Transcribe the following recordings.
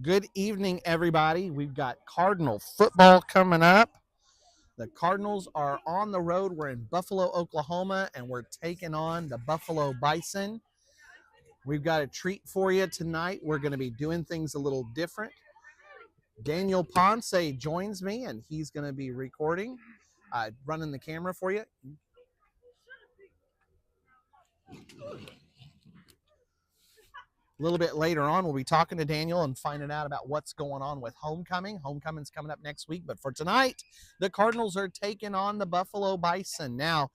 Good evening, everybody. We've got Cardinal football coming up. The Cardinals are on the road. We're in Buffalo, Oklahoma, and we're taking on the Buffalo Bison. We've got a treat for you tonight. We're going to be doing things a little different. Daniel Ponce joins me, and he's going to be recording, running the camera for you. A little bit later on, we'll be talking to Daniel and finding out about what's going on with homecoming. Homecoming's coming up next week, but for tonight, the Cardinals are taking on the Buffalo Bison. Now,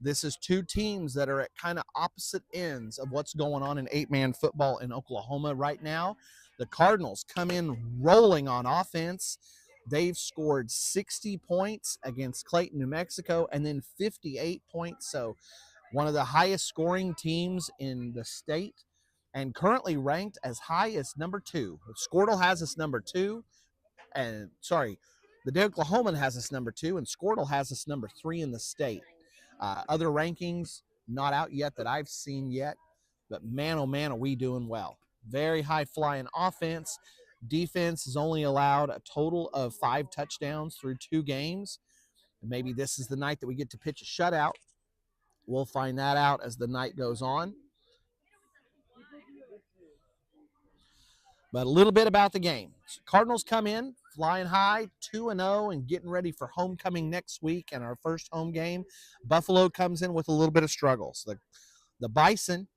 this is two teams that are at kind of opposite ends of what's going on in eight-man football in Oklahoma right now. The Cardinals come in rolling on offense. They've scored 60 points against Clayton, New Mexico, and then 58 points. So one of the highest scoring teams in the state, and currently ranked as high as number 2. Squirtle has us number 2, and the Oklahoman has us number 2, and Squirtle has us number 3 in the state. Other rankings not out yet that I've seen yet, but man, oh man, are we doing well. Very high flying offense. Defense has only allowed a total of 5 touchdowns through 2 games. Maybe this is the night that we get to pitch a shutout. We'll find that out as the night goes on. But a little bit about the game. Cardinals come in flying high, 2-0, and getting ready for homecoming next week and our first home game. Buffalo comes in with a little bit of struggles. The Bison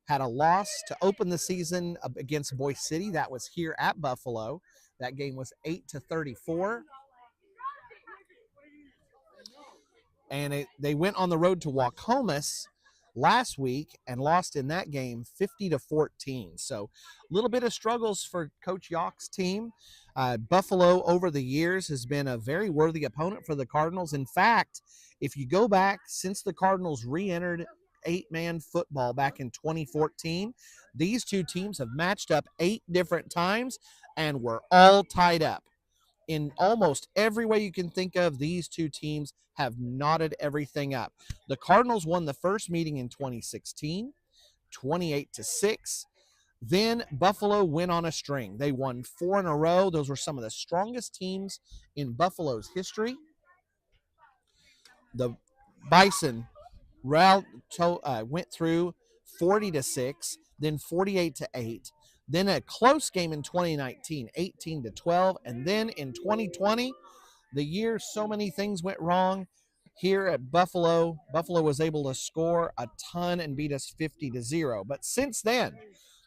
had a loss to open the season against Boise City. That was here at Buffalo. That game was 8-34. And they went on the road to Waukomis last week and lost in that game 50-14. So a little bit of struggles for Coach Yock's team. Buffalo over the years has been a very worthy opponent for the Cardinals. In fact, if you go back since the Cardinals re-entered eight-man football back in 2014, these two teams have matched up 8 different times and were all tied up. In almost every way you can think of, these two teams have knotted everything up. The Cardinals won the first meeting in 2016, 28-6. Then Buffalo went on a string. They won 4 in a row. Those were some of the strongest teams in Buffalo's history. The Bison went through 40-6, then 48-8. Then a close game in 2019, 18-12. And then in 2020, the year so many things went wrong. Here at Buffalo was able to score a ton and beat us 50-0. But since then,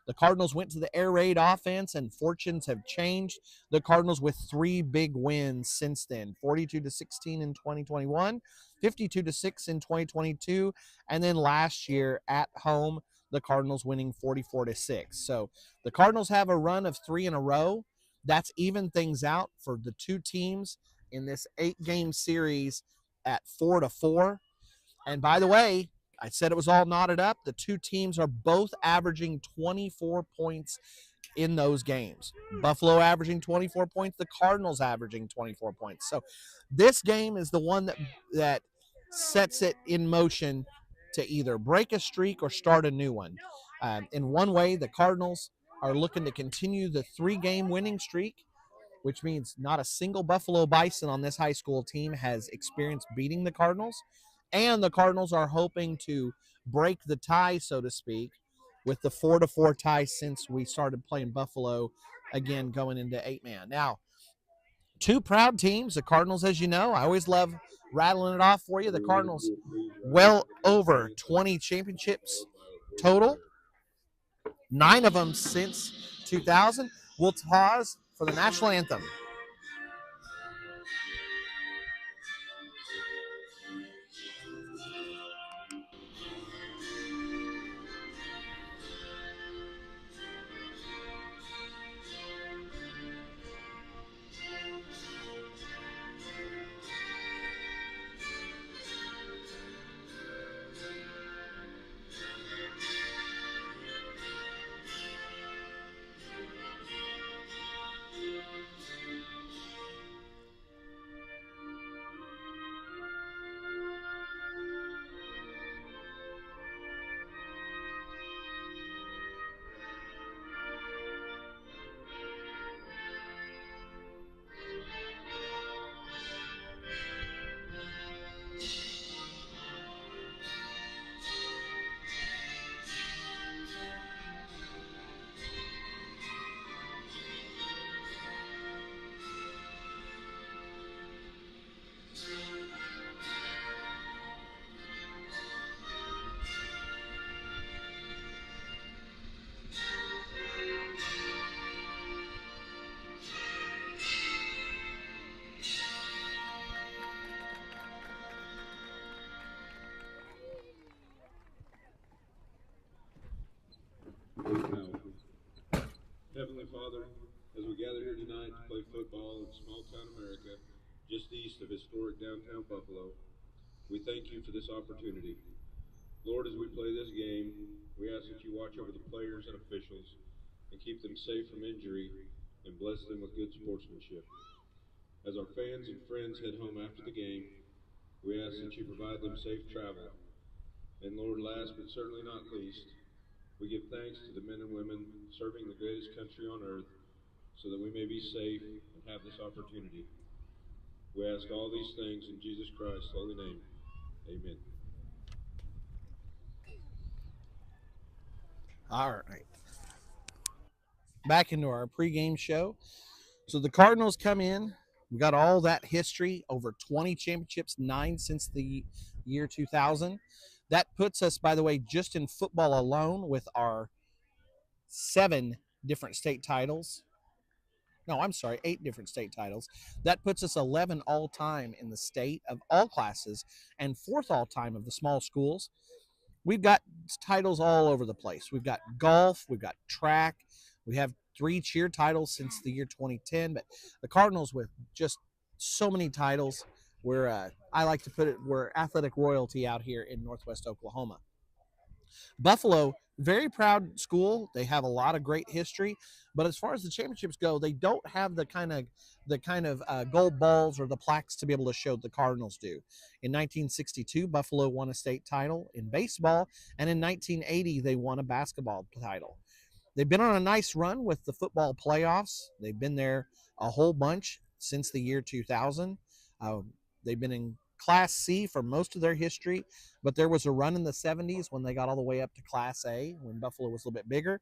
the Cardinals went to the air raid offense, and fortunes have changed. The Cardinals with 3 big wins since then, 42-16 in 2021, 52-6 in 2022, and then last year at home, the Cardinals winning 44-6. So the Cardinals have a run of 3 in a row. That's evened things out for the two teams in this 8-game series at 4-4. And by the way, I said it was all knotted up. The two teams are both averaging 24 points in those games. Buffalo averaging 24 points, the Cardinals averaging 24 points. So this game is the one that sets it in motion to either break a streak or start a new one. In one way, the Cardinals are looking to continue the 3-game winning streak, which means not a single Buffalo Bison on this high school team has experienced beating the Cardinals. And the Cardinals are hoping to break the tie, so to speak, with the 4-4 tie since we started playing Buffalo again going into 8-man. Now, 2 proud teams, the Cardinals, as you know. I always love rattling it off for you. The Cardinals, well over 20 championships total, 9 of them since 2000. We'll pause for the national anthem. Heavenly Father, as we gather here tonight to play football in small town America, just east of historic downtown Buffalo, we thank you for this opportunity. Lord, as we play this game, we ask that you watch over the players and officials and keep them safe from injury and bless them with good sportsmanship. As our fans and friends head home after the game, we ask that you provide them safe travel. And Lord, last but certainly not least, we give thanks to the men and women serving the greatest country on earth so that we may be safe and have this opportunity. We ask all these things in Jesus Christ's holy name. Amen. All right. Back into our pregame show. So the Cardinals come in. We got all that history, over 20 championships, 9 since the year 2000. That puts us, by the way, just in football alone with our 7 different state titles. No, I'm sorry, 8 different state titles. That puts us 11 all time in the state of all classes and 4th all time of the small schools. We've got titles all over the place. We've got golf, we've got track, we have 3 cheer titles since the year 2010. But the Cardinals, with just so many titles, I like to put it, we're athletic royalty out here in Northwest Oklahoma. Buffalo, very proud school. They have a lot of great history, but as far as the championships go, they don't have the kind of gold balls or the plaques to be able to show the Cardinals do. In 1962, Buffalo won a state title in baseball, and in 1980, they won a basketball title. They've been on a nice run with the football playoffs. They've been there a whole bunch since the year 2000. Uh, they've been in Class C for most of their history, but there was a run in the 70s when they got all the way up to Class A when Buffalo was a little bit bigger.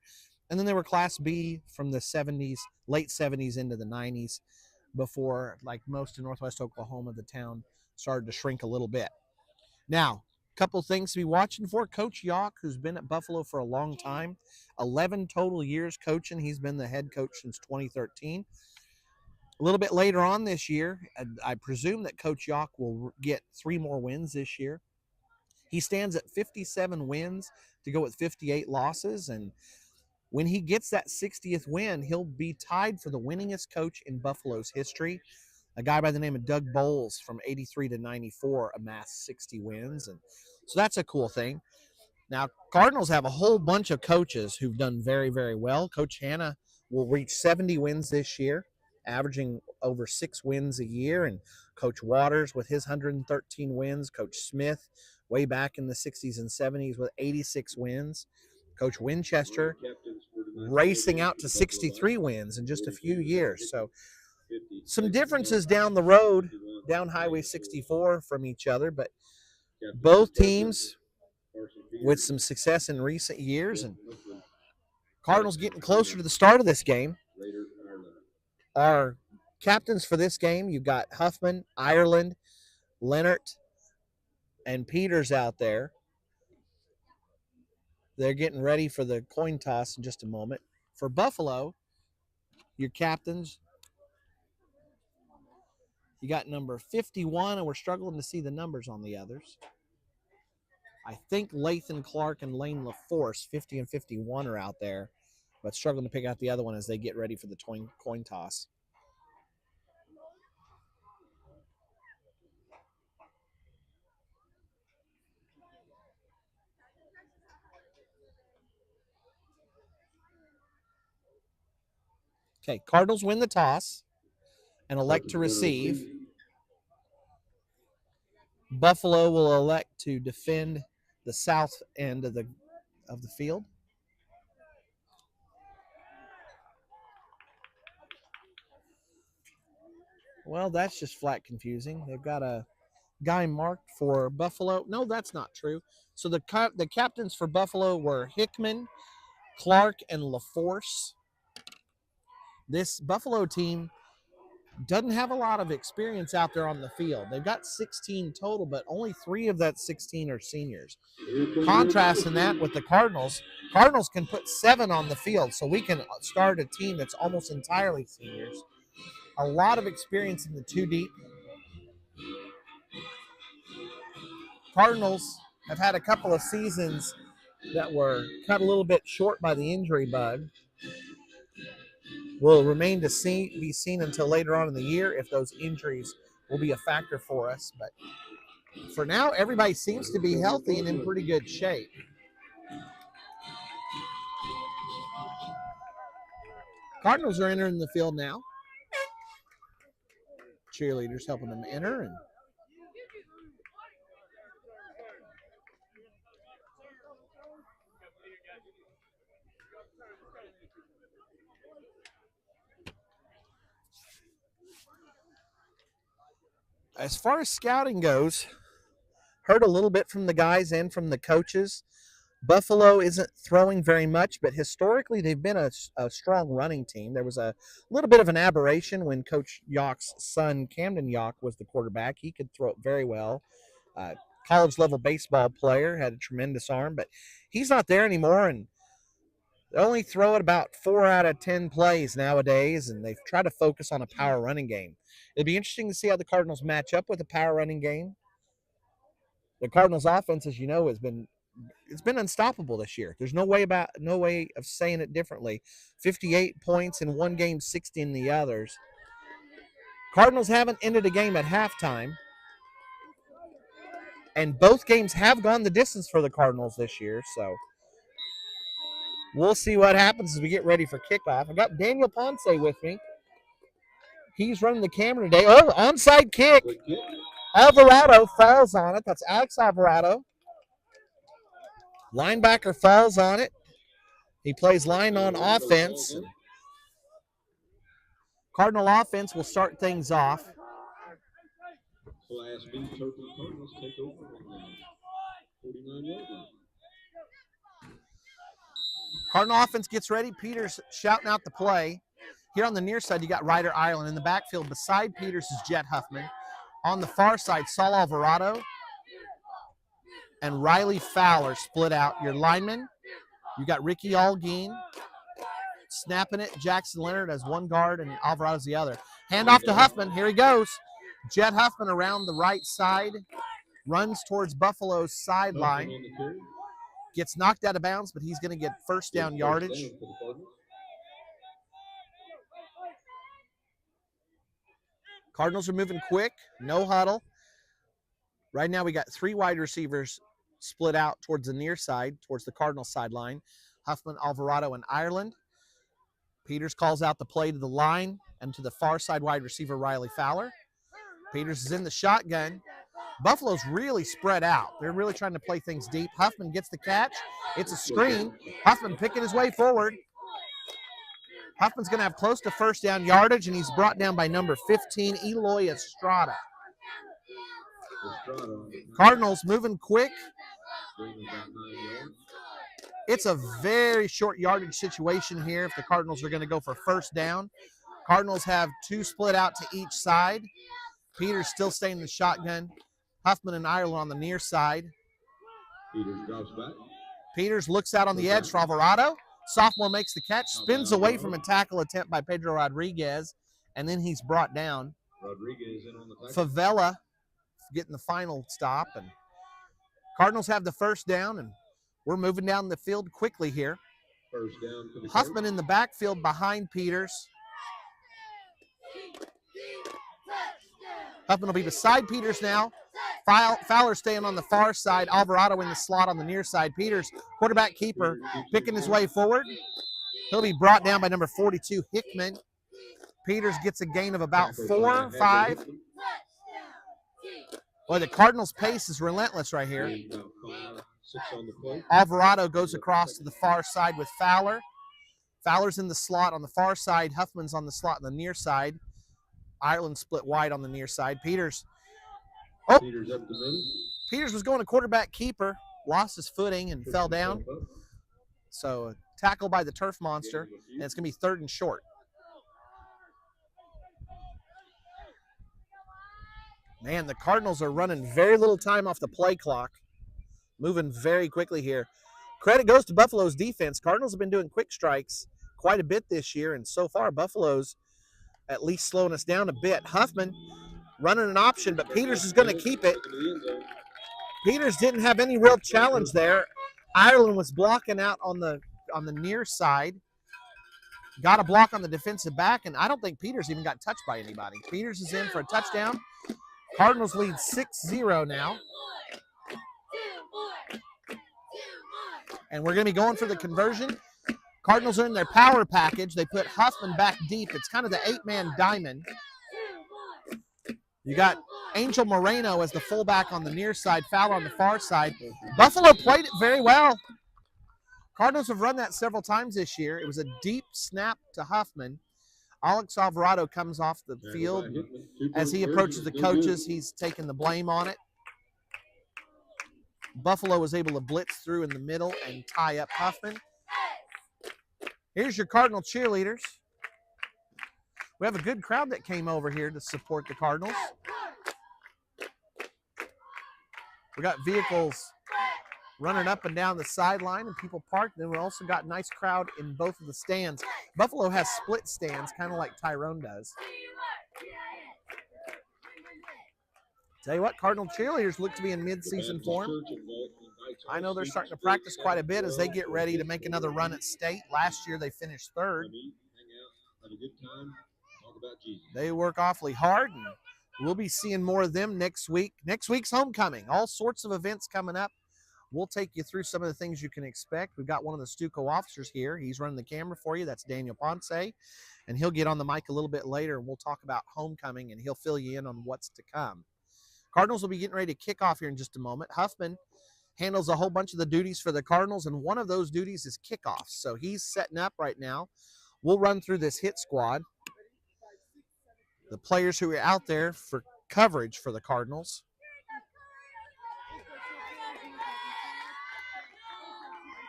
And then they were Class B from the 70s, late 70s into the 90s before, like most in Northwest Oklahoma, the town started to shrink a little bit. Now, a couple things to be watching for. Coach Yawk, who's been at Buffalo for a long time, 11 total years coaching. He's been the head coach since 2013. A little bit later on this year, I presume that Coach Yawk will get 3 more wins this year. He stands at 57 wins to go with 58 losses. And when he gets that 60th win, he'll be tied for the winningest coach in Buffalo's history. A guy by the name of Doug Bowles from 83 to 94 amassed 60 wins. And so that's a cool thing. Now, Cardinals have a whole bunch of coaches who've done very, very well. Coach Hanna will reach 70 wins this year, averaging over 6 wins a year. And Coach Waters with his 113 wins. Coach Smith, way back in the 60s and 70s, with 86 wins. Coach Winchester racing out to 63 wins in just a few years. So some differences down the road, down Highway 64 from each other, but both teams with some success in recent years. And Cardinals getting closer to the start of this game. Our captains for this game, you've got Huffman, Ireland, Leonard, and Peters out there. They're getting ready for the coin toss in just a moment. For Buffalo, your captains, you got number 51, and we're struggling to see the numbers on the others. I think Lathan Clark and Lane LaForce, 50 and 51, are out there, but struggling to pick out the other one as they get ready for the coin toss. Okay, Cardinals win the toss and elect to receive. Buffalo will elect to defend the south end of the field. Well, that's just flat confusing. They've got a guy marked for Buffalo. No, that's not true. So the captains for Buffalo were Hickman, Clark, and LaForce. This Buffalo team doesn't have a lot of experience out there on the field. They've got 16 total, but only 3 of that 16 are seniors. Contrasting that with the Cardinals, Cardinals can put 7 on the field, so we can start a team that's almost entirely seniors. A lot of experience in the 2 deep. Cardinals have had a couple of seasons that were cut a little bit short by the injury bug. will remain to be seen until later on in the year if those injuries will be a factor for us. But for now, everybody seems to be healthy and in pretty good shape. Cardinals are entering the field now. Cheerleaders helping them enter. And as far as scouting goes, heard a little bit from the guys and from the coaches. Buffalo isn't throwing very much, but historically they've been a strong running team. There was a little bit of an aberration when Coach Yock's son, Camden Yock, was the quarterback. He could throw it very well. College-level baseball player, had a tremendous arm, but he's not there anymore, and they only throw it about 4 out of 10 plays nowadays, and they've tried to focus on a power running game. It'd be interesting to see how the Cardinals match up with a power running game. The Cardinals' offense, as you know, has been unstoppable this year. There's no way of saying it differently. 58 points in one game, 60 in the others. Cardinals haven't ended a game at halftime, and both games have gone the distance for the Cardinals this year. So we'll see what happens as we get ready for kickoff. I got Daniel Ponce with me. He's running the camera today. Oh, onside kick. Alvarado falls on it. That's Alex Alvarado. Linebacker falls on it. He plays line on offense. Cardinal offense will start things off. Class B Turpin Cardinals take over on the 49-yard line. Cardinal offense gets ready. Peters shouting out the play. Here on the near side, you got Ryder Ireland. In the backfield beside Peters is Jet Huffman. On the far side, Saul Alvarado and Riley Fowler split out. Your linemen, you got Ricky Algeen snapping it. Jackson Leonard as one guard and Alvarado's the other. Hand off to Huffman. Here he goes. Jet Huffman around the right side. Runs towards Buffalo's sideline. Gets knocked out of bounds, but he's going to get first down yardage. Cardinals are moving quick. No huddle. Right now we got 3 wide receivers split out towards the near side, towards the Cardinals sideline. Huffman, Alvarado, and Ireland. Peters calls out the play to the line and to the far side wide receiver, Riley Fowler. Peters is in the shotgun. Buffalo's really spread out. They're really trying to play things deep. Huffman gets the catch. It's a screen. Huffman picking his way forward. Huffman's going to have close to first down yardage, and he's brought down by number 15, Eloy Estrada. Cardinals moving quick. It's a very short yardage situation here if the Cardinals are going to go for first down. Cardinals have 2 split out to each side. Peters still staying in the shotgun. Huffman and Ireland on the near side. Peters drops back. Peters looks out on the edge for Alvarado. Sophomore makes the catch, spins away from a tackle attempt by Pedro Rodriguez, and then he's brought down. Rodriguez in on the tackle. Favela getting the final stop, and Cardinals have the first down, and we're moving down the field quickly here. First down for the Huffman in the backfield behind Peters. Huffman will be beside Peters now. Fowler staying on the far side. Alvarado in the slot on the near side. Peters, quarterback keeper, picking his way forward. He'll be brought down by number 42, Hickman. Peters gets a gain of about 4, 5. Boy, the Cardinals' pace is relentless right here. Alvarado goes across to the far side with Fowler. Fowler's in the slot on the far side. Huffman's on the slot on the near side. Ireland split wide on the near side. Peters up the middle. Peters was going to quarterback keeper, lost his footing and fell down. So tackle by the turf monster, and it's going to be 3rd and short. Man, the Cardinals are running very little time off the play clock, moving very quickly here. Credit goes to Buffalo's defense. Cardinals have been doing quick strikes quite a bit this year, and so far Buffalo's at least slowing us down a bit. Huffman running an option, but Peters is going to keep it. Peters didn't have any real challenge there. Ireland was blocking out on the near side. got a block on the defensive back, and I don't think Peters even got touched by anybody. Peters is in for a touchdown. Cardinals lead 6-0 now. And we're going to be going for the conversion. Cardinals are in their power package. They put Huffman back deep. It's kind of the 8-man diamond. You got Angel Moreno as the fullback on the near side, Fowler on the far side. Buffalo played it very well. Cardinals have run that several times this year. It was a deep snap to Huffman. Alex Alvarado comes off the field. As he approaches the coaches, he's taking the blame on it. Buffalo was able to blitz through in the middle and tie up Huffman. Here's your Cardinal cheerleaders. We have a good crowd that came over here to support the Cardinals. We got vehicles running up and down the sideline and people parked. Then we also got a nice crowd in both of the stands. Buffalo has split stands, kind of like Tyrone does. Tell you what, Cardinal cheerleaders look to be in mid-season form. I know they're starting to practice quite a bit as they get ready to make another run at state. Last year they finished third. They work awfully hard, and we'll be seeing more of them next week. Next week's homecoming. All sorts of events coming up. We'll take you through some of the things you can expect. We've got one of the Stuco officers here. He's running the camera for you. That's Daniel Ponce, and he'll get on the mic a little bit later, and we'll talk about homecoming, and he'll fill you in on what's to come. Cardinals will be getting ready to kick off here in just a moment. Huffman handles a whole bunch of the duties for the Cardinals, and one of those duties is kickoffs. So he's setting up right now. We'll run through this hit squad. The players who are out there for coverage for the Cardinals.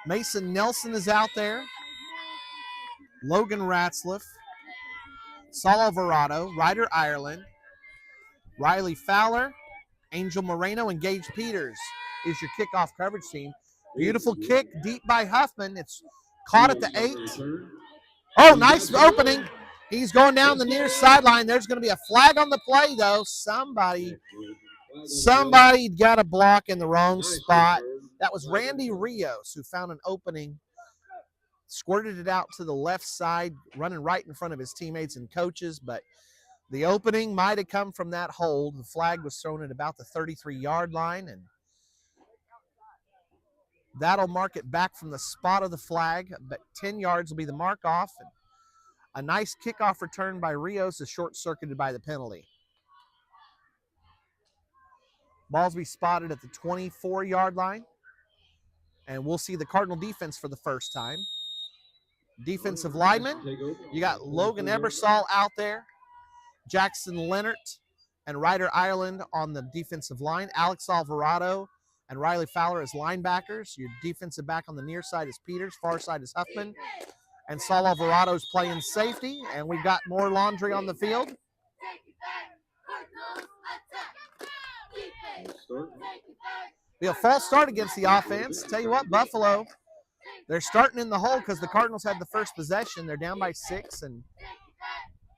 Mason Nelson is out there. Logan Ratzliff. Saul Alvarado. Ryder Ireland. Riley Fowler. Angel Moreno and Gage Peters is your kickoff coverage team. Beautiful kick deep by Huffman. It's caught at the 8. Oh, nice opening. He's going down the near sideline. There's going to be a flag on the play, though. Somebody got a block in the wrong spot. That was Randy Rios, who found an opening, squirted it out to the left side, running right in front of his teammates and coaches, but the opening might have come from that hold. The flag was thrown at about the 33-yard line, and that'll mark it back from the spot of the flag, but 10 yards will be the mark off. And a nice kickoff return by Rios is short-circuited by the penalty. Ball's be spotted at the 24-yard line, and we'll see the Cardinal defense for the first time. Defensive lineman, you got Logan Ebersol out there, Jackson Leonard and Ryder Ireland on the defensive line, Alex Alvarado and Riley Fowler as linebackers. Your defensive back on the near side is Peters, far side is Huffman, and Saul Alvarado's playing safety, and we've got more laundry on the field. Be a false start against the offense. Tell you what, Buffalo, they're starting in the hole because the Cardinals had the first possession. They're down by 6, and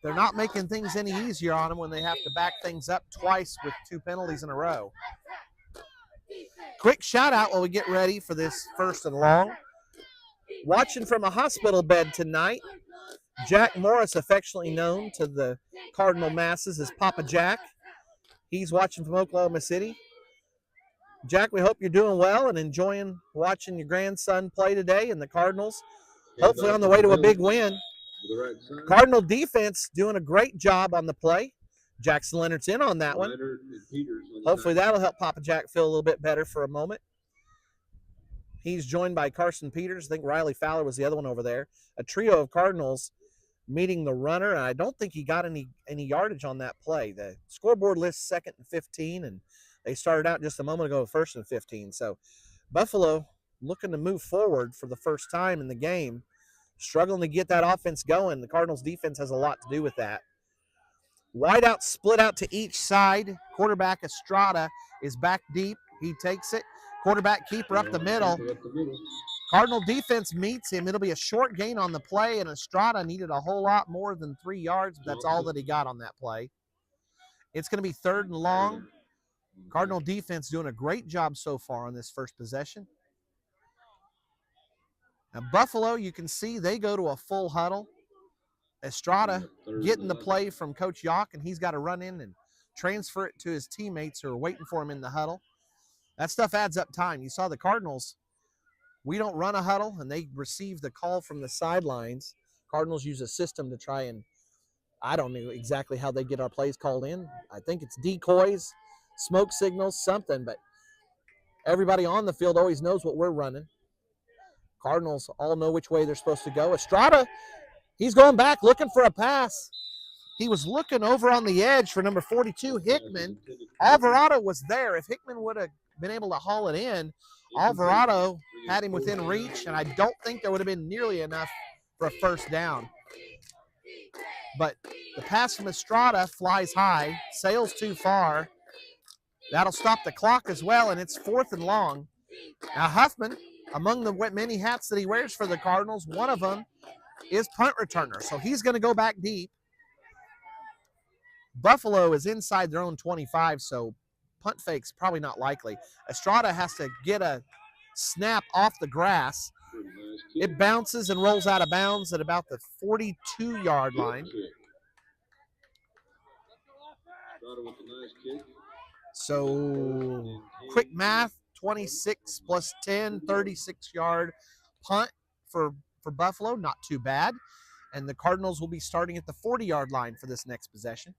they're not making things any easier on them when they have to back things up twice with 2 penalties in a row. Quick shout out while we get ready for this first and long. Watching from a hospital bed tonight, Jack Morris, affectionately known to the Cardinal masses as Papa Jack. He's watching from Oklahoma City. Jack, we hope you're doing well and enjoying watching your grandson play today, and the Cardinals hopefully on the way to a big win. Cardinal defense doing a great job on the play. Jackson Leonard's in on that one. Hopefully that'll help Papa Jack feel a little bit better for a moment. He's joined by Carson Peters. I think Riley Fowler was the other one over there. A trio of Cardinals meeting the runner, and I don't think he got any yardage on that play. The scoreboard lists 2nd and 15, and they started out just a moment ago with 1st and 15. So Buffalo looking to move forward for the first time in the game, struggling to get that offense going. The Cardinals defense has a lot to do with that. Wide out, split out to each side. Quarterback Estrada is back deep. He takes it. Quarterback keeper up the middle. Cardinal defense meets him. It'll be a short gain on the play, and Estrada needed a whole lot more than 3 yards, but that's all that he got on that play. It's going to be 3rd and long. Cardinal defense doing a great job so far on this first possession. Now, Buffalo, you can see they go to a full huddle. Estrada getting the play from Coach Yock, and he's got to run in and transfer it to his teammates who are waiting for him in the huddle. That stuff adds up time. You saw the Cardinals, we don't run a huddle, and they receive the call from the sidelines. Cardinals use a system to try and, I don't know exactly how they get our plays called in. I think it's decoys, smoke signals, something, but everybody on the field always knows what we're running. Cardinals all know which way they're supposed to go. Estrada, he's going back looking for a pass. He was looking over on the edge for number 42, Hickman. Alvarado was there. If Hickman would have been able to haul it in, Alvarado had him within reach, and I don't think there would have been nearly enough for a first down. But the pass from Estrada flies high, sails too far. That'll stop the clock as well, and it's 4th and long. Now Huffman, among the many hats that he wears for the Cardinals, one of them is punt returner, so he's going to go back deep. Buffalo is inside their own 25, so punt fake's probably not likely. Estrada has to get a snap off the grass. It bounces and rolls out of bounds at about the 42-yard line. So quick math, 26 plus 10, 36-yard punt for Buffalo, not too bad. And the Cardinals will be starting at the 40-yard line for this next possession.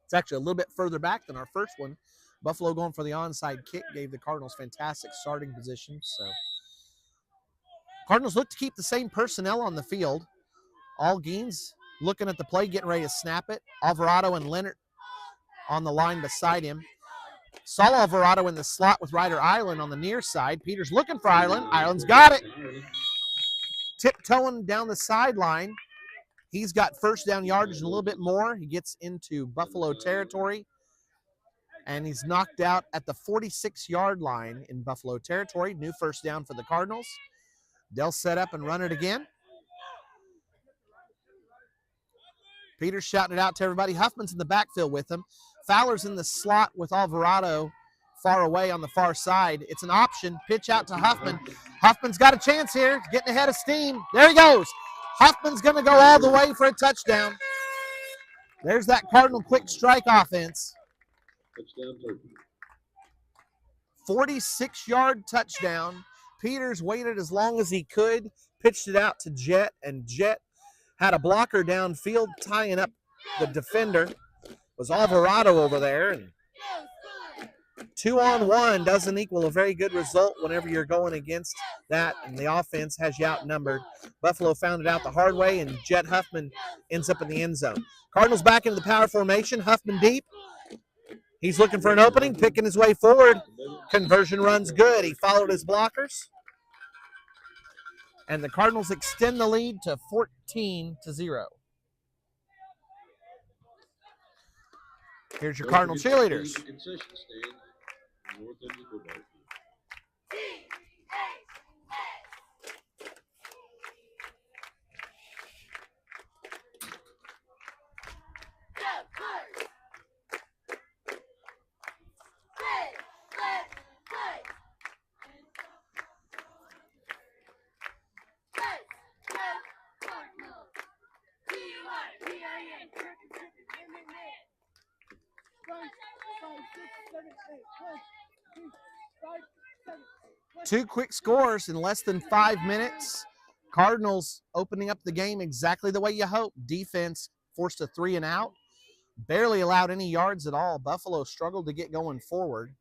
It's actually a little bit further back than our first one. Buffalo going for the onside kick gave the Cardinals fantastic starting position. So Cardinals look to keep the same personnel on the field. Algeens looking at the play, getting ready to snap it. Alvarado and Leonard on the line beside him. Saul Alvarado in the slot with Ryder Island on the near side. Peters looking for Island. Island's got it. Tiptoeing down the sideline. He's got first down yardage and a little bit more. He gets into Buffalo territory, and he's knocked out at the 46-yard line in Buffalo territory. New first down for the Cardinals. They'll set up and run it again. Peters shouting it out to everybody. Huffman's in the backfield with him. Fowler's in the slot with Alvarado far away on the far side. It's an option. Pitch out to Huffman. Huffman's got a chance here. Getting ahead of steam. There he goes. Huffman's going to go all the way for a touchdown. There's that Cardinal quick strike offense. Touchdown, Turpin. 46-yard touchdown. Peters waited as long as he could, pitched it out to Jet, and Jet had a blocker downfield tying up the defender. It was Alvarado over there, and 2-on-1 doesn't equal a very good result whenever you're going against that, and the offense has you outnumbered. Buffalo found it out the hard way, and Jet Huffman ends up in the end zone. Cardinals back into the power formation. Huffman deep. He's looking for an opening, picking his way forward. Conversion run's good. He followed his blockers. And the Cardinals extend the lead to 14-0. Here's your Cardinal cheerleaders. Concession stand, north end of the football field. Two quick scores in less than 5 minutes. Cardinals opening up the game exactly the way you hope. Defense forced a 3 and out. Barely allowed any yards at all. Buffalo struggled to get going forward.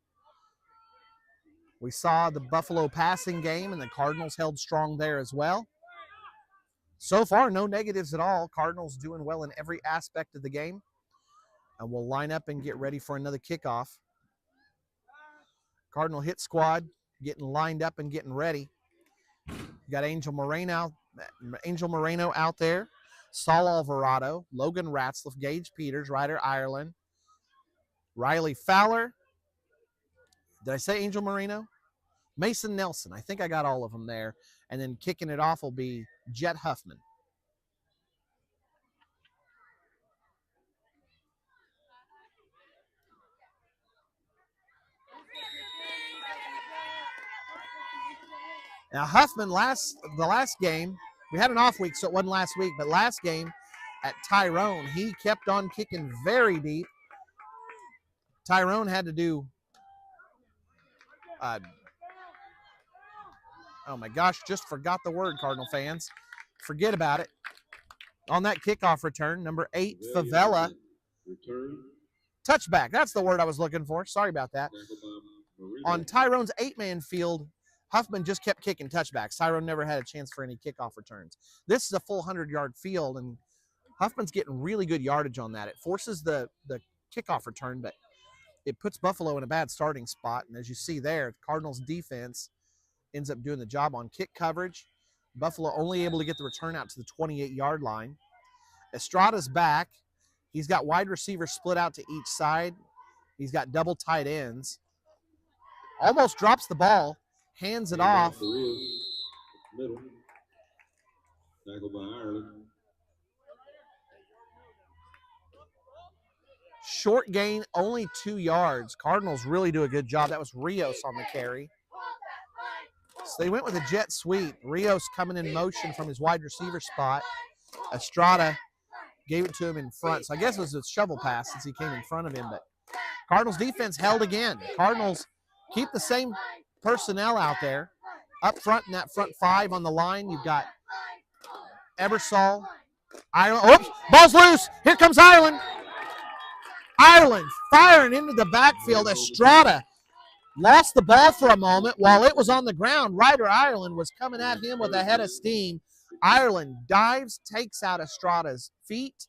We saw the Buffalo passing game, and the Cardinals held strong there as well. So far, no negatives at all. Cardinals doing well in every aspect of the game. And we'll line up and get ready for another kickoff. Cardinal hit squad getting lined up and getting ready. You got Angel Moreno out there. Saul Alvarado, Logan Ratzliff, Gage Peters, Ryder Ireland, Riley Fowler. Did I say Angel Moreno? Mason Nelson. I think I got all of them there. And then kicking it off will be Jet Huffman. Now Huffman, the last game, We had an off week, so it wasn't last week, but last game at Tyrone, he kept on kicking very deep. Tyrone had to do, oh my gosh, just forgot the word, Cardinal fans. Forget about it. On that kickoff return, number 8, Favela. Return. Touchback, that's the word I was looking for. Sorry about that. On Tyrone's 8-man field, Huffman just kept kicking touchbacks. Tyrone never had a chance for any kickoff returns. This is a full 100-yard field, and Huffman's getting really good yardage on that. It forces the kickoff return, but it puts Buffalo in a bad starting spot. And as you see there, the Cardinals defense ends up doing the job on kick coverage. Buffalo only able to get the return out to the 28-yard line. Estrada's back. He's got wide receivers split out to each side. He's got double tight ends. Almost drops the ball, hands it off. Middle. Tackled by Ireland. Short gain, only 2 yards. Cardinals really do a good job. That was Rios on the carry. So they went with a jet sweep. Rios coming in motion from his wide receiver spot. Estrada gave it to him in front. So I guess it was a shovel pass since he came in front of him. But Cardinals defense held again. Cardinals keep the same personnel out there. Up front in that front 5 on the line, you've got Ebersol. Ireland. Oops, ball's loose. Here comes Ireland. Ireland firing into the backfield. Estrada lost the ball for a moment while it was on the ground. Ryder Ireland was coming at him with a head of steam. Ireland dives, takes out Estrada's feet.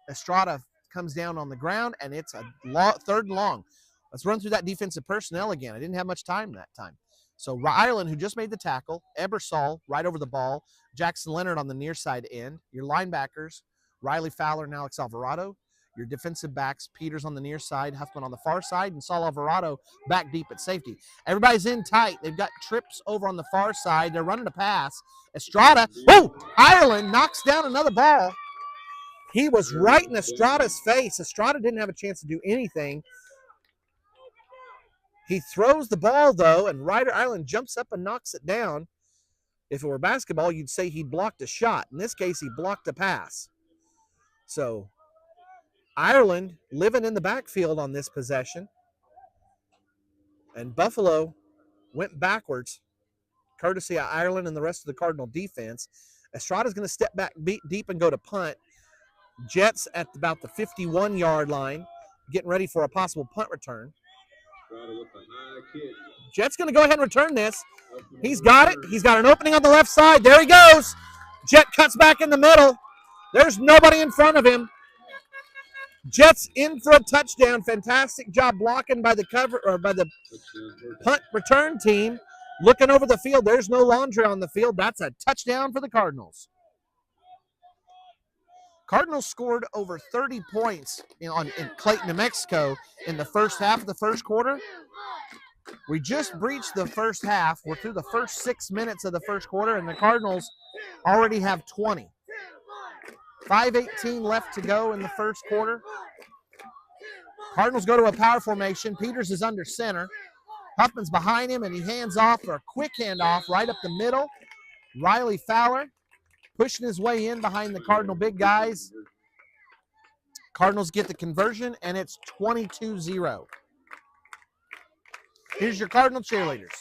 Estrada comes down on the ground, and it's a 3rd and long. Let's run through that defensive personnel again. I didn't have much time that time. So Ireland, who just made the tackle, Ebersol right over the ball, Jackson Leonard on the near side end. Your linebackers, Riley Fowler and Alex Alvarado. Your defensive backs, Peters on the near side, Huffman on the far side, and Saul Alvarado back deep at safety. Everybody's in tight. They've got trips over on the far side. They're running a pass. Estrada, Ireland knocks down another ball. He was right in Estrada's face. Estrada didn't have a chance to do anything. He throws the ball, though, and Ryder Ireland jumps up and knocks it down. If it were basketball, you'd say he blocked a shot. In this case, he blocked a pass. So Ireland living in the backfield on this possession. And Buffalo went backwards, courtesy of Ireland and the rest of the Cardinal defense. Estrada's going to step back deep and go to punt. Jets at about the 51-yard line, getting ready for a possible punt return. Jet's going to go ahead and return this. He's got it. He's got an opening on the left side. There he goes. Jet cuts back in the middle. There's nobody in front of him. Jets in for a touchdown. Fantastic job blocking by the punt return team. Looking over the field, there's no Laundry on the field. That's a touchdown for the Cardinals. Cardinals scored over 30 points in Clayton, New Mexico in the first half of the first quarter. We just breached the first half. We're through the first 6 minutes of the first quarter, and the Cardinals already have 20. 5:18 left to go in the first quarter. Cardinals go to a power formation. Peters is under center. Huffman's behind him, and he hands off for a quick handoff right up the middle. Riley Fowler pushing his way in behind the Cardinal big guys. Cardinals get the conversion, and it's 22-0. Here's your Cardinal cheerleaders.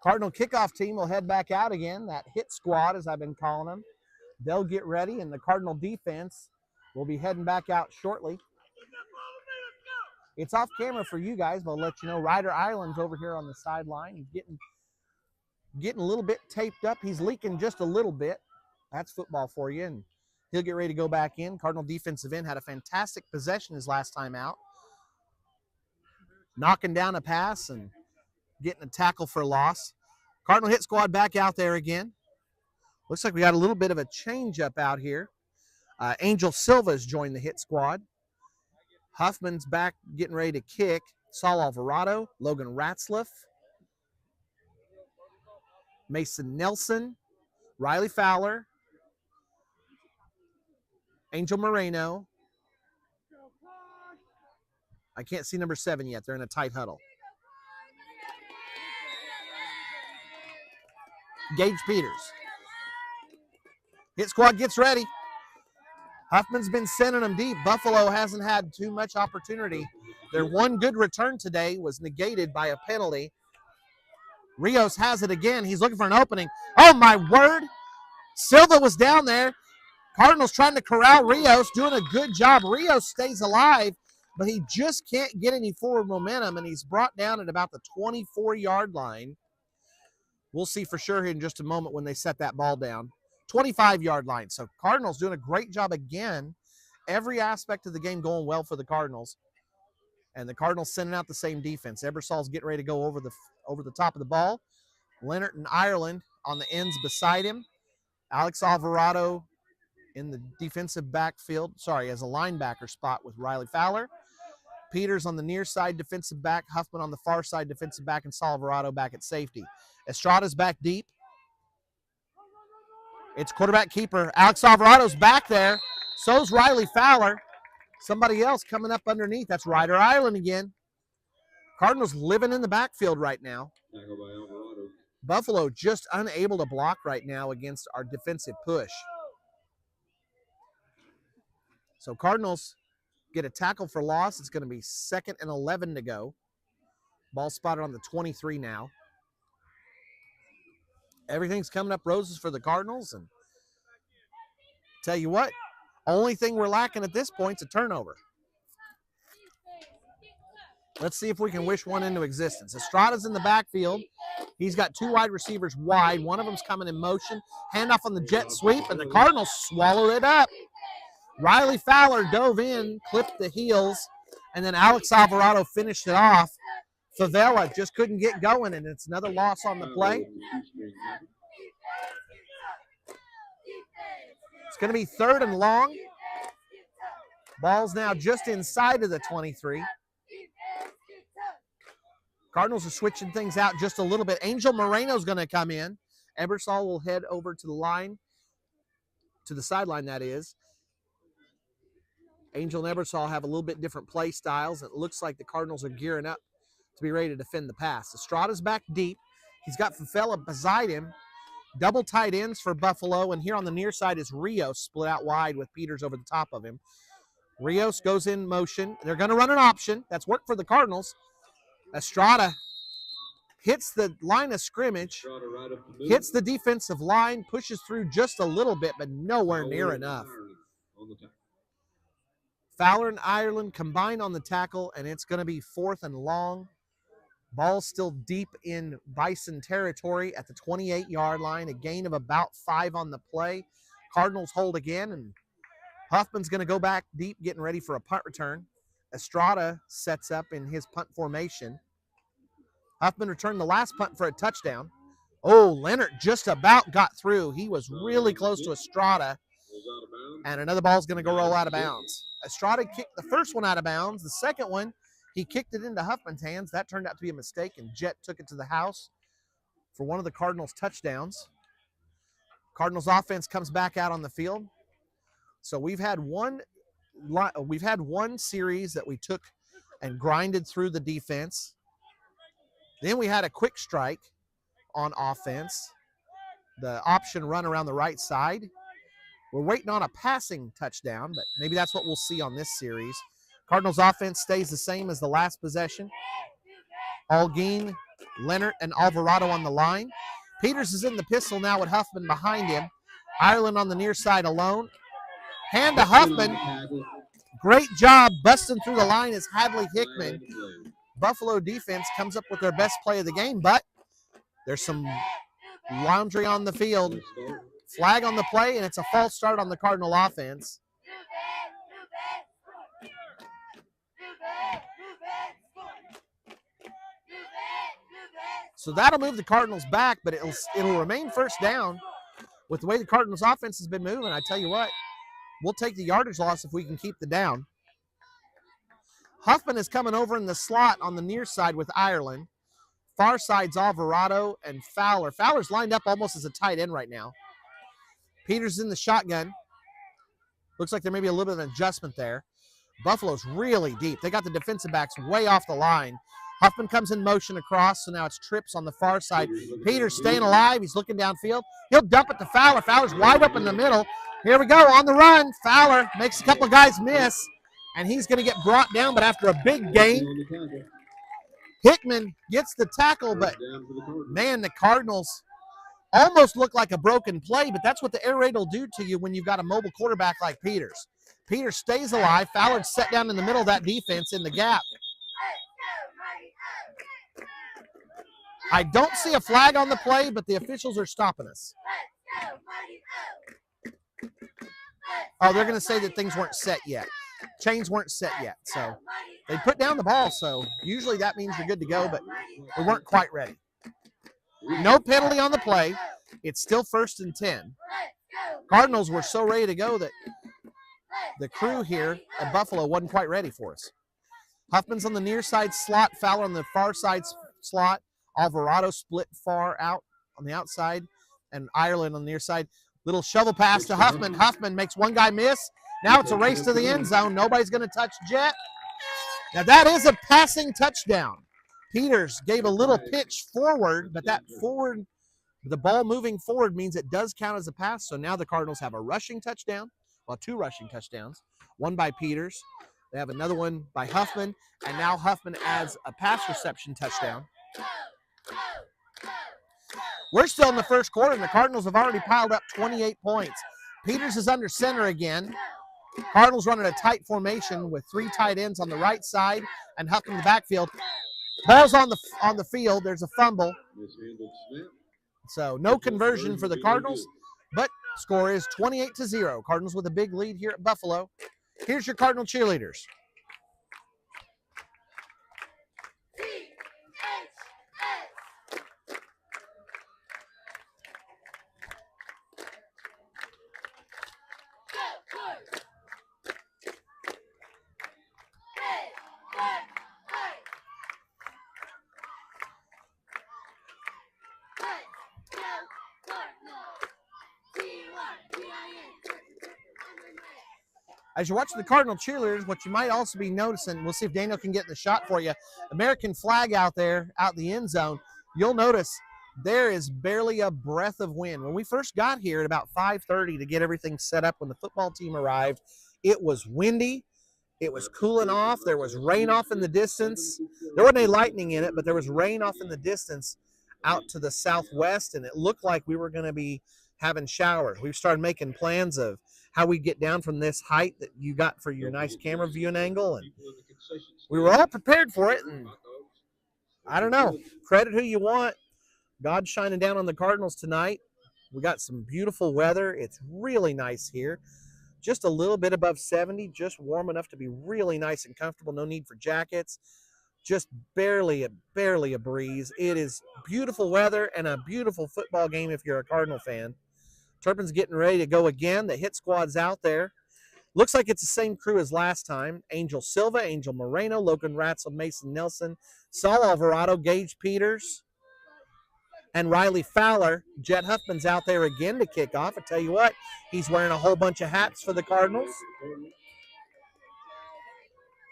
Cardinal kickoff team will head back out again, that hit squad, as I've been calling them. They'll get ready, and the Cardinal defense will be heading back out shortly. It's off camera for you guys, but I'll let you know Ryder Island's over here on the sideline. He's getting a little bit taped up. He's leaking just a little bit. That's football for you, and he'll get ready to go back in. Cardinal defensive end had a fantastic possession his last time out, knocking down a pass and getting a tackle for loss. Cardinal hit squad back out there again. Looks like we got a little bit of a change up out here. Angel Silva's joined the hit squad. Huffman's back getting ready to kick. Saul Alvarado, Logan Ratzliff, Mason Nelson, Riley Fowler, Angel Moreno. I can't see number 7 yet. They're in a tight huddle. Gage Peters. Hit squad gets ready. Huffman's been sending them deep. Buffalo hasn't had too much opportunity. Their one good return today was negated by a penalty. Rios has it again. He's looking for an opening. Oh, my word. Silva was down there. Cardinals trying to corral Rios, doing a good job. Rios stays alive, but he just can't get any forward momentum, and he's brought down at about the 24-yard line. We'll see for sure in just a moment when they set that ball down. 25-yard line. So Cardinals doing a great job again. Every aspect of the game going well for the Cardinals. And the Cardinals sending out the same defense. Ebersol's getting ready to go over the top of the ball. Leonard and Ireland on the ends beside him. Alex Alvarado in the defensive backfield. Sorry, as a linebacker spot with Riley Fowler. Peters on the near side defensive back. Huffman on the far side defensive back. And Saul Alvarado back at safety. Estrada's back deep. It's quarterback keeper. Alex Alvarado's back there. So's Riley Fowler. Somebody else coming up underneath. That's Ryder Ireland again. Cardinals living in the backfield right now. Buffalo just unable to block right now against our defensive push. So Cardinals get a tackle for loss. It's going to be 2nd and 11 to go. Ball spotted on the 23 now. Everything's coming up roses for the Cardinals. And tell you what, only thing we're lacking at this point is a turnover. Let's see if we can wish one into existence. Estrada's in the backfield. He's got 2 wide receivers wide. One of them's coming in motion. Handoff on the jet sweep, and the Cardinals swallowed it up. Riley Fowler dove in, clipped the heels, and then Alex Alvarado finished it off. Favela just couldn't get going, and it's another loss on the play. It's going to be 3rd and long. Ball's now just inside of the 23. Cardinals are switching things out just a little bit. Angel Moreno's going to come in. Ebersol will head over to the line, to the sideline, that is. Angel and Ebersol have a little bit different play styles. It looks like the Cardinals are gearing up to be ready to defend the pass. Estrada's back deep. He's got Fafella beside him. Double tight ends for Buffalo, and here on the near side is Rios, split out wide with Peters over the top of him. Rios goes in motion. They're going to run an option. That's worked for the Cardinals. Estrada hits the line of scrimmage, hits the defensive line, pushes through just a little bit, but nowhere near enough. Fowler and Ireland combined on the tackle, and it's going to be 4th and long. Ball still deep in Bison territory at the 28-yard line. A gain of about 5 on the play. Cardinals hold again, and Huffman's going to go back deep, getting ready for a punt return. Estrada sets up in his punt formation. Huffman returned the last punt for a touchdown. Oh, Leonard just about got through. He was really close to Estrada. And another ball's going to go roll out of bounds. Estrada kicked the first one out of bounds. The second one, he kicked it into Huffman's hands. That turned out to be a mistake, and Jet took it to the house for one of the Cardinals' touchdowns. Cardinals offense comes back out on the field. So we've had one series that we took and grinded through the defense. Then we had a quick strike on offense. The option run around the right side. We're waiting on a passing touchdown, but maybe that's what we'll see on this series. Cardinals offense stays the same as the last possession. Algeen, Leonard, and Alvarado on the line. Peters is in the pistol now with Huffman behind him. Ireland on the near side alone. Hand to Huffman. Great job busting through the line is Hadley Hickman. Buffalo defense comes up with their best play of the game, but there's some laundry on the field. Flag on the play, and it's a false start on the Cardinal offense. So that'll move the Cardinals back, but it'll remain first down. With the way the Cardinals offense has been moving, I tell you what, we'll take the yardage loss if we can keep the down. Huffman is coming over in the slot on the near side with Ireland. Far side's Alvarado and Fowler. Fowler's lined up almost as a tight end right now. Peters in the shotgun. Looks like there may be a little bit of an adjustment there. Buffalo's really deep. They got the defensive backs way off the line. Huffman comes in motion across, so now it's trips on the far side. Peters staying alive. He's looking downfield. He'll dump it to Fowler. Fowler's wide open in the middle. Here we go on the run. Fowler makes a couple of guys miss, and he's going to get brought down, but after a big gain, Hickman gets the tackle, but man, the Cardinals almost look like a broken play, but that's what the air raid will do to you when you've got a mobile quarterback like Peters. Peters stays alive. Fowler's set down in the middle of that defense in the gap. I don't see a flag on the play, but the officials are stopping us. Oh, they're going to say that things weren't set yet. Chains weren't set yet. So they put down the ball, so usually that means you're good to go, but we weren't quite ready. No penalty on the play. It's still 1st and 10. Cardinals were so ready to go that the crew here at Buffalo wasn't quite ready for us. Huffman's on the near side slot, Fowler on the far side slot. Alvarado split far out on the outside, and Ireland on the near side. Little shovel pass to Huffman. Huffman makes one guy miss. Now it's a race to the end zone. Nobody's going to touch Jet. Now that is a passing touchdown. Peters gave a little pitch forward, but that forward, the ball moving forward means it does count as a pass. So now the Cardinals have a rushing touchdown, well, 2 rushing touchdowns, one by Peters. They have another one by Huffman, and now Huffman adds a pass reception touchdown. We're still in the first quarter, and the Cardinals have already piled up 28 points. Peters is under center again. Cardinals running a tight formation with 3 tight ends on the right side and Huffman in the backfield. Ball's on the field. There's a fumble. So no conversion for the Cardinals, but score is 28-0. Cardinals with a big lead here at Buffalo. Here's your Cardinal cheerleaders. As you're watching the Cardinal cheerleaders, what you might also be noticing, we'll see if Daniel can get the shot for you, American flag out there, out the end zone. You'll notice there is barely a breath of wind. When we first got here at about 5:30 to get everything set up when the football team arrived, it was windy. It was cooling off. There was rain off in the distance. There wasn't any lightning in it, but there was rain off in the distance out to the southwest, and it looked like we were going to be having showers. We've started making plans of how we get down from this height that you got for your nice camera viewing angle, and we were all prepared for it. And I don't know, credit who you want. God's shining down on the Cardinals tonight. We got some beautiful weather. It's really nice here. Just a little bit above 70, just warm enough to be really nice and comfortable. No need for jackets. Just barely a breeze. It is beautiful weather and a beautiful football game if you're a Cardinal fan. Turpin's getting ready to go again. The hit squad's out there. Looks like it's the same crew as last time. Angel Silva, Angel Moreno, Logan Ratzel, Mason Nelson, Saul Alvarado, Gage Peters, and Riley Fowler. Jet Huffman's out there again to kick off. I tell you what, he's wearing a whole bunch of hats for the Cardinals.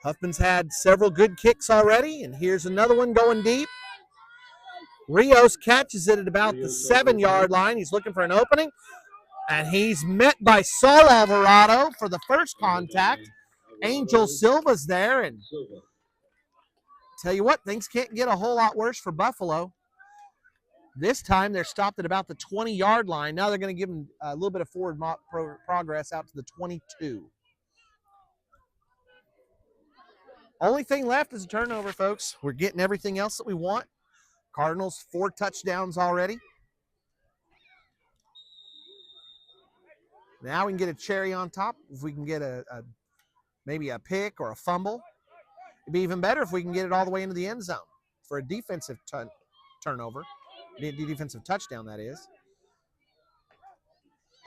Huffman's had several good kicks already, and here's another one going deep. Rios catches it at about the 7-yard line. He's looking for an opening, and he's met by Saul Alvarado for the first contact. Angel Silva's there, and tell you what, things can't get a whole lot worse for Buffalo. This time they're stopped at about the 20-yard line. Now they're going to give them a little bit of forward progress out to the 22. Only thing left is a turnover, folks. We're getting everything else that we want. Cardinals 4 touchdowns already. Now we can get a cherry on top. If we can get maybe a pick or a fumble. It'd be even better if we can get it all the way into the end zone for a defensive turnover. Defensive touchdown, that is.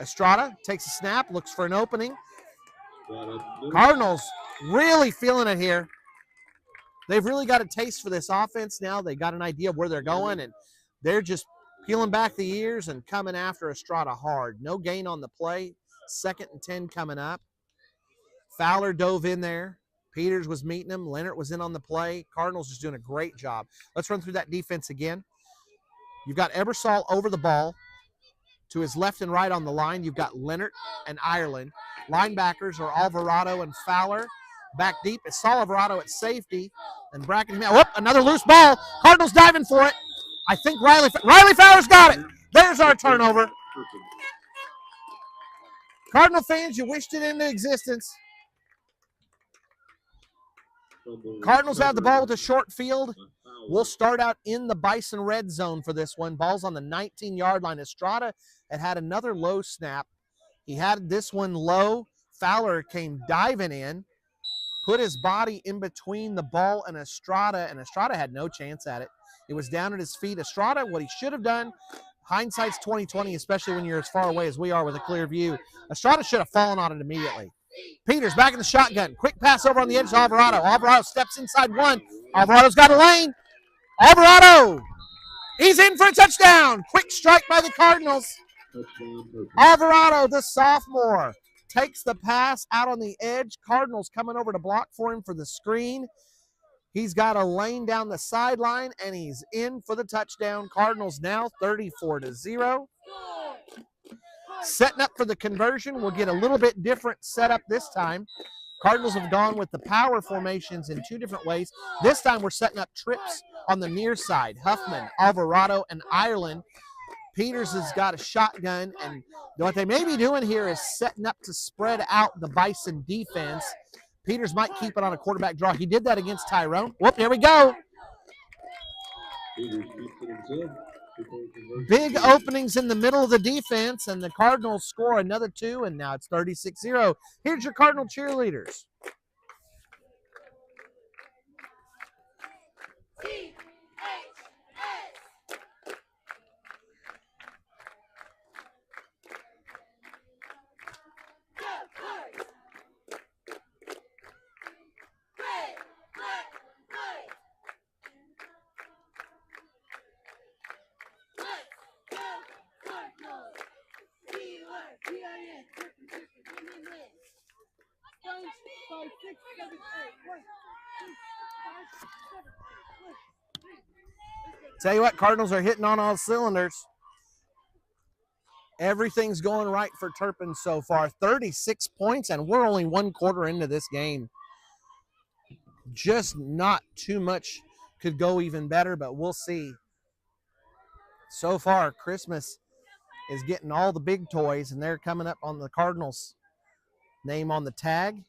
Estrada takes a snap, looks for an opening. Cardinals really feeling it here. They've really got a taste for this offense now. They got an idea of where they're going, and they're just peeling back the ears and coming after Estrada hard. No gain on the play. 2nd and 10 coming up. Fowler dove in there. Peters was meeting him. Leonard was in on the play. Cardinals just doing a great job. Let's run through that defense again. You've got Ebersol over the ball. To his left and right on the line, you've got Leonard and Ireland. Linebackers are Alvarado and Fowler. Back deep is Saul Alvarado at safety. And Bracken. Whoop, another loose ball. Cardinals diving for it. I think Riley Fowler's got it. There's our turnover. Cardinal fans, you wished it into existence. Cardinals have the ball with a short field. We'll start out in the Bison red zone for this one. Ball's on the 19-yard line. Estrada had another low snap. He had this one low. Fowler came diving in, put his body in between the ball and Estrada had no chance at it. It was down at his feet. Estrada, what he should have done, hindsight's 20/20, especially when you're as far away as we are with a clear view. Estrada should have fallen on it immediately. Peters back in the shotgun. Quick pass over on the edge to Alvarado. Alvarado steps inside one. Alvarado's got a lane. Alvarado! He's in for a touchdown. Quick strike by the Cardinals. Alvarado, the sophomore, takes the pass out on the edge. Cardinals coming over to block for him for the screen. He's got a lane down the sideline, and he's in for the touchdown. Cardinals now 34-0. Setting up for the conversion. We'll get a little bit different setup this time. Cardinals have gone with the power formations in 2 different ways. This time we're setting up trips on the near side. Huffman, Alvarado, and Ireland. Peters has got a shotgun, and what they may be doing here is setting up to spread out the Bison defense. Peters might keep it on a quarterback draw. He did that against Tyrone. Whoop, here we go. Big openings in the middle of the defense, and the Cardinals score another 2, and now it's 36-0. Here's your Cardinal cheerleaders. Tell you what, Cardinals are hitting on all cylinders. Everything's going right for Turpin so far. 36 points, and we're only 1 quarter into this game. Just not too much could go even better, but we'll see. So far, Christmas is getting all the big toys, and they're coming up on the Cardinals' name on the tag.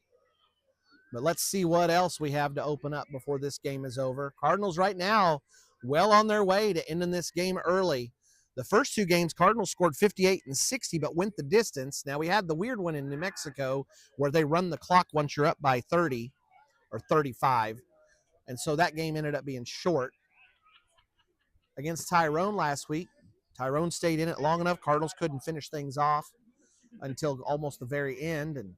But let's see what else we have to open up before this game is over. Cardinals right now well on their way to ending this game early. The first 2 games, Cardinals scored 58 and 60, but went the distance. Now, we had the weird one in New Mexico where they run the clock once you're up by 30 or 35, and so that game ended up being short. Against Tyrone last week, Tyrone stayed in it long enough. Cardinals couldn't finish things off until almost the very end, and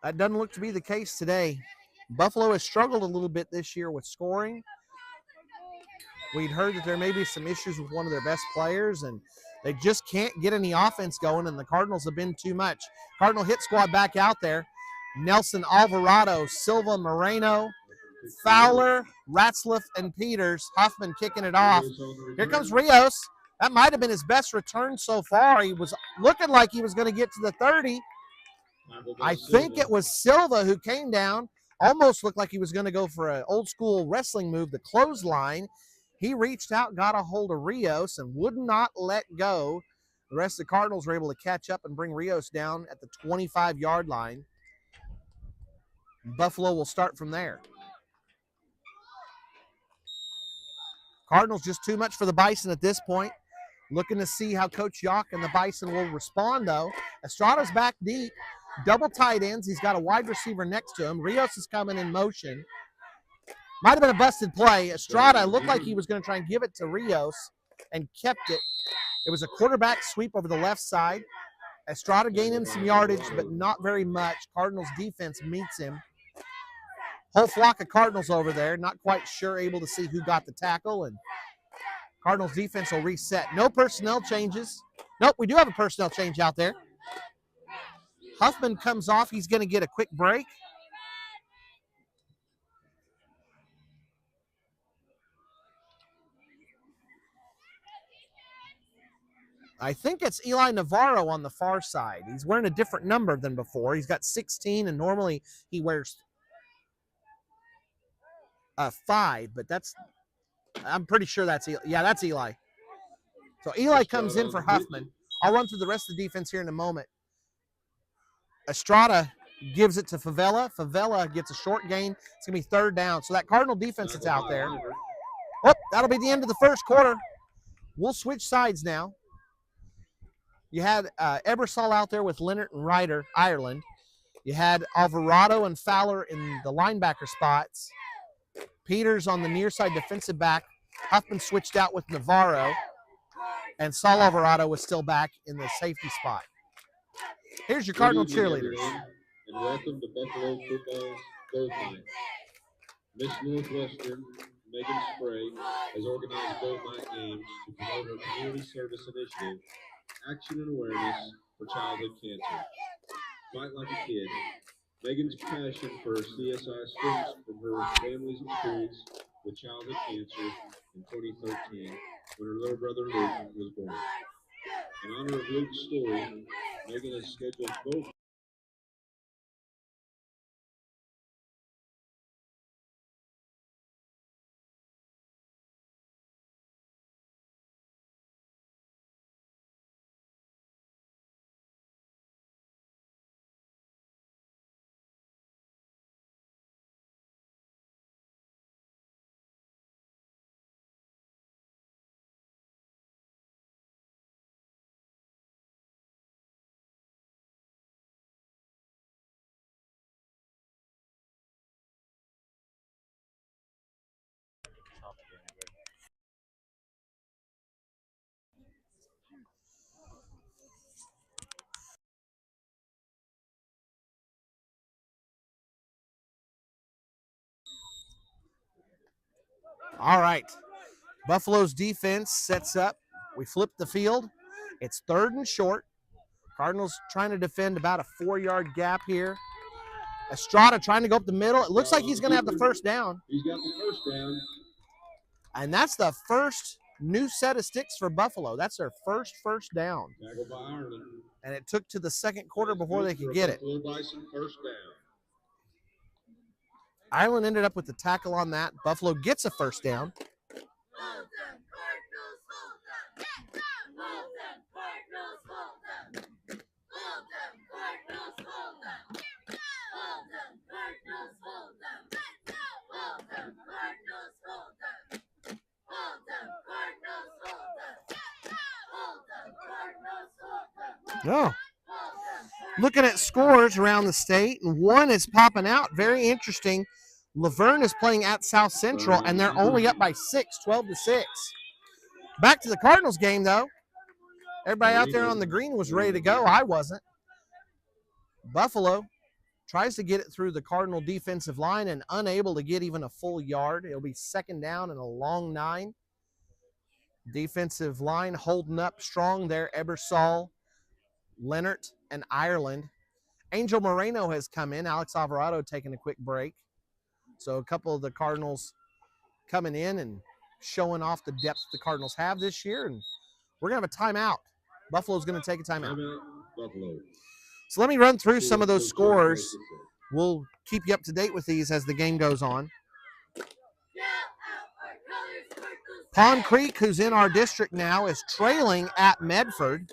that doesn't look to be the case today. Buffalo has struggled a little bit this year with scoring. We'd heard that there may be some issues with one of their best players, and they just can't get any offense going, and the Cardinals have been too much. Cardinal hit squad back out there. Nelson, Alvarado, Silva, Moreno, Fowler, Ratzliff, and Peters. Huffman kicking it off. Here comes Rios. That might have been his best return so far. He was looking like he was going to get to the 30. I think it was Silva who came down. Almost looked like he was going to go for an old school wrestling move, the clothesline. He reached out, got a hold of Rios, and would not let go. The rest of the Cardinals were able to catch up and bring Rios down at the 25-yard line. Buffalo will start from there. Cardinals just too much for the Bison at this point. Looking to see how Coach Yock and the Bison will respond, though. Estrada's back deep. Double tight ends. He's got a wide receiver next to him. Rios is coming in motion. Might have been a busted play. Estrada looked like he was going to try and give it to Rios and kept it. It was a quarterback sweep over the left side. Estrada gaining some yardage, but not very much. Cardinals defense meets him. Whole flock of Cardinals over there, not quite sure, able to see who got the tackle, and Cardinals defense will reset. No personnel changes. Nope, we do have a personnel change out there. Huffman comes off. He's going to get a quick break. I think it's Eli Navarro on the far side. He's wearing a different number than before. He's got 16, and normally he wears 5, but I'm pretty sure that's Eli. Yeah, that's Eli. So Eli comes in for Huffman. I'll run through the rest of the defense here in a moment. Estrada gives it to Favela. Favela gets a short gain. It's going to be 3rd down. So that Cardinal defense that's out there. Oh, that'll be the end of the first quarter. We'll switch sides now. You had Ebersol out there with Leonard and Ryder, Ireland. You had Alvarado and Fowler in the linebacker spots. Peters on the near side defensive back. Huffman switched out with Navarro. And Saul Alvarado was still back in the safety spot. Here's your Cardinal cheerleaders. And welcome to Buffalo football's Gold Night. Miss Northwestern, Megan Spray, has organized Gold Night games to promote her community service initiative, Action and Awareness for Childhood Cancer. Fight like a kid. Megan's passion for CSI stems from her family's experience with childhood cancer in 2013 when her little brother Luke was born. In honor of Luke's story, Megan has scheduled both. All right. Buffalo's defense sets up. We flip the field. It's 3rd and short. Cardinals trying to defend about a 4-yard gap here. Estrada trying to go up the middle. It looks like he's going to have the 1st down. He's got the 1st down. And that's the first new set of sticks for Buffalo. That's their first down. Tackled by Ireland. And it took to the 2nd quarter before they could get it. Buffalo Bison 1st down. Ireland ended up with the tackle on that. Buffalo gets a 1st down. Oh. Looking at scores around the state, and one is popping out. Very interesting. Laverne is playing at South Central, and they're only up by 6, 12-6. Back to the Cardinals game, though. Everybody out there on the green was ready to go. I wasn't. Buffalo tries to get it through the Cardinal defensive line and unable to get even a full yard. It'll be 2nd down and a long 9. Defensive line holding up strong there. Ebersol, Leonard, and Ireland. Angel Moreno has come in. Alex Alvarado taking a quick break. So a couple of the Cardinals coming in and showing off the depth the Cardinals have this year. And we're going to have a timeout. Buffalo's going to take a timeout. Buffalo. So let me run through some of those scores. We'll keep you up to date with these as the game goes on. Pond Creek, who's in our district now, is trailing at Medford.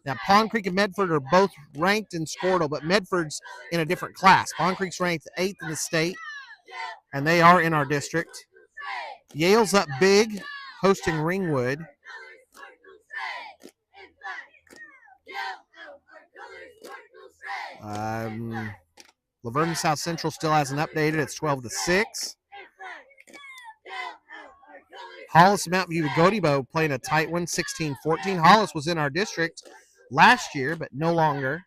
Now, Pond Creek and Medford are both ranked in Squirtle, but Medford's in a different class. Pond Creek's ranked 8th in the state, and they are in our district. Yale's up big, hosting Ringwood. Laverne South Central still hasn't updated. It's 12-6. Hollis and Mount View Godibo playing a tight one, 16-14. Hollis was in our district last year, but no longer.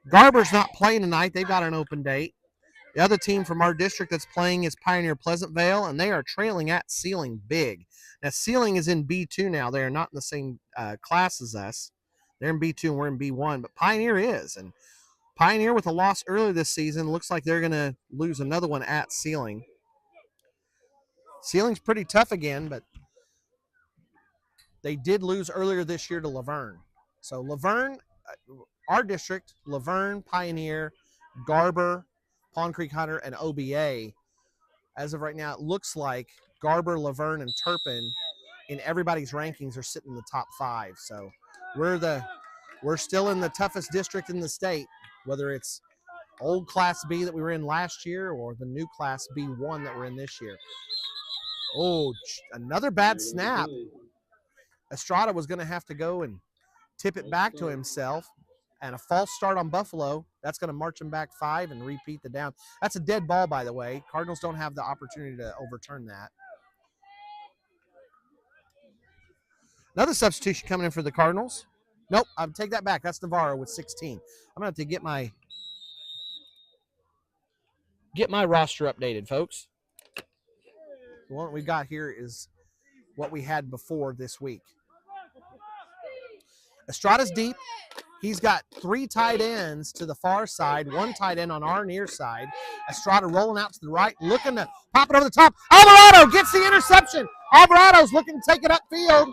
Garber's not playing tonight. They've got an open date. The other team from our district that's playing is Pioneer Pleasant Vale, and they are trailing at Sealing big. Now, Sealing is in B2 now. They are not in the same class as us. They're in B2 and we're in B1, but Pioneer is. And Pioneer, with a loss earlier this season, looks like they're going to lose another one at Sealing. Sealing's pretty tough again, but they did lose earlier this year to Laverne. So Laverne, our district, Laverne, Pioneer, Garber, Pond Creek Hunter, and OBA. As of right now, it looks like Garber, Laverne, and Turpin in everybody's rankings are sitting in the top 5. So we're still in the toughest district in the state, whether it's old Class B that we were in last year or the new Class B1 that we're in this year. Oh, another bad snap. Estrada was going to have to go and tip it back to himself. And a false start on Buffalo, that's going to march him back 5 and repeat the down. That's a dead ball, by the way. Cardinals don't have the opportunity to overturn that. Another substitution coming in for the Cardinals. Nope, I'll take that back. That's Navarro with 16. I'm going to have to get my roster updated, folks. The one we got here is what we had before this week. Estrada's deep. He's got 3 tight ends to the far side, 1 tight end on our near side. Estrada rolling out to the right, looking to pop it over the top. Alvarado gets the interception. Alvarado's looking to take it upfield.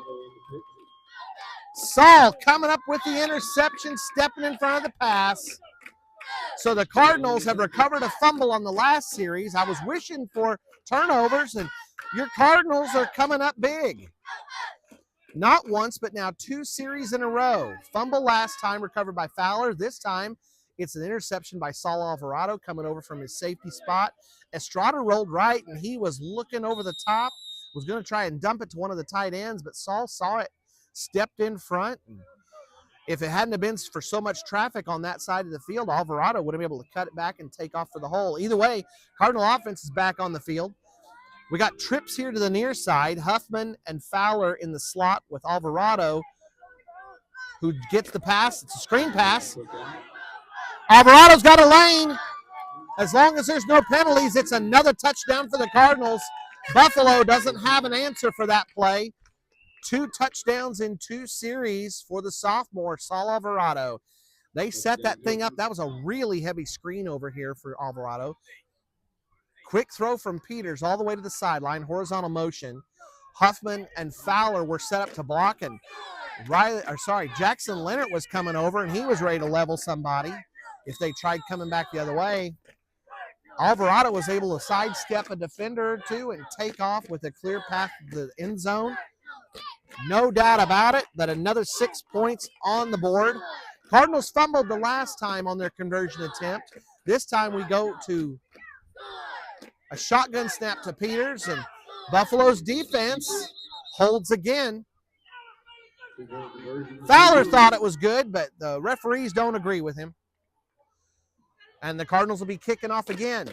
Saul coming up with the interception, stepping in front of the pass. So the Cardinals have recovered a fumble on the last series. I was wishing for turnovers, and your Cardinals are coming up big. Not once, but now 2 series in a row. Fumble last time, recovered by Fowler. This time, it's an interception by Saul Alvarado coming over from his safety spot. Estrada rolled right, and he was looking over the top, was going to try and dump it to one of the tight ends, but Saul saw it, stepped in front. And if it hadn't have been for so much traffic on that side of the field, Alvarado would have been able to cut it back and take off for the hole. Either way, Cardinal offense is back on the field. We got trips here to the near side. Huffman and Fowler in the slot with Alvarado, who gets the pass. It's a screen pass. Alvarado's got a lane. As long as there's no penalties, it's another touchdown for the Cardinals. Buffalo doesn't have an answer for that play. 2 touchdowns in 2 series for the sophomore, Saul Alvarado. They set that thing up. That was a really heavy screen over here for Alvarado. Quick throw from Peters all the way to the sideline, horizontal motion. Huffman and Fowler were set up to block, and Jackson Leonard was coming over, and he was ready to level somebody if they tried coming back the other way. Alvarado was able to sidestep a defender or 2 and take off with a clear path to the end zone. No doubt about it that another 6 points on the board. Cardinals fumbled the last time on their conversion attempt. This time we go to a shotgun snap to Peters, and Buffalo's defense holds again. Fowler thought it was good, but the referees don't agree with him. And the Cardinals will be kicking off again.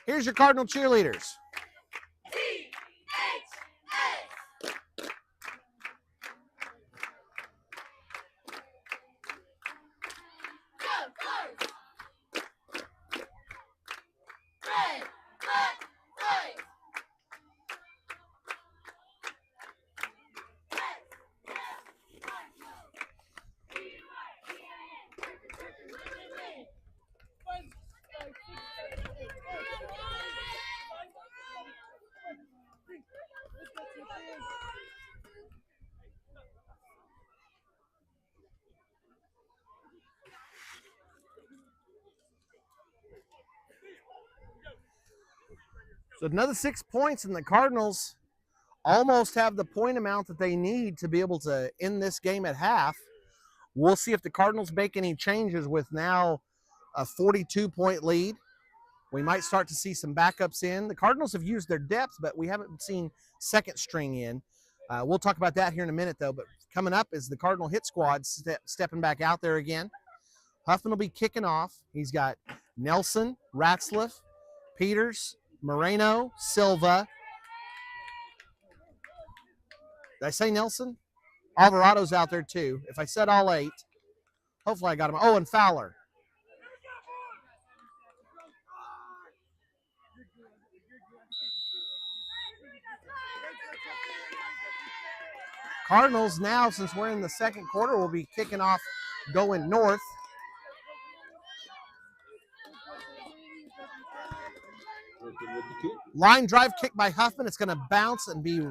Here's your Cardinal cheerleaders. So another 6 points, and the Cardinals almost have the point amount that they need to be able to end this game at half. We'll see if the Cardinals make any changes with now a 42-point lead. We might start to see some backups in. The Cardinals have used their depth, but we haven't seen second string in. We'll talk about that here in a minute, though. But coming up is the Cardinal hit squad stepping back out there again. Huffman will be kicking off. He's got Nelson, Ratzliff, Peters, Moreno, Silva. Did I say Nelson? Alvarado's out there too. If I said all 8, hopefully I got him. Oh, and Fowler. Cardinals now, since we're in the second quarter, will be kicking off going north. Line drive kick by Huffman. It's going to bounce and be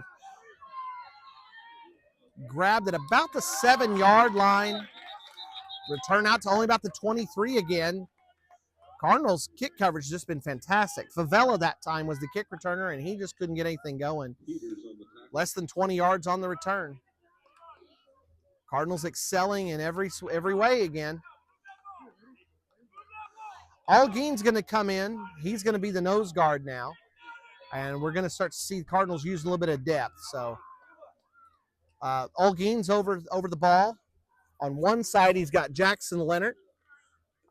grabbed at about the 7-yard line. Return out to only about the 23 again. Cardinals kick coverage has just been fantastic. Favela that time was the kick returner, and he just couldn't get anything going. Less than 20 yards on the return. Cardinals excelling in every way again. Algeen's going to come in. He's going to be the nose guard now. And we're going to start to see the Cardinals use a little bit of depth. So Algeen's over the ball. On one side, he's got Jackson Leonard.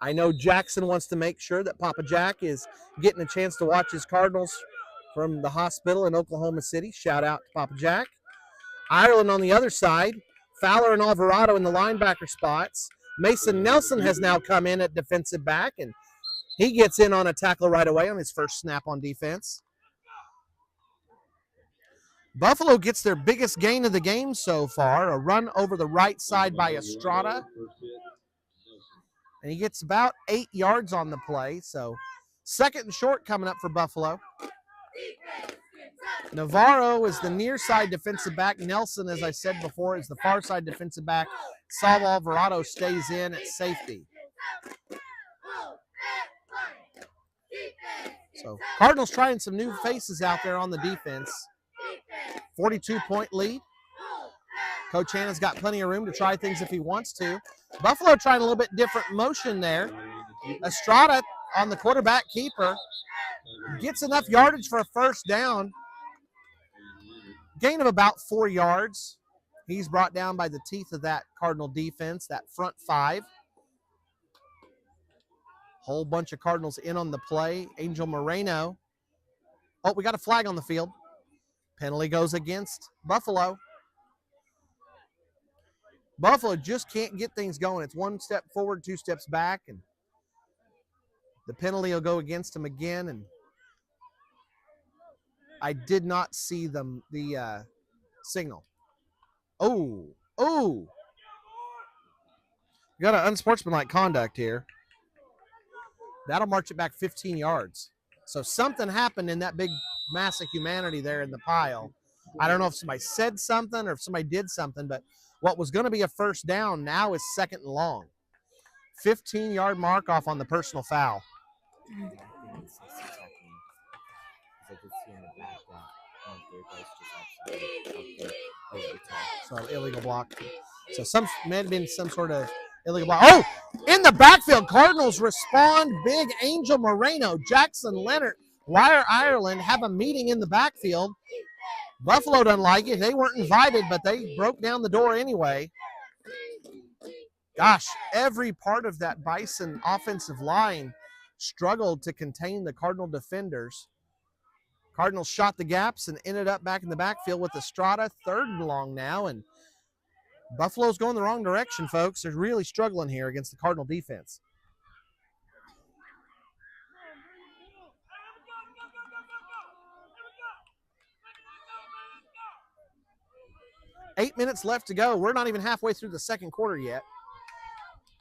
I know Jackson wants to make sure that Papa Jack is getting a chance to watch his Cardinals from the hospital in Oklahoma City. Shout out to Papa Jack. Ireland on the other side. Fowler and Alvarado in the linebacker spots. Mason Nelson has now come in at defensive back, and he gets in on a tackle right away on his first snap on defense. Buffalo gets their biggest gain of the game so far, a run over the right side by Estrada. And he gets about 8 yards on the play. So second and short coming up for Buffalo. Navarro is the near side defensive back. Nelson, as I said before, is the far side defensive back. Saul Alvarado stays in at safety. So Cardinals trying some new faces out there on the defense. 42-point lead. Coach Hannah's got plenty of room to try things if he wants to. Buffalo trying a little bit different motion there. Estrada on the quarterback keeper gets enough yardage for a first down. Gain of about 4 yards. He's brought down by the teeth of that Cardinal defense, that front 5. Whole bunch of Cardinals in on the play. Angel Moreno. Oh, we got a flag on the field. Penalty goes against Buffalo. Buffalo just can't get things going. It's 1 step forward, 2 steps back, and the penalty will go against them again. And I did not see the signal. Oh. You got an unsportsmanlike conduct here. That'll march it back 15 yards. So something happened in that big mass of humanity there in the pile. I don't know if somebody said something or if somebody did something, but what was going to be a first down now is second and long. 15-yard mark off on the personal foul. So illegal block. So some may have been some sort of illegal block. Oh, in the backfield, Cardinals respond. Big Angel Moreno, Jackson Leonard, Wire Ireland have a meeting in the backfield. Buffalo doesn't like it. They weren't invited, but they broke down the door anyway. Gosh, every part of that Bison offensive line struggled to contain the Cardinal defenders. Cardinals shot the gaps and ended up back in the backfield with Estrada, 3rd and long now, and Buffalo's going the wrong direction, folks. They're really struggling here against the Cardinal defense. Eight minutes left to go. We're not even halfway through the second quarter yet.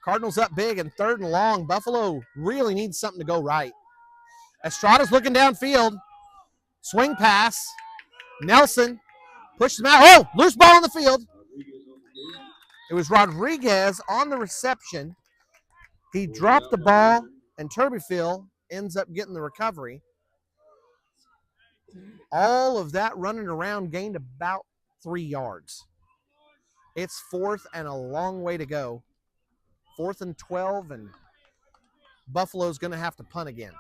Cardinals up big and 3rd and long. Buffalo really needs something to go right. Estrada's looking downfield. Swing pass. Nelson pushes him out. Oh, loose ball on the field. It was Rodriguez on the reception. He dropped the ball, and Turpin ends up getting the recovery. All of that running around gained about 3 yards. It's 4th and a long way to go. 4th and 12, and Buffalo's going to have to punt again.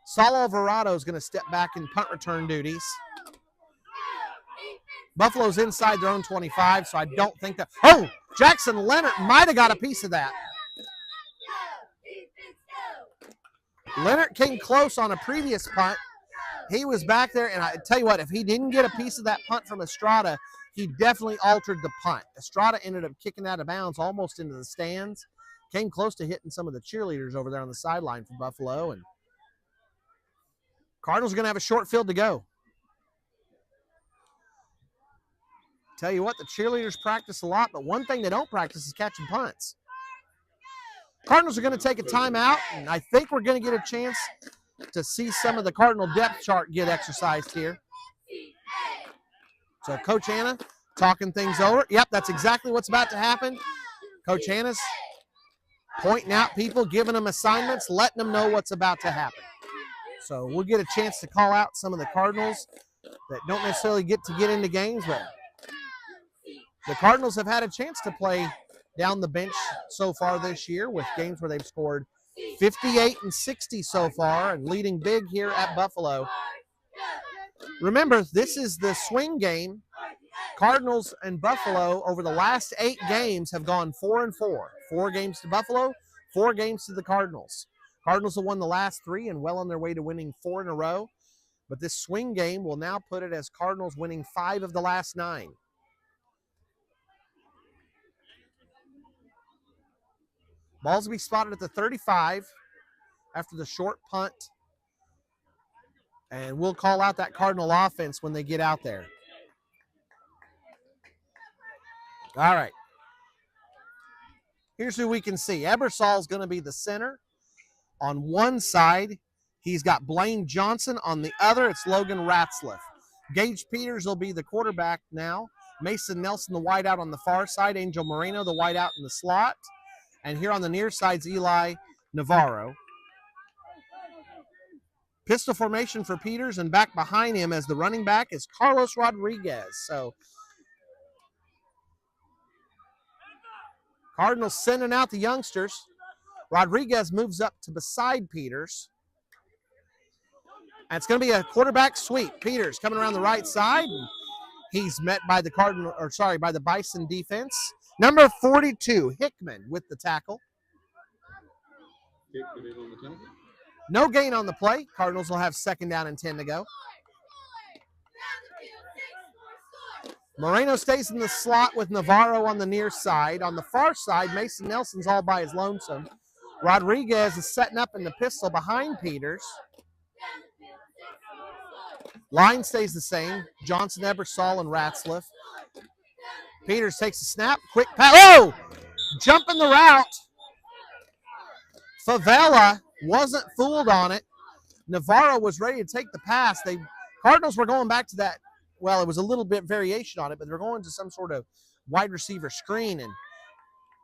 Saul Alvarado is going to step back in punt return duties. Buffalo's inside their own 25, so I don't think that. Oh, Jackson Leonard might have got a piece of that. Leonard came close on a previous punt. He was back there, and I tell you what, if he didn't get a piece of that punt from Estrada, he definitely altered the punt. Estrada ended up kicking out of bounds almost into the stands. Came close to hitting some of the cheerleaders over there on the sideline for Buffalo. And Cardinals are going to have a short field to go. Tell you what, the cheerleaders practice a lot, but one thing they don't practice is catching punts. Cardinals are going to take a timeout, and I think we're going to get a chance to see some of the Cardinal depth chart get exercised here. So Coach Anna talking things over. Yep, that's exactly what's about to happen. Coach Anna's pointing out people, giving them assignments, letting them know what's about to happen. So we'll get a chance to call out some of the Cardinals that don't necessarily get into games, but the Cardinals have had a chance to play down the bench so far this year with games where they've scored 58 and 60 so far and leading big here at Buffalo. Remember, this is the swing game. Cardinals and Buffalo over the last 8 games have gone 4-4. 4 games to Buffalo, 4 games to the Cardinals. Cardinals have won the last 3 and well on their way to winning 4 in a row. But this swing game will now put it as Cardinals winning 5 of the last 9. Ball's will be spotted at the 35 after the short punt. And we'll call out that Cardinal offense when they get out there. All right. Here's who we can see. Ebersol's going to be the center. On one side, he's got Blaine Johnson. On the other, it's Logan Ratzliff. Gage Peters will be the quarterback now. Mason Nelson, the wideout on the far side. Angel Moreno, the wideout in the slot. And here on the near side's Eli Navarro. Pistol formation for Peters, and back behind him as the running back is Carlos Rodriguez. So Cardinals sending out the youngsters. Rodriguez moves up to beside Peters. And it's going to be a quarterback sweep. Peters coming around the right side. And he's met by the by the Bison defense. Number 42, Hickman with the tackle. Hickman in on the tackle. No gain on the play. Cardinals will have 2nd down and 10 to go. Moreno stays in the slot with Navarro on the near side. On the far side, Mason Nelson's all by his lonesome. Rodriguez is setting up in the pistol behind Peters. Line stays the same. Johnson, Ebersol, and Ratzliff. Peters takes a snap. Quick pass. Oh! Jumping the route. Favela wasn't fooled on it. Navarro was ready to take the pass. Cardinals were going back to that. Well, it was a little bit variation on it, but they're going to some sort of wide receiver screen, and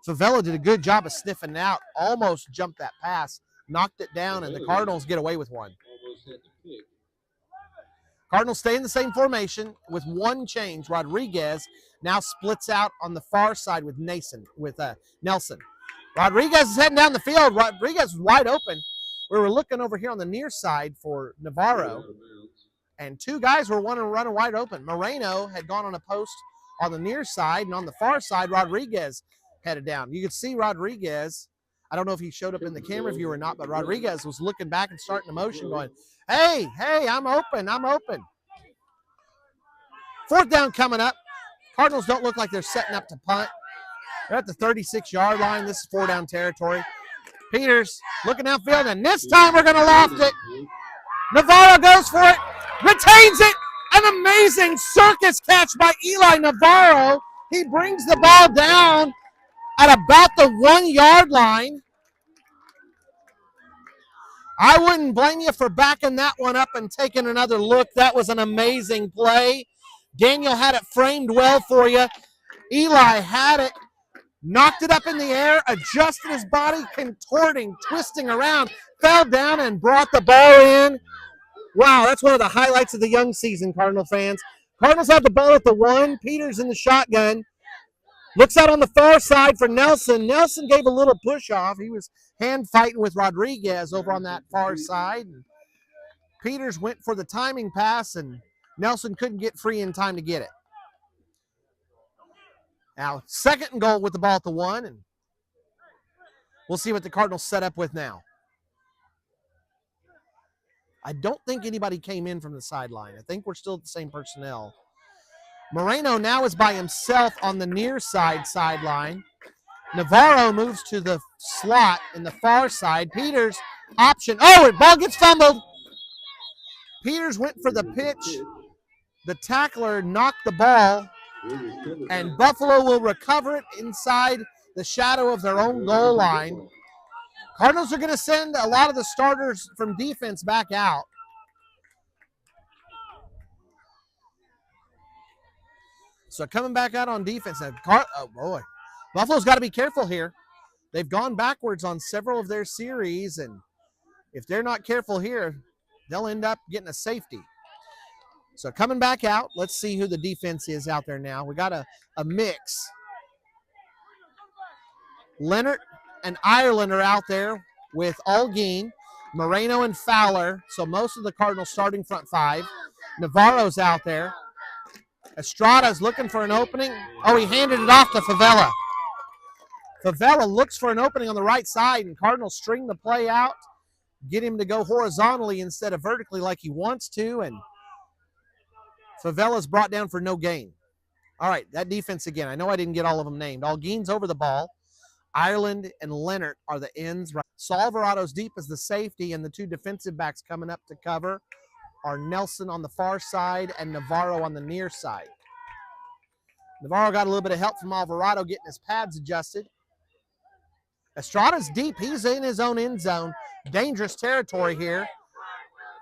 Favela did a good job of sniffing it out, almost jumped that pass, knocked it down, and the Cardinals get away with one. Almost had to pick. Cardinals stay in the same formation with one change. Rodriguez now splits out on the far side with Nelson. Rodriguez is heading down the field. Rodriguez is wide open. We were looking over here on the near side for Navarro, and 2 guys were running wide open. Moreno had gone on a post on the near side, and on the far side, Rodriguez headed down. You could see Rodriguez. I don't know if he showed up in the camera view or not, but Rodriguez was looking back and starting a motion going, hey, I'm open. 4th down coming up. Cardinals don't look like they're setting up to punt. They're at the 36-yard line. This is 4-down territory. Peters looking downfield, and this time we're going to loft it. Navarro goes for it, retains it. An amazing circus catch by Eli Navarro. He brings the ball down at about the 1-yard line. I wouldn't blame you for backing that one up and taking another look. That was an amazing play. Daniel had it framed well for you. Eli had it, knocked it up in the air, adjusted his body, contorting, twisting around, fell down and brought the ball in. Wow, that's one of the highlights of the young season, Cardinal fans. Cardinals have the ball at the 1. Peters in the shotgun. Looks out on the far side for Nelson. Nelson gave a little push off. He was hand fighting with Rodriguez over on that far side. Peters went for the timing pass, and Nelson couldn't get free in time to get it. Now, 2nd and goal with the ball at the 1, and we'll see what the Cardinals set up with now. I don't think anybody came in from the sideline. I think we're still the same personnel. Moreno now is by himself on the near side sideline. Navarro moves to the slot in the far side. Peters option. Oh, the ball gets fumbled. Peters went for the pitch. The tackler knocked the ball, and Buffalo will recover it inside the shadow of their own goal line. Cardinals are going to send a lot of the starters from defense back out. So coming back out on defense. Oh, boy. Buffalo's got to be careful here. They've gone backwards on several of their series, and if they're not careful here, they'll end up getting a safety. So coming back out, let's see who the defense is out there now. We got a mix. Leonard and Ireland are out there with Algeen, Moreno, and Fowler. So most of the Cardinals starting front five. Navarro's out there. Estrada's looking for an opening. Oh, he handed it off to Favela. Favela looks for an opening on the right side, and Cardinals string the play out, get him to go horizontally instead of vertically like he wants to, and Favela's brought down for no gain. All right, that defense again. I know I didn't get all of them named. Algeen's over the ball. Ireland and Leonard are the ends. Saul Alvarado's deep as the safety, and the two defensive backs coming up to cover are Nelson on the far side and Navarro on the near side. Navarro got a little bit of help from Alvarado getting his pads adjusted. Estrada's deep. He's in his own end zone. Dangerous territory here.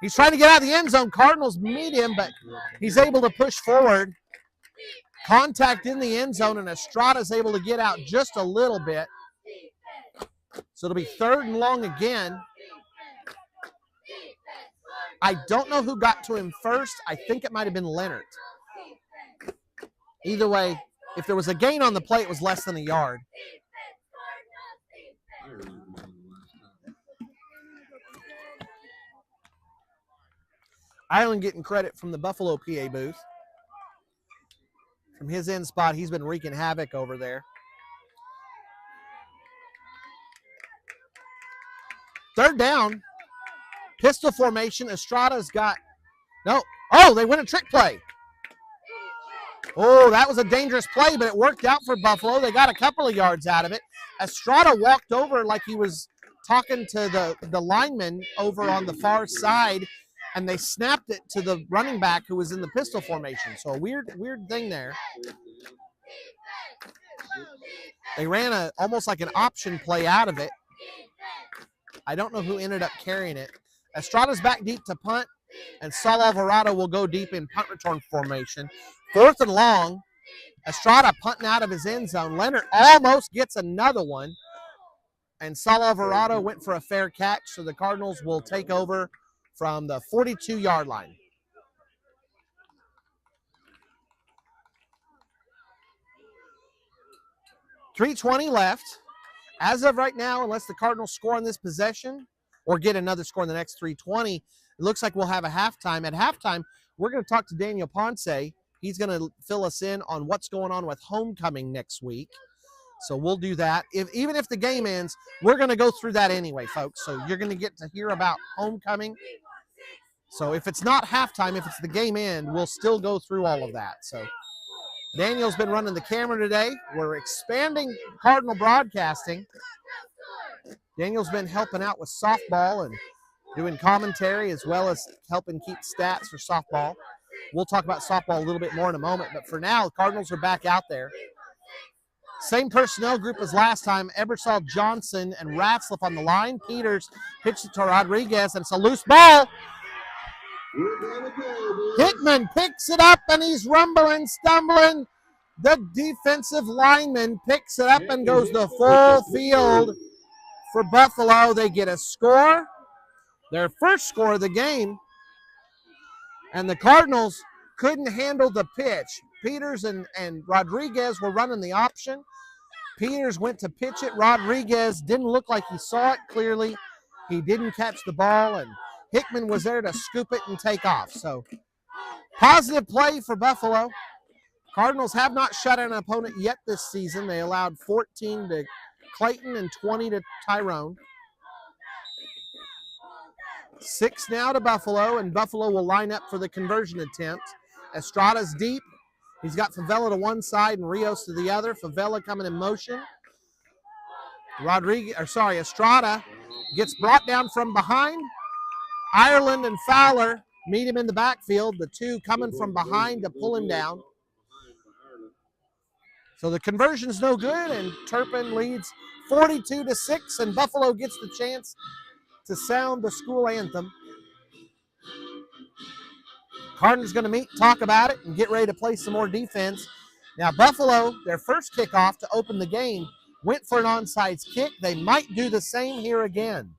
He's trying to get out of the end zone. Cardinals meet him, but he's able to push forward. Contact in the end zone, and Estrada's able to get out just a little bit. So it'll be 3rd and long again. I don't know who got to him first. I think it might have been Leonard. Either way, if there was a gain on the play, it was less than a yard. Ireland getting credit from the Buffalo PA booth. From his end spot, he's been wreaking havoc over there. 3rd down. Pistol formation. Estrada's got... No. Oh, they win a trick play. Oh, that was a dangerous play, but it worked out for Buffalo. They got a couple of yards out of it. Estrada walked over like he was talking to the lineman over on the far side, and they snapped it to the running back who was in the pistol formation. So a weird thing there. They ran almost like an option play out of it. I don't know who ended up carrying it. Estrada's back deep to punt, and Saul Alvarado will go deep in punt return formation. 4th and long. Estrada punting out of his end zone. Leonard almost gets another one, and Saul Alvarado went for a fair catch, so the Cardinals will take over from the 42-yard line. .320 left. As of right now, unless the Cardinals score on this possession or get another score in the next .320, it looks like we'll have a halftime. At halftime, we're going to talk to Daniel Ponce. He's going to fill us in on what's going on with homecoming next week. So we'll do that. Even if the game ends, we're going to go through that anyway, folks. So you're going to get to hear about homecoming. So if it's not halftime, if it's the game end, we'll still go through all of that. So Daniel's been running the camera today. We're expanding Cardinal broadcasting. Daniel's been helping out with softball and doing commentary as well as helping keep stats for softball. We'll talk about softball a little bit more in a moment, but for now, the Cardinals are back out there. Same personnel group as last time. Ebersol, Johnson, and Ratzlaff on the line. Peters pitched it to Rodriguez, and it's a loose ball. Hickman picks it up, and he's rumbling, stumbling. The defensive lineman picks it up and goes the full field for Buffalo. They get a score, their first score of the game, and the Cardinals couldn't handle the pitch. Peters and Rodriguez were running the option. Peters went to pitch it. Rodriguez didn't look like he saw it clearly. He didn't catch the ball, and Hickman was there to scoop it and take off. So positive play for Buffalo. Cardinals have not shut out an opponent yet this season. They allowed 14 to Clayton and 20 to Tyrone. 6 now to Buffalo, and Buffalo will line up for the conversion attempt. Estrada's deep. He's got Favela to one side and Rios to the other. Favela coming in motion. Estrada gets brought down from behind. Ireland and Fowler meet him in the backfield. The two coming from behind to pull him down. So the conversion's no good, and Turpin leads 42-6, and Buffalo gets the chance to sound the school anthem. Cardinals going to meet, talk about it, and get ready to play some more defense. Now, Buffalo, their first kickoff to open the game, went for an onside kick. They might do the same here again.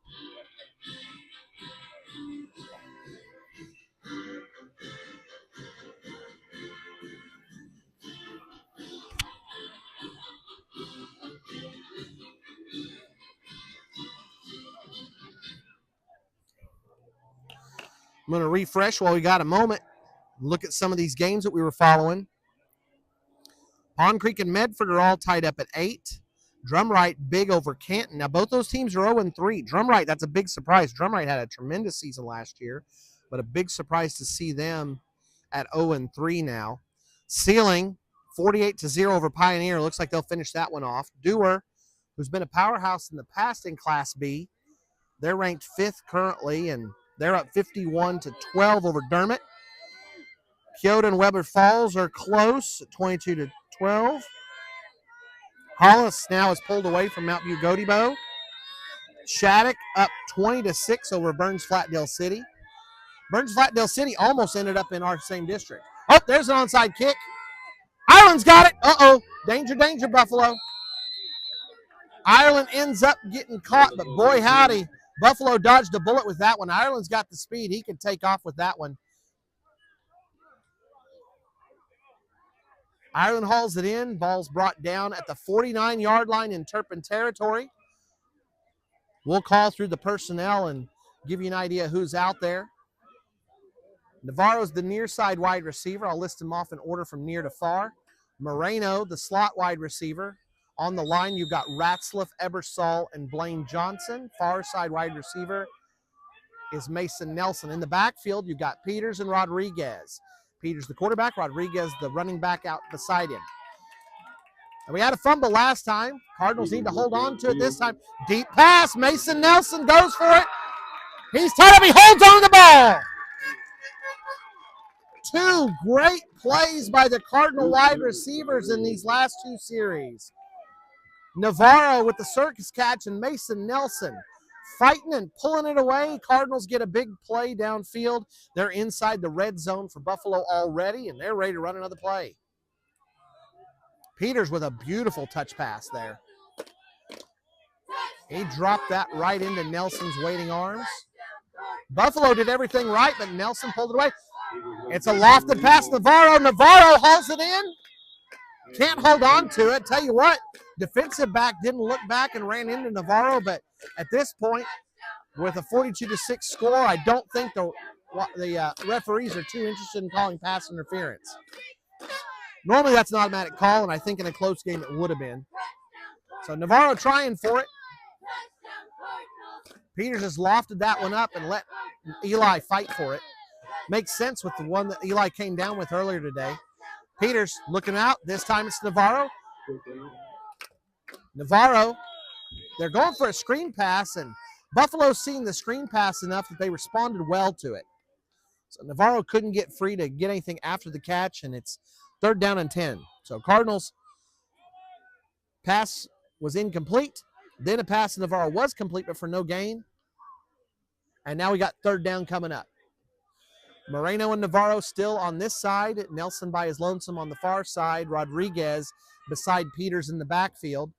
I'm going to refresh while we got a moment. Look at some of these games that we were following. Pond Creek and Medford are all tied up at 8. Drumright big over Canton. Now, both those teams are 0-3. Drumright, that's a big surprise. Drumright had a tremendous season last year, but a big surprise to see them at 0-3 now. Sealing, 48-0 over Pioneer. Looks like they'll finish that one off. Dewar, who's been a powerhouse in the past in Class B, they're ranked 5th currently, and they're up 51-12 over Dermott. Kyoto and Weber Falls are close at 22-12. Hollis now is pulled away from Mount View Godibo. Shattuck up 20-6 over Burns Flatdale City. Burns Flatdale City almost ended up in our same district. Oh, there's an onside kick. Ireland's got it. Uh-oh. Danger, danger, Buffalo. Ireland ends up getting caught, but boy, howdy. Buffalo dodged a bullet with that one. Ireland's got the speed. He can take off with that one. Ireland hauls it in. Ball's brought down at the 49-yard line in Turpin territory. We'll call through the personnel and give you an idea who's out there. Navarro's the near side wide receiver. I'll list them off in order from near to far. Moreno, the slot wide receiver. On the line, you've got Ratzliff, Ebersol, and Blaine Johnson. Far side wide receiver is Mason Nelson. In the backfield, you've got Peters and Rodriguez. Peters the quarterback, Rodriguez the running back out beside him. And we had a fumble last time. Cardinals need to hold on to it this time. Deep pass. Mason Nelson goes for it. He's tied up. He holds on to the ball. 2 great plays by the Cardinal wide receivers in these last 2 series. Navarro with the circus catch and Mason Nelson fighting and pulling it away. Cardinals get a big play downfield. They're inside the red zone for Buffalo already, and they're ready to run another play. Peters with a beautiful touch pass there. He dropped that right into Nelson's waiting arms. Buffalo did everything right, but Nelson pulled it away. It's a lofted pass. Navarro hauls it in. Can't hold on to it. Tell you what, defensive back didn't look back and ran into Navarro, but at this point, with a 42-6 score, I don't think the referees are too interested in calling pass interference. Normally that's an automatic call, and I think in a close game it would have been. So Navarro trying for it. Peters just lofted that one up and let Eli fight for it. Makes sense with the one that Eli came down with earlier today. Peters looking out. This time it's Navarro. Navarro, they're going for a screen pass, and Buffalo's seen the screen pass enough that they responded well to it. So Navarro couldn't get free to get anything after the catch, and it's 3rd down and 10. So Cardinals pass was incomplete. Then a pass to Navarro was complete, but for no gain. And now we got 3rd down coming up. Moreno and Navarro still on this side. Nelson by his lonesome on the far side. Rodriguez beside Peters in the backfield.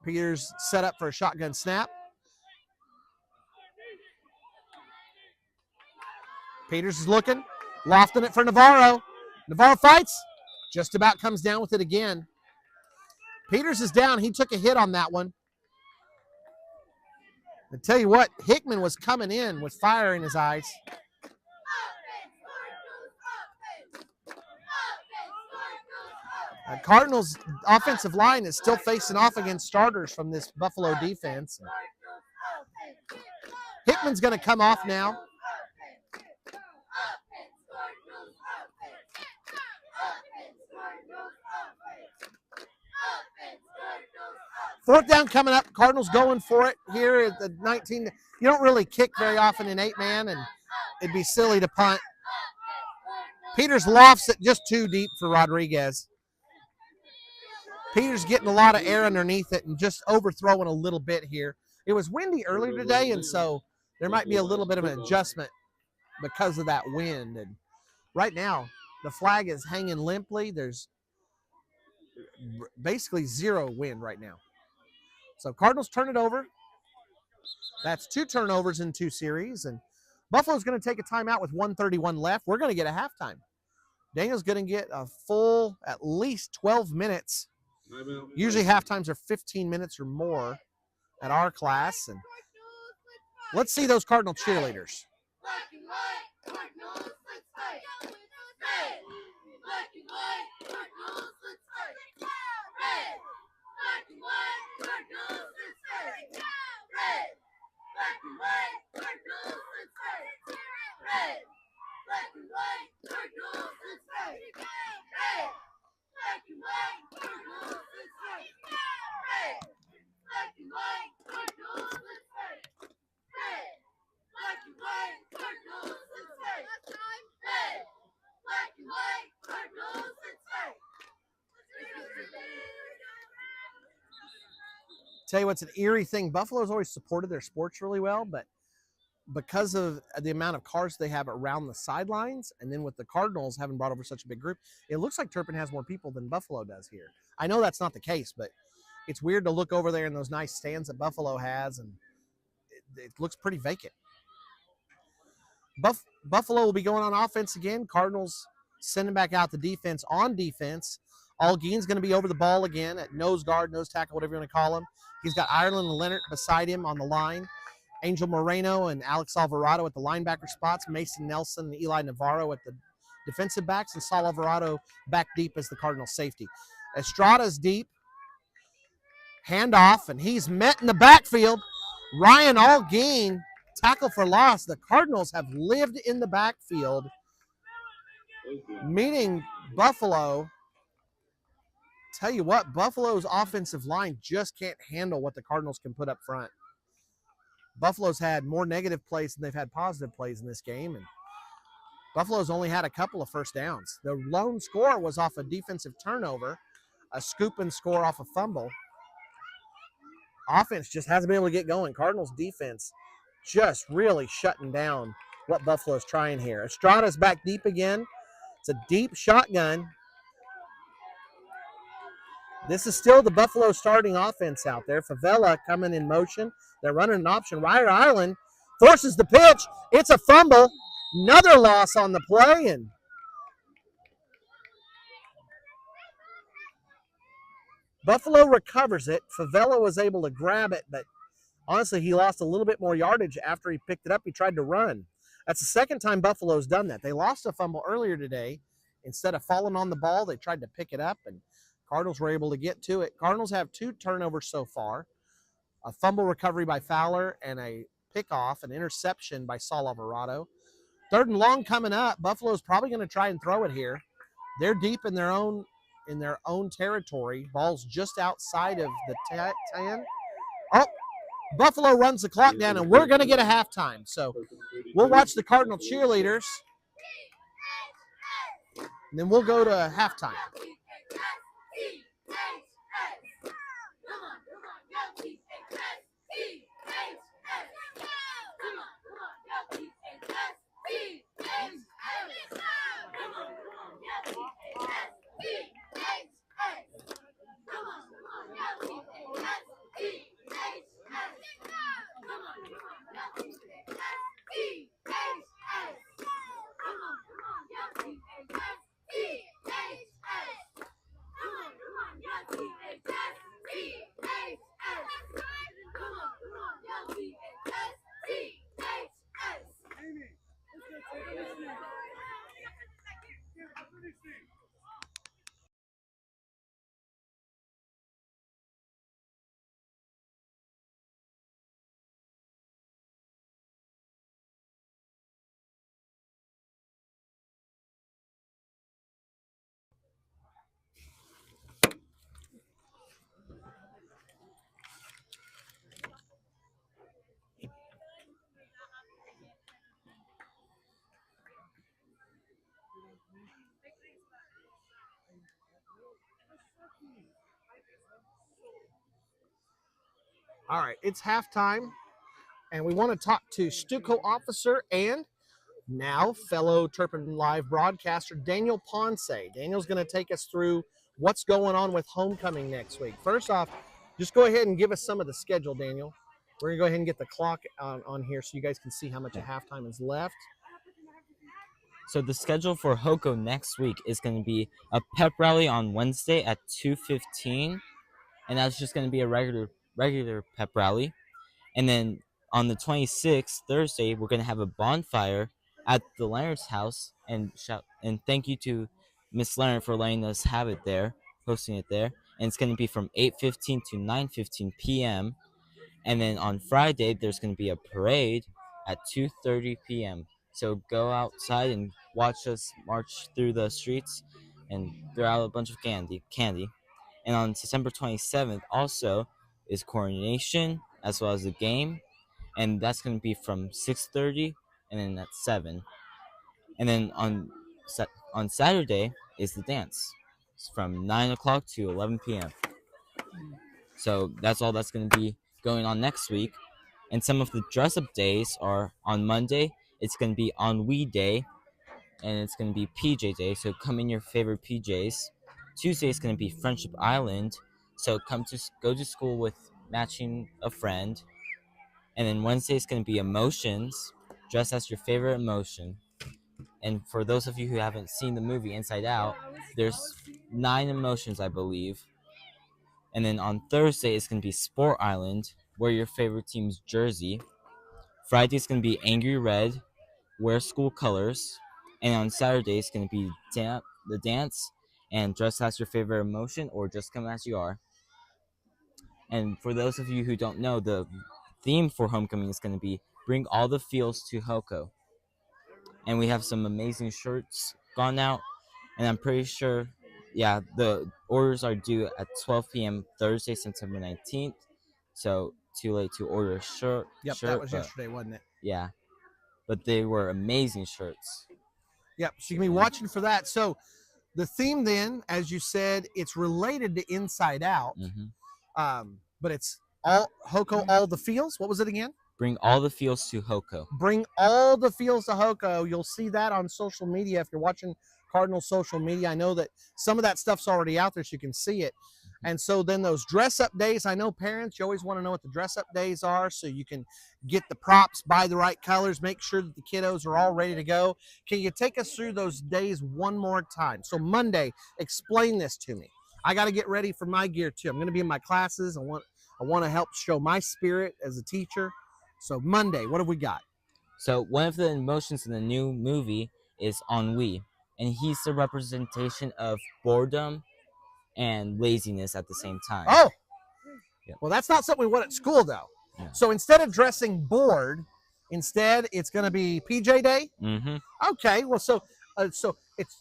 Peters set up for a shotgun snap. Peters is looking, lofting it for Navarro. Navarro fights, just about comes down with it again. Peters is down. He took a hit on that one. I tell you what, Hickman was coming in with fire in his eyes. Cardinals' offensive line is still facing off against starters from this Buffalo defense. Hickman's going to come off now. 4th down coming up. Cardinals going for it here at the 19. You don't really kick very often in 8-man, and it'd be silly to punt. Peters lofts it just too deep for Rodriguez. Peters getting a lot of air underneath it and just overthrowing a little bit here. It was windy earlier today, and so there might be a little bit of an adjustment because of that wind. And right now, the flag is hanging limply. There's basically zero wind right now. So Cardinals turn it over. That's 2 turnovers in 2 series. And Buffalo's going to take a timeout with 1:31 left. We're going to get a halftime. Daniel's going to get a full at least 12 minutes. Usually halftimes are 15 minutes or more at our class. And let's see those Cardinal cheerleaders. Black and white, Cardinals, let's fight. Red, black and white, Cardinals, let's fight. Red, black and white, Cardinals, let's fight. Red, black and white, Cardinals, let's fight. Red, black and white, Cardinals, let's fight. Red, black and white, Cardinals, let's fight. Red, black and white, Cardinals, let's fight. Red, black and white, Cardinals, let's fight. Red, black and white, Cardinals, let's fight. Tell you what's an eerie thing. Buffalo's always supported their sports really well, but because of the amount of cars they have around the sidelines, and then with the Cardinals having brought over such a big group, it looks like Turpin has more people than Buffalo does here. I know that's not the case, but it's weird to look over there in those nice stands that Buffalo has, and it looks pretty vacant. Buffalo will be going on offense again. Cardinals sending back out the defense on defense. Algeen's going to be over the ball again at nose guard, nose tackle, whatever you want to call him. He's got Ireland and Leonard beside him on the line. Angel Moreno and Alex Alvarado at the linebacker spots. Mason Nelson and Eli Navarro at the defensive backs. And Saul Alvarado back deep as the Cardinal safety. Estrada's deep. Handoff, and he's met in the backfield. Ryan Algeen, tackle for loss. The Cardinals have lived in the backfield, meaning Buffalo. Tell you what, Buffalo's offensive line just can't handle what the Cardinals can put up front. Buffalo's had more negative plays than they've had positive plays in this game, and Buffalo's only had a couple of first downs. The lone score was off a defensive turnover, a scoop and score off a fumble. Offense just hasn't been able to get going. Cardinals defense just really shutting down what Buffalo's trying here. Estrada's back deep again. It's a deep shotgun. This is still the Buffalo starting offense out there. Favela coming in motion. They're running an option. Ryder Ireland forces the pitch. It's a fumble. Another loss on the play. And Buffalo recovers it. Favela was able to grab it, but honestly, he lost a little bit more yardage after he picked it up. He tried to run. That's the second time Buffalo's done that. They lost a fumble earlier today. Instead of falling on the ball, they tried to pick it up, and Cardinals were able to get to it. Cardinals have 2 turnovers so far, a fumble recovery by Fowler and a pickoff, an interception by Saul Alvarado. 3rd and long coming up. Buffalo's probably going to try and throw it here. They're deep in their own territory. Ball's just outside of the 10. Oh, Buffalo runs the clock down, and we're going to get a halftime. So we'll watch the Cardinal cheerleaders, and then we'll go to halftime. All right, it's halftime, and we want to talk to Stuco officer and now fellow Turpin Live broadcaster Daniel Ponce. Daniel's going to take us through what's going on with homecoming next week. First off, just go ahead and give us some of the schedule, Daniel. We're going to go ahead and get the clock on here so you guys can see how much of halftime is left. So the schedule for HOCO next week is going to be a pep rally on Wednesday at 2:15, and that's just going to be a regular pep rally. And then on the 26th, Thursday, we're going to have a bonfire at the Leonard's house, and thank you to Miss Leonard for letting us have it there, hosting it there. And it's going to be from 8:15 to 9:15 p.m. And then on Friday, there's going to be a parade at 2:30 p.m. So go outside and watch us march through the streets and throw out a bunch of candy. And on September 27th also is coronation as well as a game, and that's going to be from 6:30 and then at 7. And then on Saturday is the dance. It's from 9 o'clock to 11 p.m. So that's all that's going to be going on next week. And some of the dress-up days are on Monday. It's going to be Ennui Day, and it's going to be PJ Day. So come in your favorite PJs. Tuesday is going to be Friendship Island. So go to school with matching a friend. And then Wednesday is going to be Emotions. Dress as your favorite emotion. And for those of you who haven't seen the movie Inside Out, there's 9 emotions, I believe. And then on Thursday, it's going to be Sport Island. Wear your favorite team's jersey. Friday is going to be Angry Red. Wear school colors. And on Saturday, it's going to be the dance and dress as your favorite emotion or just come as you are. And for those of you who don't know, the theme for homecoming is going to be Bring All the Feels to HOCO. And we have some amazing shirts gone out. And I'm pretty sure, the orders are due at 12 p.m. Thursday, September 19th. So too late to order a shirt. That was yesterday, wasn't it? Yeah. But they were amazing shirts. Yep, so you can be watching for that. So the theme then, as you said, it's related to Inside Out, but it's all HOCO, all the feels. What was it again? Bring all the feels to HOCO. Bring all the feels to HOCO. You'll see that on social media if you're watching Cardinal social media. I know that some of that stuff's already out there, so you can see it. And so then those dress-up days, I know parents, you always want to know what the dress-up days are so you can get the props, buy the right colors, make sure that the kiddos are all ready to go. Can you take us through those days one more time? So Monday, explain this to me. I got to get ready for my gear too. I'm going to be in my classes. I want to help show my spirit as a teacher. So Monday, what have we got? So one of the emotions in the new movie is ennui, and he's the representation of boredom and laziness at the same time. Oh, well, that's not something we want at school, though. Yeah. So instead of dressing bored, it's going to be PJ Day? Mm-hmm. Okay, well, so it's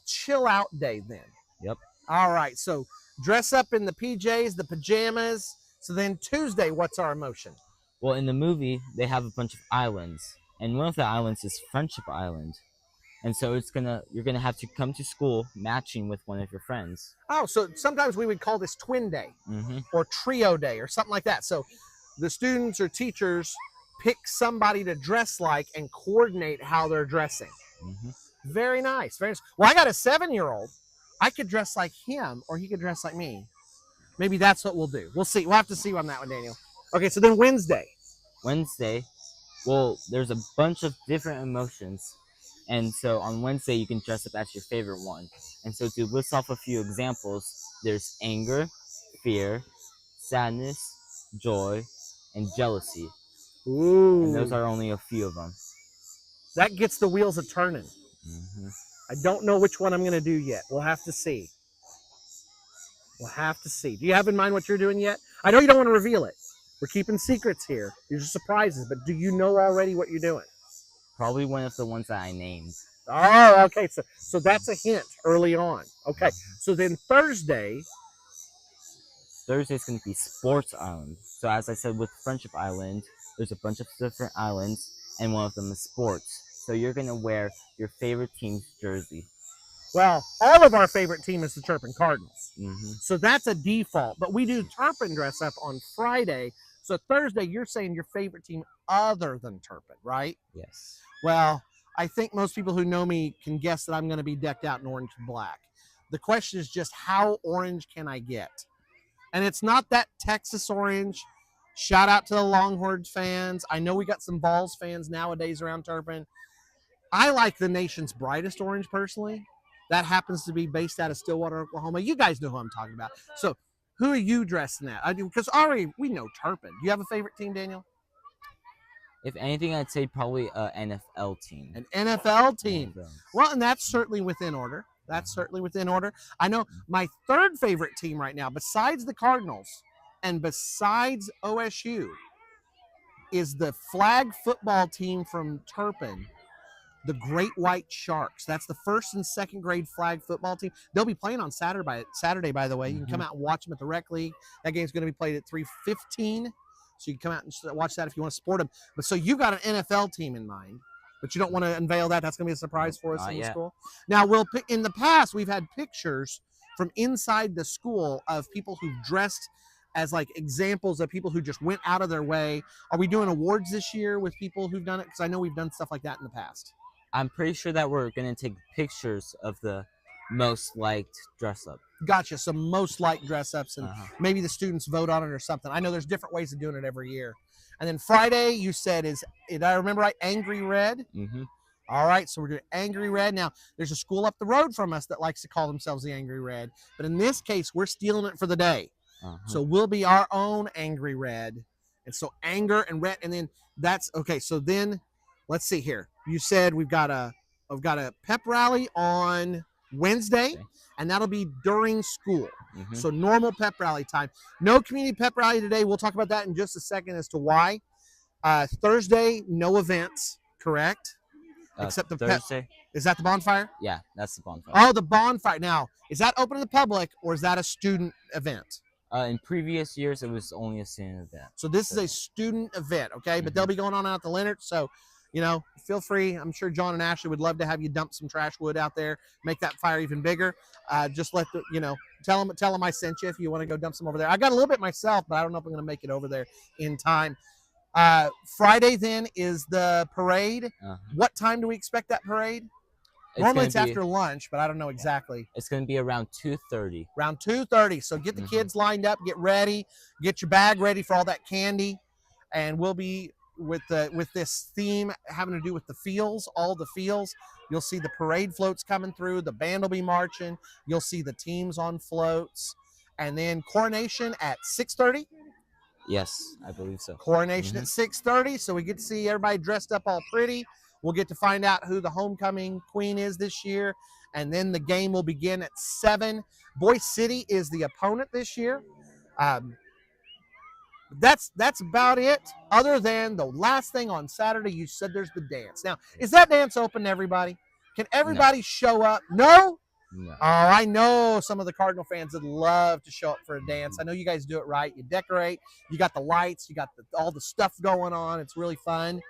chill out day then. Yep. All right, so dress up in the PJs, the pajamas. So then Tuesday, what's our emotion? Well, in the movie, they have a bunch of islands, and one of the islands is Friendship Island. And so you're gonna have to come to school matching with one of your friends. Oh, so sometimes we would call this twin day or trio day or something like that. So the students or teachers pick somebody to dress like and coordinate how they're dressing. Very nice. Very nice. Well, I got a 7-year-old. I could dress like him or he could dress like me. Maybe that's what we'll do. We'll see. We'll have to see on that one, Daniel. Okay, so then Wednesday, well, there's a bunch of different emotions. And so on Wednesday, you can dress up as your favorite one. And so to list off a few examples, there's anger, fear, sadness, joy, and jealousy. Ooh. And those are only a few of them. That gets the wheels a-turning. I don't know which one I'm going to do yet. We'll have to see. We'll have to see. Do you have in mind what you're doing yet? I know you don't want to reveal it. We're keeping secrets here. These are surprises, but do you know already what you're doing? Probably one of the ones that I named. Oh, okay. So that's a hint early on. Okay. So then Thursday's going to be Sports Island. So as I said with Friendship Island, there's a bunch of different islands, and one of them is sports. So you're going to wear your favorite team's jersey. Well, all of our favorite team is the Turpin Cardinals. So that's a default. But we do Turpin dress up on Friday. So Thursday, you're saying your favorite team other than Turpin, right? Yes. Well, I think most people who know me can guess that I'm going to be decked out in orange and black. The question is just how orange can I get? And it's not that Texas orange. Shout out to the Longhorns fans. I know we got some Vols fans nowadays around Turpin. I like the nation's brightest orange personally. That happens to be based out of Stillwater, Oklahoma. You guys know who I'm talking about. So who are you dressing at? I do, because already we know Turpin. Do you have a favorite team, Daniel? If anything, I'd say probably an NFL team. An NFL team. NFL. Well, and that's certainly within order. That's certainly within order. I know my third favorite team right now, besides the Cardinals and besides OSU, is the flag football team from Turpin, the Great White Sharks. That's the first and second grade flag football team. They'll be playing on Saturday, by the way. You can come out and watch them at the rec league. That game's going to be played at 3:15. So you can come out and watch that if you want to support them. But so you've got an NFL team in mind, but you don't want to unveil that. That's going to be a surprise for us Not in the yet. school. Now, in the past, we've had pictures from inside the school of people who've dressed as like examples of people who just went out of their way. Are we doing awards this year with people who've done it? Because I know we've done stuff like that in the past. I'm pretty sure that we're going to take pictures of the most liked dress up. Gotcha. Some most liked dress ups, and maybe the students vote on it or something. I know there's different ways of doing it every year. And then Friday, you said did I remember right? Angry Red. Mm-hmm. All right, so we're doing Angry Red. Now, there's a school up the road from us that likes to call themselves the Angry Red, but in this case, we're stealing it for the day. So we'll be our own Angry Red. And so anger and red, and then that's okay. So then let's see here. You said we've got a pep rally on Wednesday, and that'll be during school. So normal pep rally time. No community pep rally today. We'll talk about that in just a second as to why. Thursday, no events, correct? Except the Thursday. Is that the bonfire? Yeah, that's the bonfire. Oh, the bonfire. Now, is that open to the public or is that a student event? In previous years, it was only a student event. So this is a student event, okay? But they'll be going on out to Leonard. So, feel free. I'm sure John and Ashley would love to have you dump some trash wood out there, make that fire even bigger. Just let tell them I sent you if you want to go dump some over there. I got a little bit myself, but I don't know if I'm going to make it over there in time. Friday then is the parade. What time do we expect that parade? Normally it's after lunch, but I don't know exactly. It's going to be around 2:30. Around 2:30. So get the kids lined up, get ready, get your bag ready for all that candy, and we'll be with this theme having to do with the fields, all the fields. You'll see the parade floats coming through. The band will be marching. You'll see the teams on floats, and then coronation at 6:30. Yes, I believe so. Coronation at 6:30. So we get to see everybody dressed up all pretty. We'll get to find out who the homecoming queen is this year. And then the game will begin at 7. Boise City is the opponent this year. That's about it. Other than the last thing on Saturday, you said there's the dance. Now, is that dance open to everybody? Can everybody show up? No? No. Oh, I know some of the Cardinal fans would love to show up for a dance. I know you guys do it right. You decorate. You got the lights. You got all the stuff going on. It's really fun.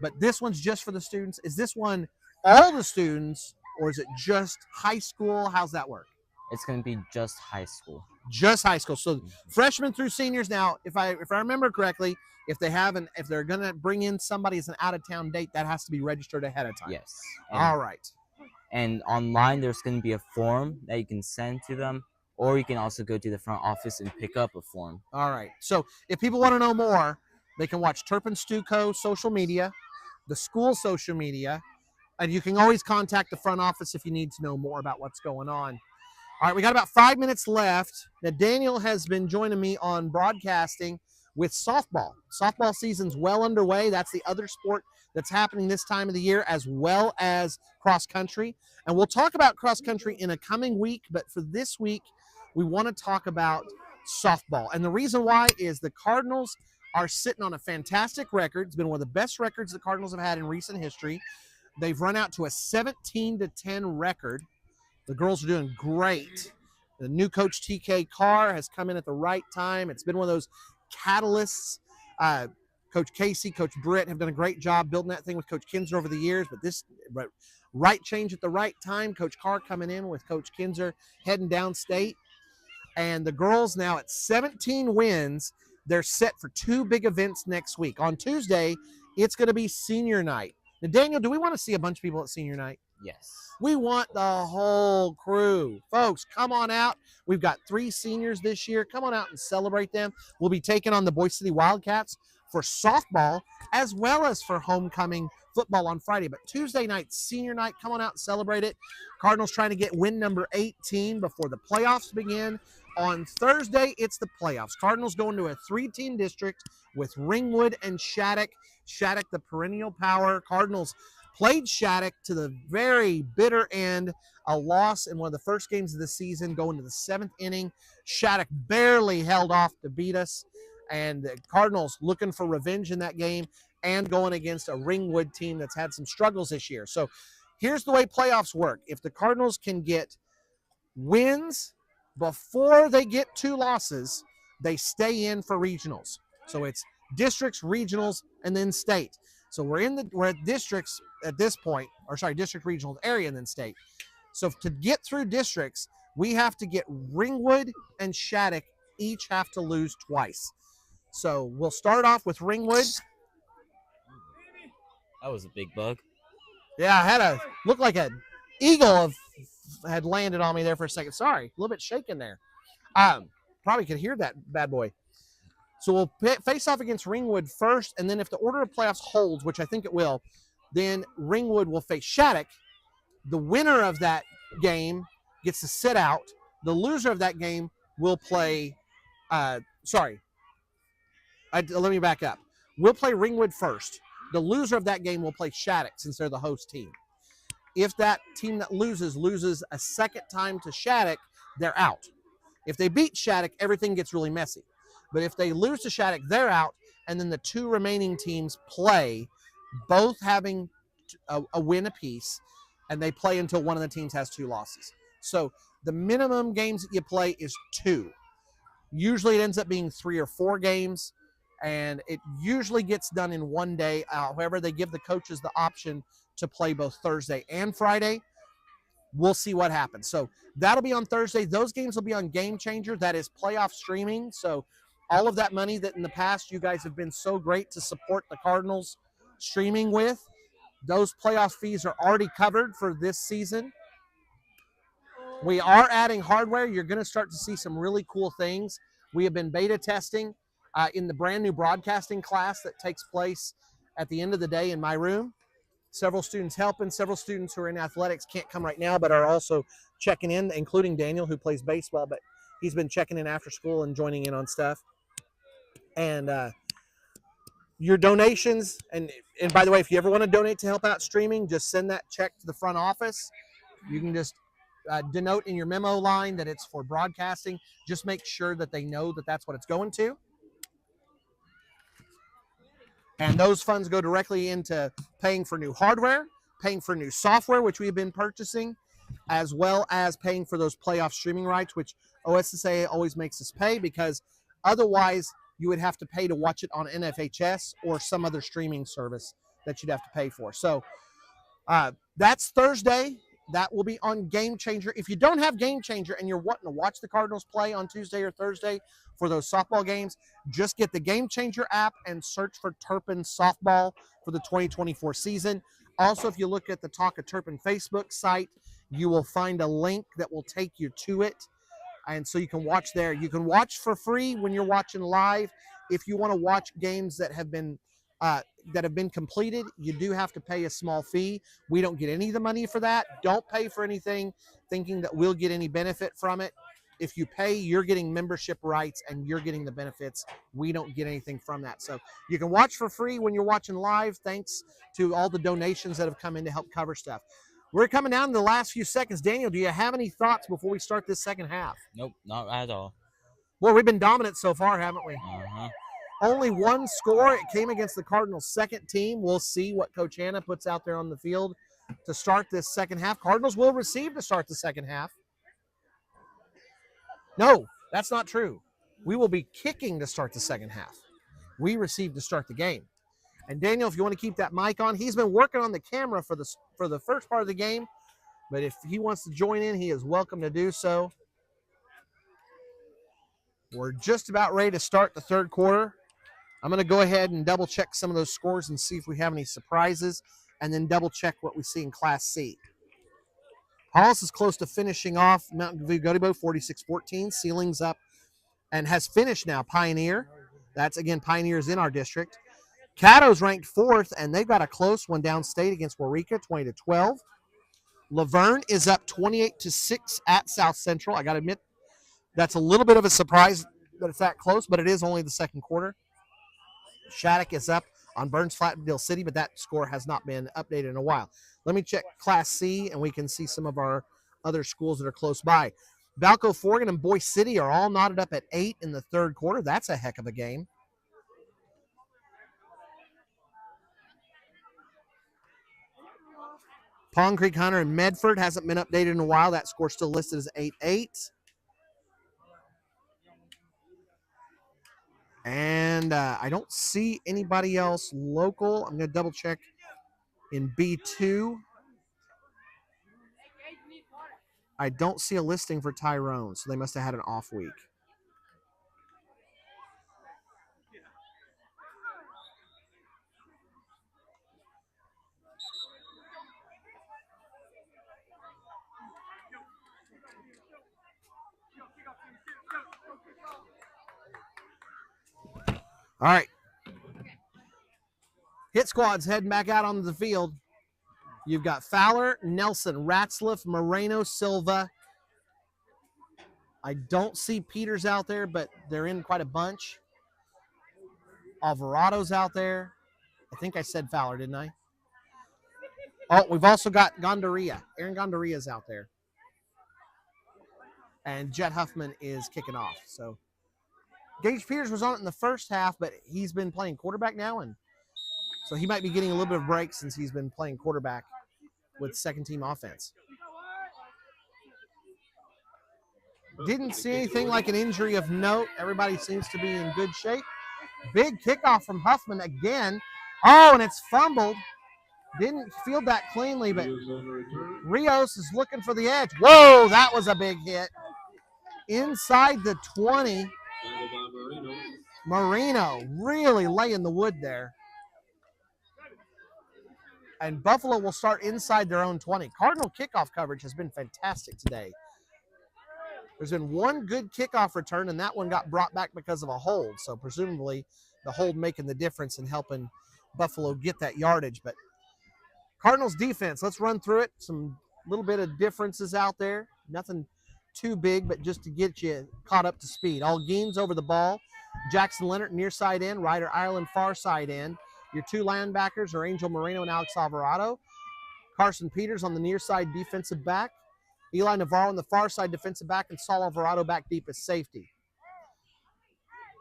But this one's just for the students. Is this one all the students, or is it just high school? How's that work? It's going to be just high school. Just high school. So freshmen through seniors. Now, if I remember correctly, if they're going to bring in somebody as an out-of-town date, that has to be registered ahead of time. Yes. All right. And online, there's going to be a form that you can send to them, or you can also go to the front office and pick up a form. All right. So if people want to know more, they can watch Turpin Stuco social media, the school social media, and you can always contact the front office if you need to know more about what's going on. All right, we got about 5 minutes left. Now, Daniel has been joining me on broadcasting with softball. Softball season's well underway. That's the other sport that's happening this time of the year, as well as cross country. And we'll talk about cross country in a coming week, but for this week, we want to talk about softball. And the reason why is the Cardinals are sitting on a fantastic record. It's been one of the best records the Cardinals have had in recent history. They've run out to a 17-10 record. The girls are doing great. The new coach, TK Carr, has come in at the right time. It's been one of those catalysts. Coach Casey, Coach Britt have done a great job building that thing with Coach Kinzer over the years, but this right change at the right time. Coach Carr coming in with Coach Kinzer heading downstate. And the girls now at 17 wins. They're set for 2 big events next week. On Tuesday, it's going to be senior night. Now, Daniel, do we want to see a bunch of people at senior night? Yes. We want the whole crew. Folks, come on out. We've got 3 seniors this year. Come on out and celebrate them. We'll be taking on the Boise City Wildcats for softball as well as for homecoming football on Friday. But Tuesday night, senior night, come on out and celebrate it. Cardinals trying to get win number 18 before the playoffs begin. On Thursday, it's the playoffs. Cardinals going to a 3-team district with Ringwood and Shattuck. Shattuck, the perennial power. Cardinals played Shattuck to the very bitter end, a loss in one of the first games of the season, going to the 7th inning. Shattuck barely held off to beat us, and the Cardinals looking for revenge in that game and going against a Ringwood team that's had some struggles this year. So here's the way playoffs work. If the Cardinals can get wins before they get 2 losses, they stay in for regionals. So it's districts, regionals, and then state. So we're at districts at this point, district, regionals, area, and then state. So to get through districts, we have to get Ringwood and Shattuck each have to lose twice. So we'll start off with Ringwood. That was a big bug. Yeah, I had looked like an eagle had landed on me there for a second. Sorry, a little bit shaken there. Probably could hear that bad boy. So we'll face off against Ringwood first, and then if the order of playoffs holds, which I think it will, then Ringwood will face Shattuck. The winner of that game gets to sit out. The loser of that game will play let me back up. We'll play Ringwood first. The loser of that game will play Shattuck since they're the host team. If that team that loses a second time to Shattuck, they're out. If they beat Shattuck, everything gets really messy. But if they lose to Shattuck, they're out, and then the 2 remaining teams play, both having a win apiece, and they play until one of the teams has 2 losses. So the minimum games that you play is 2. Usually it ends up being 3 or 4 games, and it usually gets done in one day. However, they give the coaches the option to play both Thursday and Friday. We'll see what happens. So that'll be on Thursday. Those games will be on Game Changer. That is playoff streaming. So all of that money that in the past you guys have been so great to support the Cardinals streaming with, those playoff fees are already covered for this season. We are adding hardware. You're going to start to see some really cool things. We have been beta testing in the brand new broadcasting class that takes place at the end of the day in my room. Several students helping, several students who are in athletics can't come right now, but are also checking in, including Daniel, who plays baseball, but he's been checking in after school and joining in on stuff. And your donations, and by the way, if you ever want to donate to help out streaming, just send that check to the front office. You can just denote in your memo line that it's for broadcasting. Just make sure that they know that that's what it's going to. And those funds go directly into paying for new hardware, paying for new software, which we've been purchasing, as well as paying for those playoff streaming rights, which OSSA always makes us pay, because otherwise you would have to pay to watch it on NFHS or some other streaming service that you'd have to pay for. So that's Thursday. That will be on Game Changer. If you don't have Game Changer and you're wanting to watch the Cardinals play on Tuesday or Thursday for those softball games, just get the Game Changer app and search for Turpin softball for the 2024 season. Also, if you look at the Talk of Turpin Facebook site, you will find a link that will take you to it. And so you can watch there. You can watch for free when you're watching live. If you want to watch games that have been completed, you do have to pay a small fee. We don't get any of the money for that. Don't pay for anything thinking that we'll get any benefit from it. If you pay, you're getting membership rights and you're getting the benefits. We don't get anything from that. So you can watch for free when you're watching live, thanks to all the donations that have come in to help cover stuff. We're coming down to the last few seconds. Daniel, do you have any thoughts before we start this second half? Nope, not at all. Well, we've been dominant so far, haven't we? Uh-huh. Only one score. It came against the Cardinals' second team. We'll see what Coach Hanna puts out there on the field to start this second half. Cardinals will receive to start the second half. No, that's not true. We will be kicking to start the second half. We receive to start the game. And Daniel, if you want to keep that mic on, he's been working on the camera for the first part of the game. But if he wants to join in, he is welcome to do so. We're just about ready to start the third quarter. I'm going to go ahead and double check some of those scores and see if we have any surprises, and then double check what we see in Class C. Hollis is close to finishing off Mountain View Gotebo 46-14. Ceilings up and has finished now Pioneer. That's, again, Pioneer's in our district. Caddo's ranked 4th, and they've got a close one downstate against Waurika, 20-12. Laverne is up 28-6 at South Central. I got to admit, that's a little bit of a surprise that it's that close, but it is only the second quarter. Shattuck is up on Burns Flatdale City, but that score has not been updated in a while. Let me check Class C, and we can see some of our other schools that are close by. Balco, Forgan, and Boise City are all knotted up at 8 in the third quarter. That's a heck of a game. Palm Creek Hunter and Medford hasn't been updated in a while. That score still listed as 8-8. And I don't see anybody else local. I'm going to double check in B2. I don't see a listing for Tyrone, so they must have had an off week. All right. Hit squad's heading back out onto the field. You've got Fowler, Nelson, Ratzliff, Moreno, Silva. I don't see Peters out there, but they're in quite a bunch. Alvarado's out there. I think I said Fowler, didn't I? Oh, we've also got Gondaria. Aaron Gondaria's out there. And Jet Huffman is kicking off. So Gage Peters was on it in the first half, but he's been playing quarterback now, and so he might be getting a little bit of break since he's been playing quarterback with second-team offense. Didn't see anything like an injury of note. Everybody seems to be in good shape. Big kickoff from Huffman again. Oh, and it's fumbled. Didn't field that cleanly, but Rios is looking for the edge. Whoa, that was a big hit. Inside the 20. Marino really laying the wood there. And Buffalo will start inside their own 20. Cardinal kickoff coverage has been fantastic today. There's been one good kickoff return, and that one got brought back because of a hold. So presumably the hold making the difference in helping Buffalo get that yardage. But Cardinals defense, let's run through it. Some little bit of differences out there. Nothing too big, but just to get you caught up to speed. All Geens over the ball. Jackson Leonard near side end. Ryder Ireland far side end. Your two linebackers are Angel Moreno and Alex Alvarado. Carson Peters on the near side defensive back. Eli Navarro on the far side defensive back, and Saul Alvarado back deep as safety.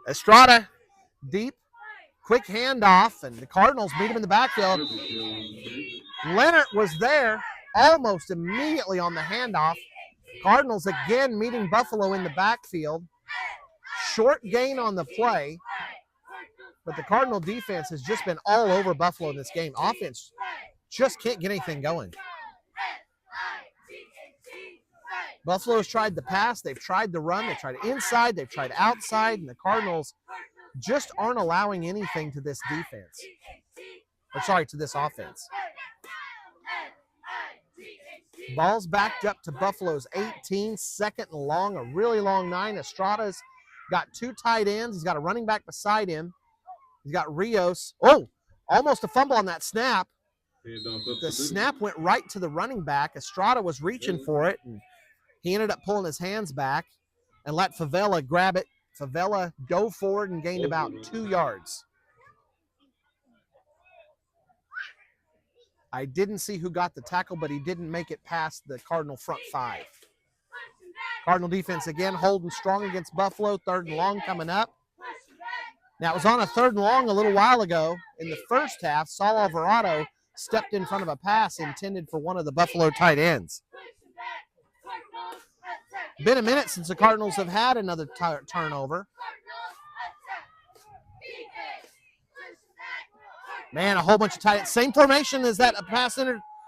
Estrada deep. Quick handoff, and the Cardinals beat him in the backfield. Leonard was there almost immediately on the handoff. Cardinals again meeting Buffalo in the backfield. Short gain on the play, but the Cardinal defense has just been all over Buffalo in this game. Offense just can't get anything going. Buffalo has tried the pass, they've tried the run, they've tried inside, they've tried outside, and the Cardinals just aren't allowing anything to this defense. To this offense. Ball's backed up to Buffalo's 18, second and long, a really long 9. Estrada's got two tight ends. He's got a running back beside him. He's got Rios. Oh, almost a fumble on that snap. The snap went right to the running back. Estrada was reaching for it, and he ended up pulling his hands back and let Favela grab it. Favela dove forward and gained about 2 yards. I didn't see who got the tackle, but he didn't make it past the Cardinal front 5. Cardinal defense again holding strong against Buffalo. Third and long coming up. Now, it was on a third and long a little while ago. In the first half, Saul Alvarado stepped in front of a pass intended for one of the Buffalo tight ends. Been a minute since the Cardinals have had another turnover. Man, a whole bunch of tight ends. Same formation as that pass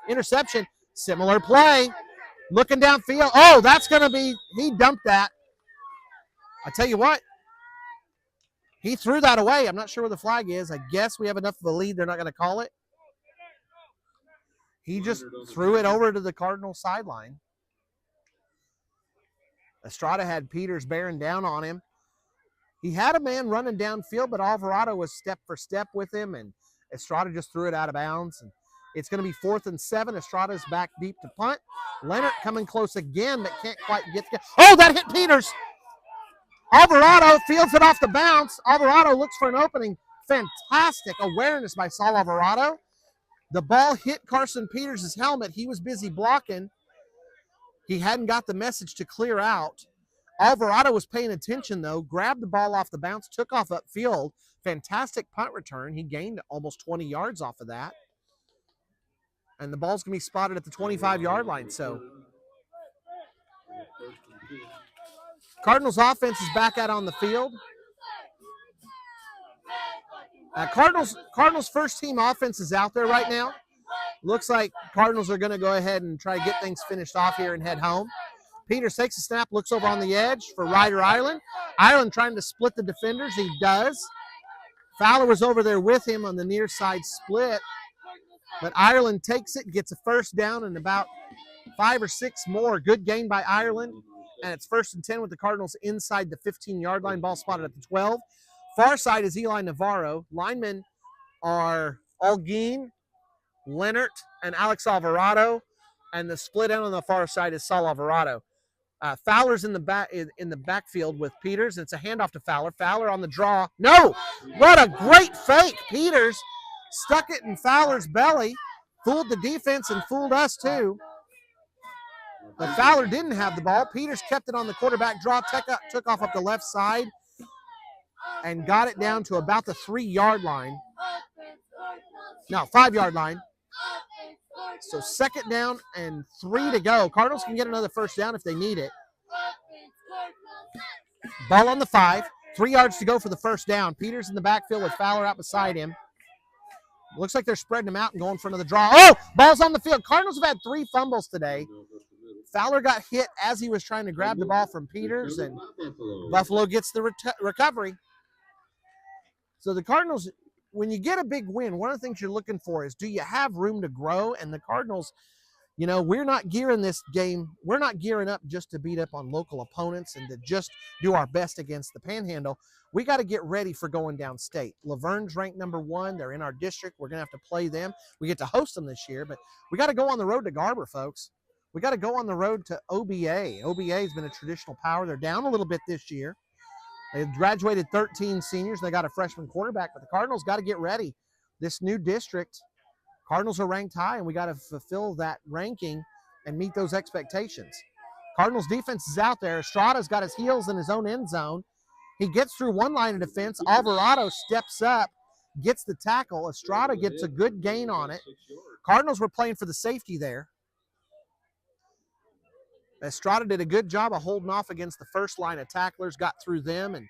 interception. Similar play. Looking downfield. Oh, that's going to be – he dumped that. I tell you what, He threw that away. I'm not sure where the flag is. I guess we have enough of a lead. They're not going to call it. He just threw it over to the Cardinals sideline. Estrada had Peters bearing down on him. He had a man running downfield, but Alvarado was step for step with him, and Estrada just threw it out of bounds. And it's going to be 4th and 7. Estrada's back deep to punt. Leonard coming close again, but can't quite get there. Oh, that hit Peters. Alvarado fields it off the bounce. Alvarado looks for an opening. Fantastic awareness by Saul Alvarado. The ball hit Carson Peters' helmet. He was busy blocking. He hadn't got the message to clear out. Alvarado was paying attention, though, grabbed the ball off the bounce, took off upfield. Fantastic punt return. He gained almost 20 yards off of that. And the ball's going to be spotted at the 25-yard line. So Cardinals offense is back out on the field. Cardinals first team offense is out there right now. Looks like Cardinals are going to go ahead and try to get things finished off here and head home. Peters takes a snap, looks over on the edge for Ryder Ireland. Ireland trying to split the defenders. He does. Fowler was over there with him on the near side split. But Ireland takes it, gets a first down and about 5 or 6 more. Good gain by Ireland. And it's 1st and 10 with the Cardinals inside the 15-yard line. Ball spotted at the 12. Far side is Eli Navarro. Linemen are Alguin, Leonard, and Alex Alvarado. And the split end on the far side is Saul Alvarado. Fowler's in the backfield with Peters. It's a handoff to Fowler. Fowler on the draw. No! What a great fake. Peters stuck it in Fowler's belly. Fooled the defense and fooled us too. But Fowler didn't have the ball. Peters kept it on the quarterback draw, took off up the left side, and got it down to about the 3-yard line. No, 5-yard line. So 2nd down and 3 to go. Cardinals can get another first down if they need it. Ball on the 5. 3 yards to go for the first down. Peters in the backfield with Fowler out beside him. Looks like they're spreading him out and going in front of the draw. Oh, ball's on the field. Cardinals have had 3 fumbles today. Fowler got hit as he was trying to grab the ball from Peters, and Buffalo gets the recovery. So the Cardinals, when you get a big win, one of the things you're looking for is, do you have room to grow? And the Cardinals, you know, we're not gearing this game. We're not gearing up just to beat up on local opponents and to just do our best against the Panhandle. We got to get ready for going downstate. Laverne's ranked number 1. They're in our district. We're going to have to play them. We get to host them this year, but we got to go on the road to Garber, folks. We got to go on the road to OBA. OBA has been a traditional power. They're down a little bit this year. They graduated 13 seniors. They got a freshman quarterback, but the Cardinals got to get ready. This new district, Cardinals are ranked high, and we got to fulfill that ranking and meet those expectations. Cardinals defense is out there. Estrada's got his heels in his own end zone. He gets through one line of defense. Alvarado steps up, gets the tackle. Estrada gets a good gain on it. Cardinals were playing for the safety there. Estrada did a good job of holding off against the first line of tacklers, got through them, and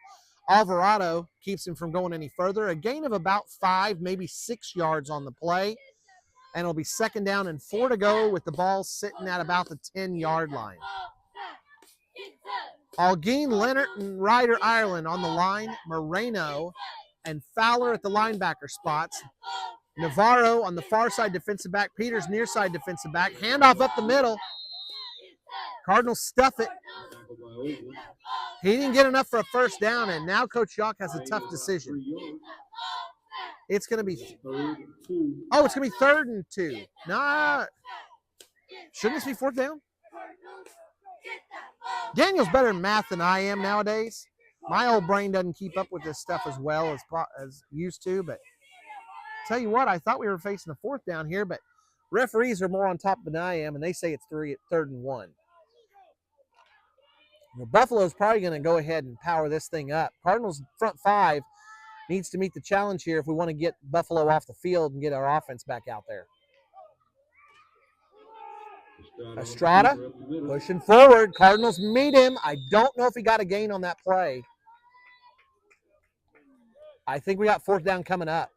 Alvarado keeps him from going any further. A gain of about 5, maybe 6 yards on the play, and it'll be 2nd down and 4 to go with the ball sitting at about the 10-yard line. Alguin, Leonard, and Ryder Ireland on the line. Moreno and Fowler at the linebacker spots. Navarro on the far side defensive back. Peters near side defensive back. Handoff up the middle. Cardinals stuff it. He didn't get enough for a first down, and now Coach Yawk has a tough decision. It's going to be it's going to be 3rd and 2. Nah. Shouldn't this be 4th down? Daniel's better in math than I am nowadays. My old brain doesn't keep up with this stuff as well as used to, but tell you what, I thought we were facing a 4th down here, but referees are more on top than I am, and they say it's 3rd and 1. Well, Buffalo's probably going to go ahead and power this thing up. Cardinals front 5 needs to meet the challenge here if we want to get Buffalo off the field and get our offense back out there. Estrada pushing forward. Cardinals meet him. I don't know if he got a gain on that play. I think we got 4th down coming up.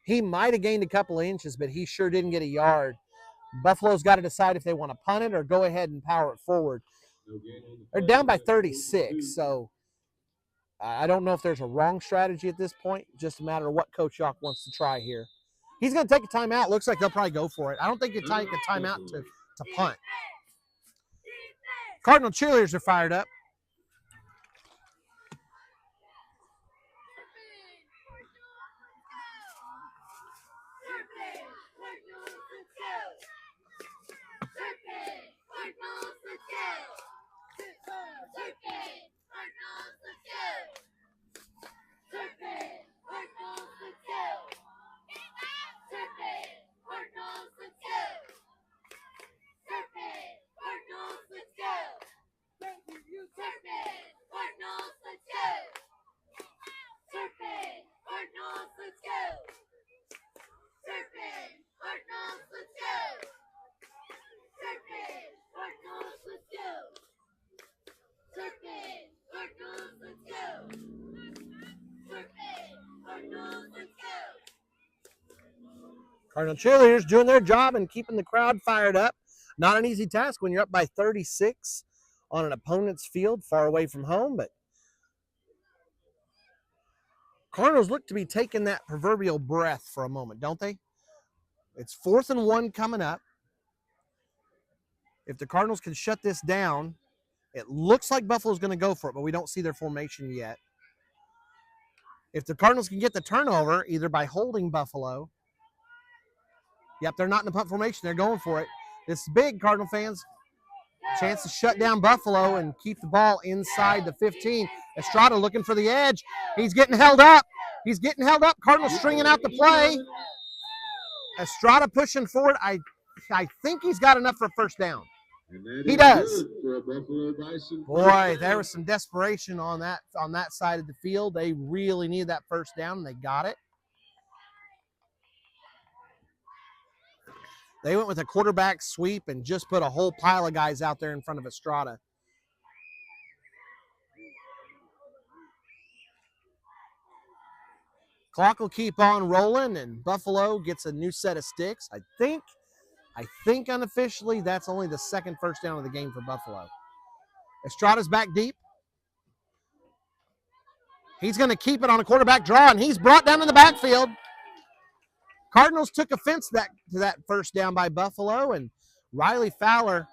He might have gained a couple of inches, but he sure didn't get a yard. Buffalo's got to decide if they want to punt it or go ahead and power it forward. They're down by 36, so I don't know if there's a wrong strategy at this point. Just a matter of what Coach Yock wants to try here. He's going to take a timeout. Looks like they'll probably go for it. I don't think you take a timeout to punt. Cardinal cheerleaders are fired up. Cardinal cheerleaders doing their job and keeping the crowd fired up. Not an easy task when you're up by 36 on an opponent's field far away from home, but Cardinals look to be taking that proverbial breath for a moment, don't they? It's 4th and 1 coming up. If the Cardinals can shut this down, it looks like Buffalo's going to go for it, but we don't see their formation yet. If the Cardinals can get the turnover, either by holding Buffalo. Yep, they're not in the punt formation. They're going for it. This is big, Cardinal fans. Chance to shut down Buffalo and keep the ball inside the 15. Estrada looking for the edge. He's getting held up. He's getting held up. Cardinals stringing out the play. Estrada pushing forward. I think he's got enough for a first down. He does. Boy, there was some desperation on that side of the field. They really needed that first down, and they got it. They went with a quarterback sweep and just put a whole pile of guys out there in front of Estrada. Clock will keep on rolling, and Buffalo gets a new set of sticks. I think unofficially that's only the second first down of the game for Buffalo. Estrada's back deep. He's going to keep it on a quarterback draw, and he's brought down in the backfield. Cardinals took offense to that first down by Buffalo, and Riley Fowler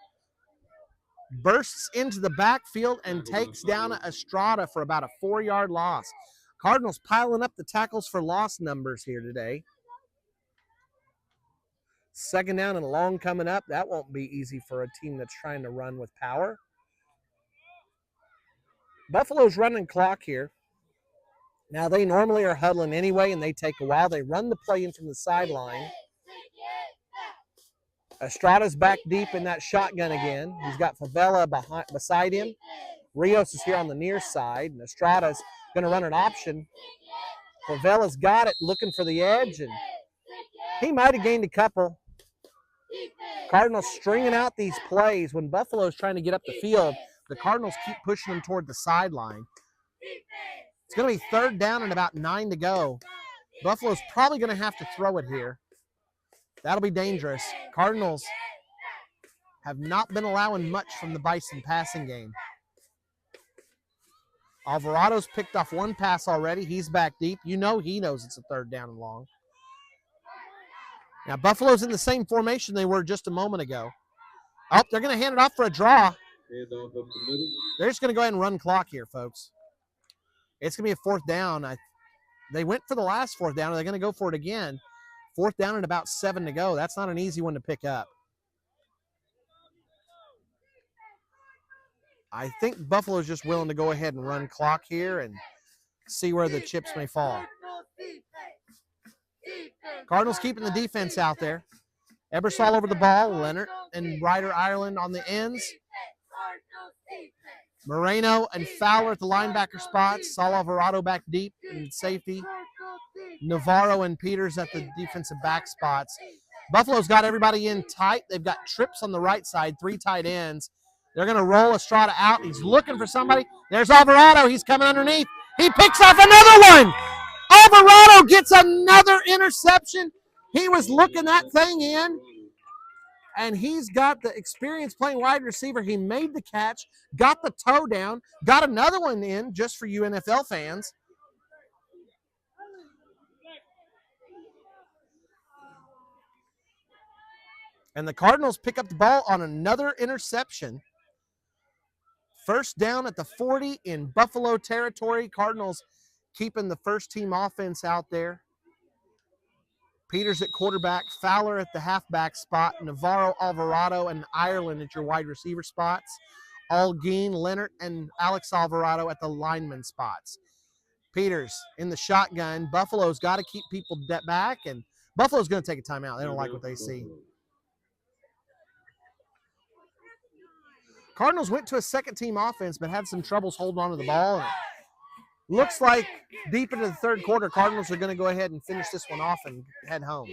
bursts into the backfield and takes down Estrada for about a 4-yard loss. Cardinals piling up the tackles for loss numbers here today. Second down and long coming up. That won't be easy for a team that's trying to run with power. Buffalo's running clock here. Now, they normally are huddling anyway, and they take a while. They run the play in from the sideline. Estrada's back deep in that shotgun again. He's got Favela beside him. Rios is here on the near side, and Estrada's going to run an option. Favela's got it, looking for the edge, and he might have gained a couple. Cardinals stringing out these plays. When Buffalo's trying to get up the field, the Cardinals keep pushing them toward the sideline. It's going to be third down and about 9 to go. Buffalo's probably going to have to throw it here. That'll be dangerous. Cardinals have not been allowing much from the Bison passing game. Alvarado's picked off one pass already. He's back deep. You know he knows it's a third down and long. Now, Buffalo's in the same formation they were just a moment ago. Oh, they're going to hand it off for a draw. They're just going to go ahead and run clock here, folks. It's going to be a fourth down. They went for the last fourth down. They're going to go for it again. Fourth down and about 7 to go. That's not an easy one to pick up. I think Buffalo's just willing to go ahead and run clock here and see where the chips may fall. Cardinals keeping the defense out there. Ebersol over the ball. Leonard and Ryder Ireland on the ends. Moreno and Fowler at the linebacker spots. Saul Alvarado back deep in safety. Navarro and Peters at the defensive back spots. Buffalo's got everybody in tight. They've got trips on the right side, 3 tight ends. They're going to roll Estrada out. He's looking for somebody. There's Alvarado. He's coming underneath. He picks off another one. Alvarado gets another interception. He was looking that thing in. and he's got the experience playing wide receiver. He made the catch, got the toe down, got another one in just for you NFL fans. And the Cardinals pick up the ball on another interception. First down at the 40 in Buffalo territory. Cardinals keeping the first team offense out there. Peters at quarterback, Fowler at the halfback spot, Navarro, Alvarado, and Ireland at your wide receiver spots. Algeen, Leonard, and Alex Alvarado at the lineman spots. Peters in the shotgun. Buffalo's got to keep people back, and Buffalo's going to take a timeout. They don't like what they see. Cardinals went to a second-team offense, but had some troubles holding on to the ball. And looks like deep into the third quarter, Cardinals are going to go ahead and finish this one off and head home.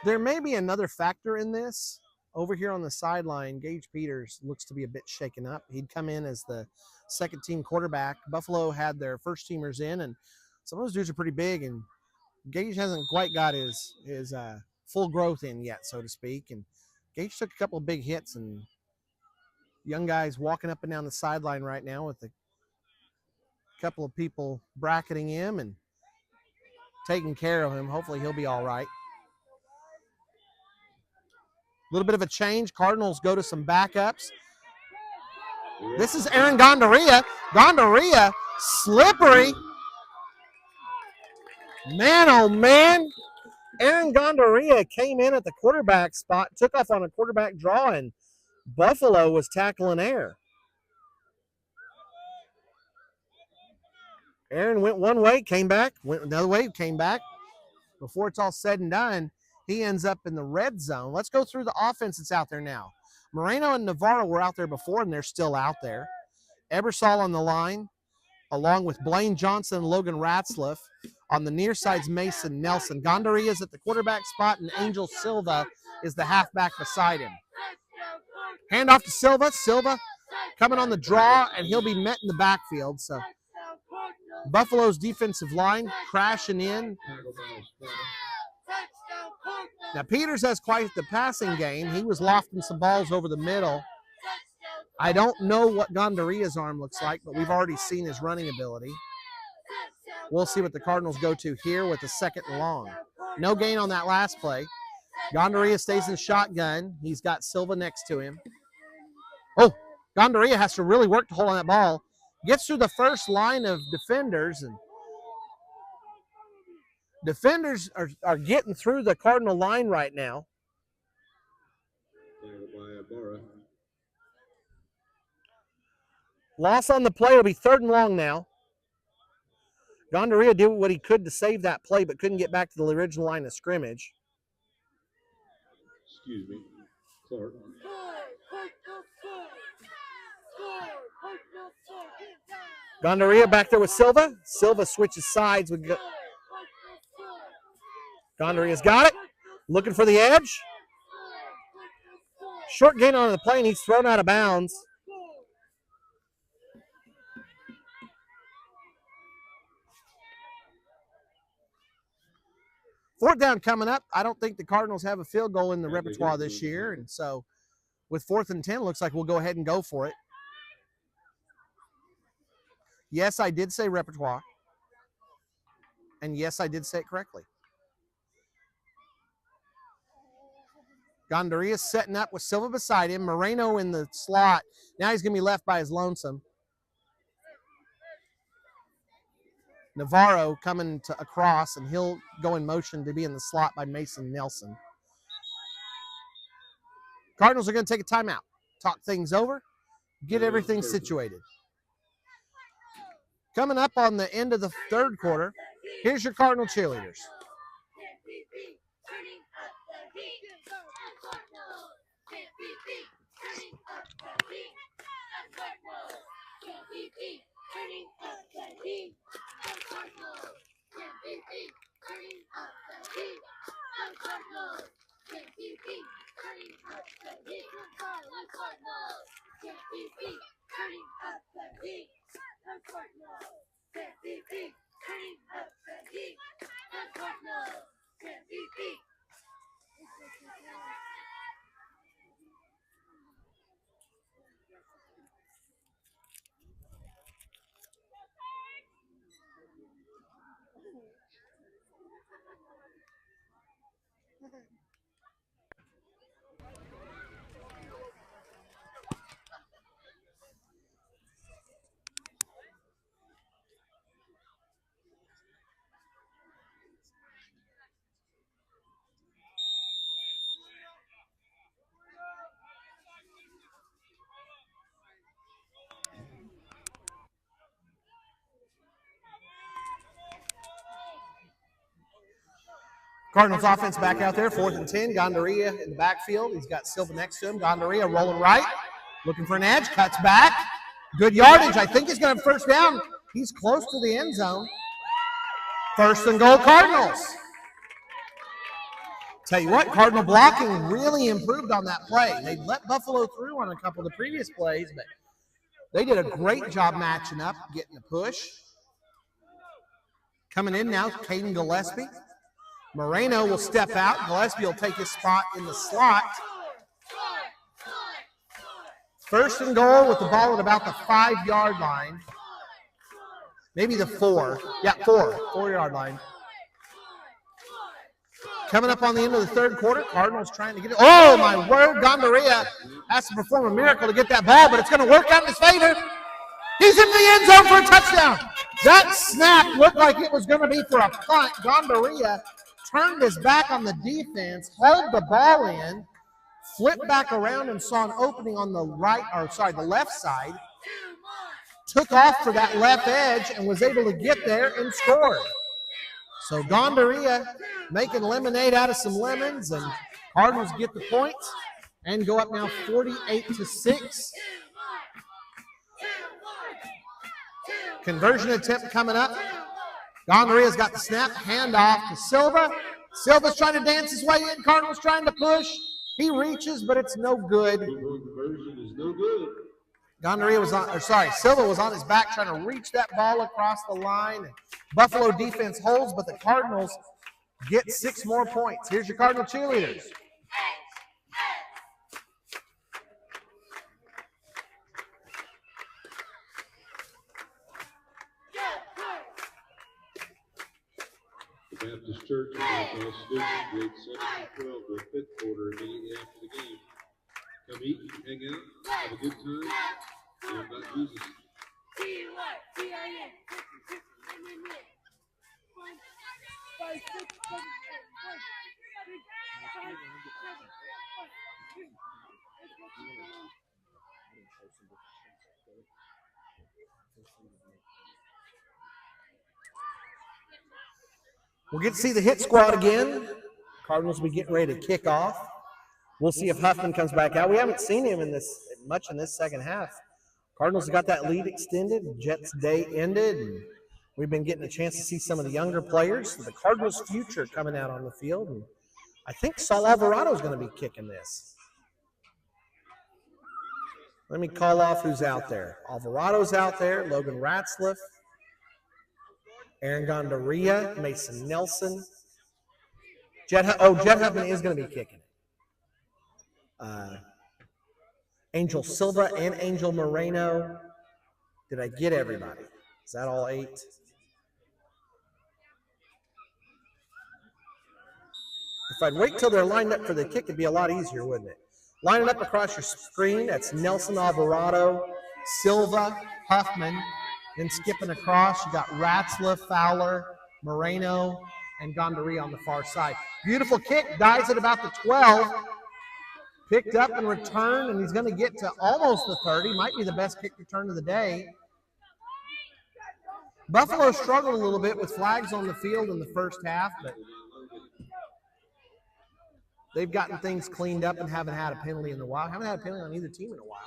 There may be another factor in this. Over here on the sideline, Gage Peters looks to be a bit shaken up. He'd come in as the second-team quarterback. Buffalo had their first-teamers in, and some of those dudes are pretty big, and Gage hasn't quite got his full growth in yet, so to speak. And Gage took a couple of big hits, and young guys walking up and down the sideline right now with a couple of people bracketing him and taking care of him. Hopefully he'll be all right. A little bit of a change. Cardinals go to some backups. This is Aaron Gondorilla. Gondorilla, slippery. Man, oh man. Aaron Gondorilla came in at the quarterback spot, took off on a quarterback draw, and Buffalo was tackling air. Aaron went one way, came back, went another way, came back. Before it's all said and done, he ends up in the red zone. Let's go through the offense that's out there now. Moreno and Navarro were out there before, and they're still out there. Ebersol on the line, along with Blaine Johnson and Logan Ratzliff. On the near side's Mason Nelson. Gondorilla is at the quarterback spot, and Angel Silva is the halfback beside him. Hand off to Silva. Silva coming on the draw, and he'll be met in the backfield. So Buffalo's defensive line crashing in. Now, Peters has quite the passing game. He was lofting some balls over the middle. I don't know what Gondorilla's arm looks like, but we've already seen his running ability. We'll see what the Cardinals go to here with a second and long. No gain on that last play. Gondorilla stays in shotgun. He's got Silva next to him. Oh, Gondorilla has to really work to hold on that ball. Gets through the first line of defenders, and defenders are getting through the Cardinal line right now. Loss on the play will be third and long now. Gondorilla did what he could to save that play, but couldn't get back to the original line of scrimmage. Excuse me, Clark. Gondorilla back there with Silva. Silva switches sides with Gondorilla's got it. Looking for the edge. Short gain on the play, and he's thrown out of bounds. Fourth down coming up. I don't think the Cardinals have a field goal in the repertoire this year, and so with 4th and 10, looks like we'll go ahead and go for it. Yes, I did say repertoire, and yes, I did say it correctly. Gondorilla setting up with Silva beside him. Moreno in the slot. Now he's going to be left by his lonesome. Navarro coming across, and he'll go in motion to be in the slot by Mason Nelson. Cardinals are going to take a timeout, talk things over, get everything situated. Coming up on the end of the third quarter, here's your Cardinal cheerleaders. can't be beat. Turning up the heat. The Cardinals can't be beat. Turning up the heat. The Cardinals can't be beat. Turning up the heat. The Cardinals can't be beat. Turning up the heat. The Cardinals can't be beat. Turning up the heat. The Cardinals can't be beat. Turning up the heat. The Cardinals can't be beat. Cardinals offense back out there, 4th and 10. Gondaria in the backfield. He's got Silva next to him. Gondaria rolling right, looking for an edge, cuts back. Good yardage. I think he's going to have first down. He's close to the end zone. 1st and goal, Cardinals. Tell you what, Cardinal blocking really improved on that play. They let Buffalo through on a couple of the previous plays, but they did a great job matching up, getting the push. Coming in now, Caden Gillespie. Moreno will step out. Gillespie will take his spot in the slot. 1st and goal with the ball at about the 5-yard line. Maybe the 4. Yeah, 4-yard line. Coming up on the end of the 3rd quarter, Cardinals trying to get it. Oh, my word, Gondaria has to perform a miracle to get that ball, but it's going to work out in his favor. He's in the end zone for a touchdown. That snap looked like it was going to be for a punt. Gondaria turned his back on the defense, held the ball in, flipped back around and saw an opening on the the left side, took off for that left edge and was able to get there and score. So Gondaria making lemonade out of some lemons, and Cardinals get the points and go up now 48-6. Conversion attempt coming up. Gondaria's got the snap, handoff to Silva. Silva's trying to dance his way in. Cardinals trying to push. He reaches, but it's no good. Conversion is no good. Silva was on his back trying to reach that ball across the line. Buffalo defense holds, but the Cardinals get 6 more points. Here's your Cardinal cheerleaders. The Baptist Church will now call students grades 7 and 12 to a 5th quarter immediately after the game. Come eat, hang out, have a good time, and about Jesus. We'll get to see the hit squad again. Cardinals will be getting ready to kick off. We'll see if Huffman comes back out. We haven't seen him much in this second half. Cardinals have got that lead extended. Jets' day ended. And we've been getting a chance to see some of the younger players. The Cardinals' future coming out on the field. And I think Saul Alvarado is going to be kicking this. Let me call off who's out there. Alvarado's out there. Logan Ratzliff. Aaron Gondaria, Mason Nelson. Jet Huffman is going to be kicking it. Angel Silva and Angel Moreno. Did I get everybody? Is that all 8? If I'd wait till they're lined up for the kick, it'd be a lot easier, wouldn't it? Line it up across your screen. That's Nelson, Alvarado, Silva, Huffman. Then skipping across, you got Ratzliff, Fowler, Moreno, and Gondaria on the far side. Beautiful kick, dies at about the 12. Picked up and returned, and he's going to get to almost the 30. Might be the best kick return of the day. Buffalo struggled a little bit with flags on the field in the first half, but They've gotten things cleaned up and haven't had a penalty in a while. Haven't had a penalty on either team in a while.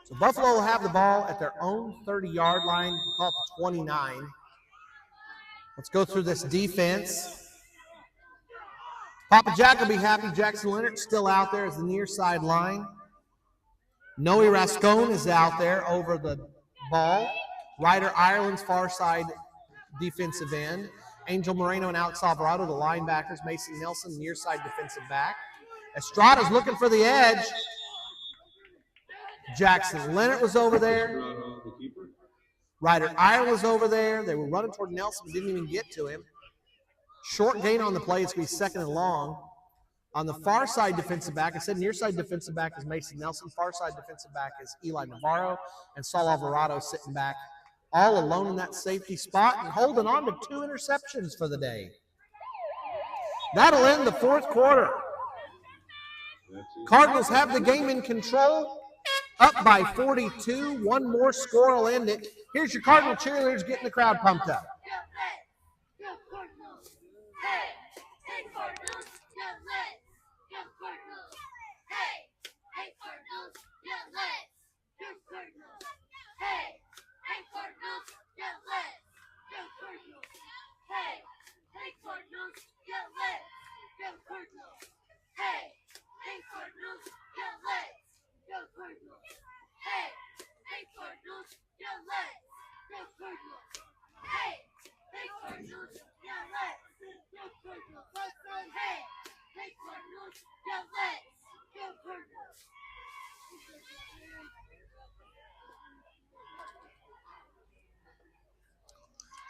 So Buffalo will have the ball at their own 30-yard line. We'll call it the 29. Let's go through this defense. Papa Jack will be happy. Jackson Leonard's still out there as the near side line. Noe Rascone is out there over the ball. Ryder Ireland's far side defensive end. Angel Moreno and Alex Alvarado, the linebackers. Mason Nelson, near side defensive back. Estrada's looking for the edge. Jackson Leonard was over there. Ryder Ireland was over there. They were running toward Nelson, but didn't even get to him. Short gain on the play. It's going to be second and long. On the far side defensive back, I said near side defensive back is Mason Nelson. Far side defensive back is Eli Navarro. And Saul Alvarado sitting back all alone in that safety spot and holding on to 2 interceptions for the day. That'll end the fourth quarter. Cardinals have the game in control, up by 42. One more score will end it. Here's your Cardinal cheerleaders getting the crowd pumped up. Go Cardinals! Hey! Hey Cardinals! Go Reds! Go Cardinals! Hey! Hey Cardinals! Go Reds! Go Cardinals! Hey! Hey Cardinals! Go Reds! Go Cardinals! Hey! Hey Cardinals! Go Reds! Go Cardinals! Hey! Hey Cardinals! Go Reds! Go Cardinals! Hey! Hey Cardinals! Go Reds! Go Cardinals! Hey! Hey Cardinals! Go Reds! Go Cardinals! Hey! Hey Cardinals! Go Reds! Go Cardinals!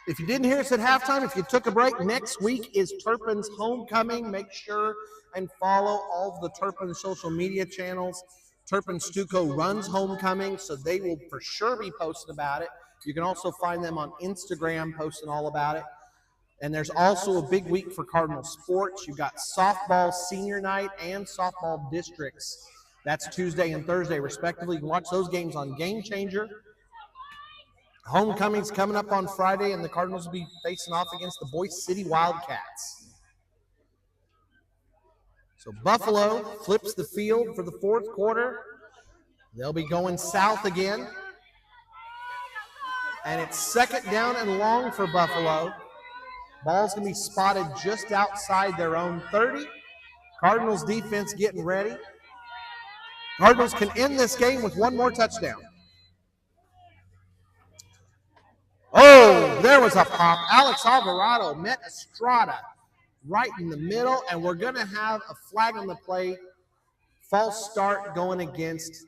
If you didn't hear us at halftime, if you took a break, next week is Turpin's homecoming. Make sure and follow all of the Turpin social media channels. Turpin Stuco runs homecoming, so they will for sure be posting about it. You can also find them on Instagram posting all about it. And there's also a big week for Cardinal sports. You've got softball senior night and softball districts. That's Tuesday and Thursday, respectively. You can watch those games on Game Changer. Homecoming's coming up on Friday, and the Cardinals will be facing off against the Boise City Wildcats. So Buffalo flips the field for the fourth quarter. They'll be going south again. And it's second down and long for Buffalo. Ball's going to be spotted just outside their own 30. Cardinals defense getting ready. Cardinals can end this game with one more touchdown. Oh, there was a pop. Alex Alvarado met Estrada right in the middle, and we're going to have a flag on the play. False start going against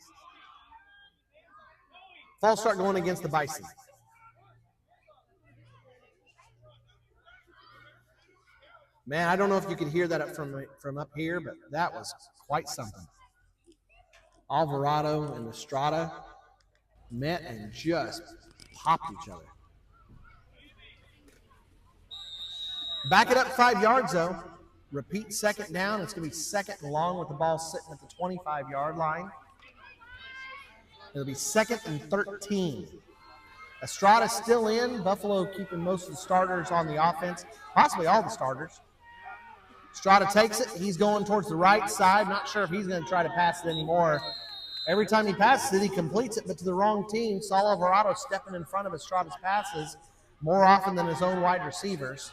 the Bison. Man, I don't know if you could hear that from up here, but that was quite something. Alvarado and Estrada met and just popped each other. Back it up 5 yards, though. Repeat second down. It's going to be second and long with the ball sitting at the 25-yard line. It'll be second and 13. Estrada's still in. Buffalo keeping most of the starters on the offense, possibly all the starters. Estrada takes it. He's going towards the right side. Not sure if he's going to try to pass it anymore. Every time he passes it, he completes it, but to the wrong team. Saul Alvarado stepping in front of Estrada's passes more often than his own wide receivers.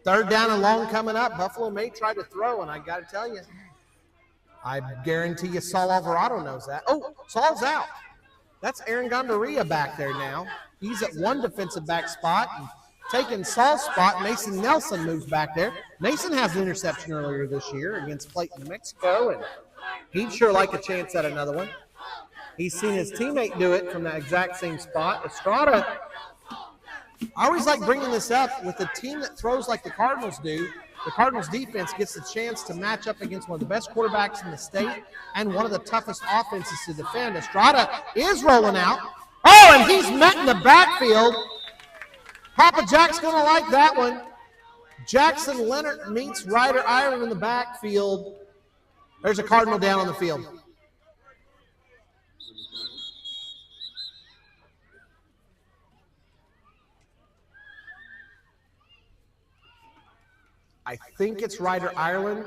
Third down and long coming up. Buffalo may try to throw, and I got to tell you, I guarantee you Saul Alvarado knows that. Oh, Saul's out. That's Aaron Gondorilla back there now. He's at one defensive back spot. And taking Saul's spot, Mason Nelson moves back there. Mason has an interception earlier this year against Clayton, New Mexico, and he'd sure like a chance at another one. He's seen his teammate do it from that exact same spot. Estrada, I always like bringing this up with a team that throws like the Cardinals do. The Cardinals defense gets the chance to match up against one of the best quarterbacks in the state and one of the toughest offenses to defend. Estrada is rolling out. Oh, and he's met in the backfield. Papa Jack's going to like that one. Jackson Leonard meets Ryder Ireland in the backfield. There's a Cardinal down on the field. I think it's Ryder Ireland.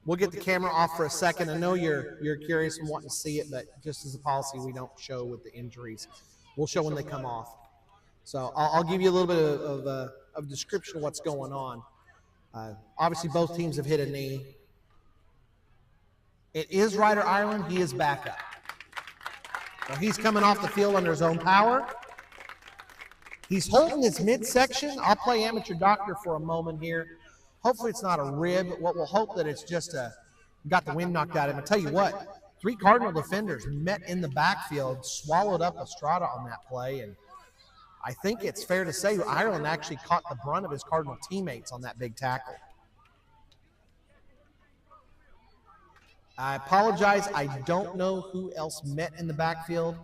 We'll get the camera off for a second. I know you're curious and wanting to see it, but just as a policy, we don't show with the injuries. We'll show when they come off. So I'll give you a little bit of a description of what's going on. Obviously, both teams have hit a knee. It is Ryder Ireland. He is back up. So he's coming off the field under his own power. He's holding his midsection. I'll play amateur doctor for a moment here. Hopefully it's not a rib. We'll hope that it's just got the wind knocked out of him. I tell you what, 3 Cardinal defenders met in the backfield, swallowed up Estrada on that play, and I think it's fair to say Ireland actually caught the brunt of his Cardinal teammates on that big tackle. I apologize. I don't know who else met in the backfield,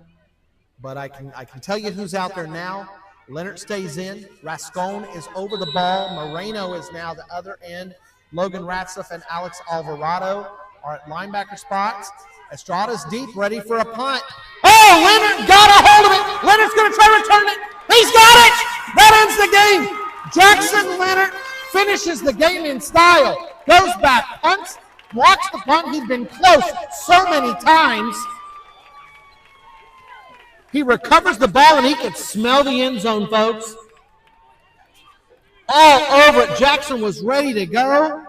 but I can tell you who's out there now. Leonard stays in. Rascon is over the ball. Moreno is now the other end. Logan Ratliff and Alex Alvarado are at linebacker spots. Estrada's deep, ready for a punt. Oh, Leonard got a hold of it. Leonard's going to try to return it. He's got it. That ends the game. Jackson Leonard finishes the game in style. Goes back, punts, blocks the punt. He'd been close so many times. He recovers the ball, and he could smell the end zone, folks. All over it. Jackson was ready to go.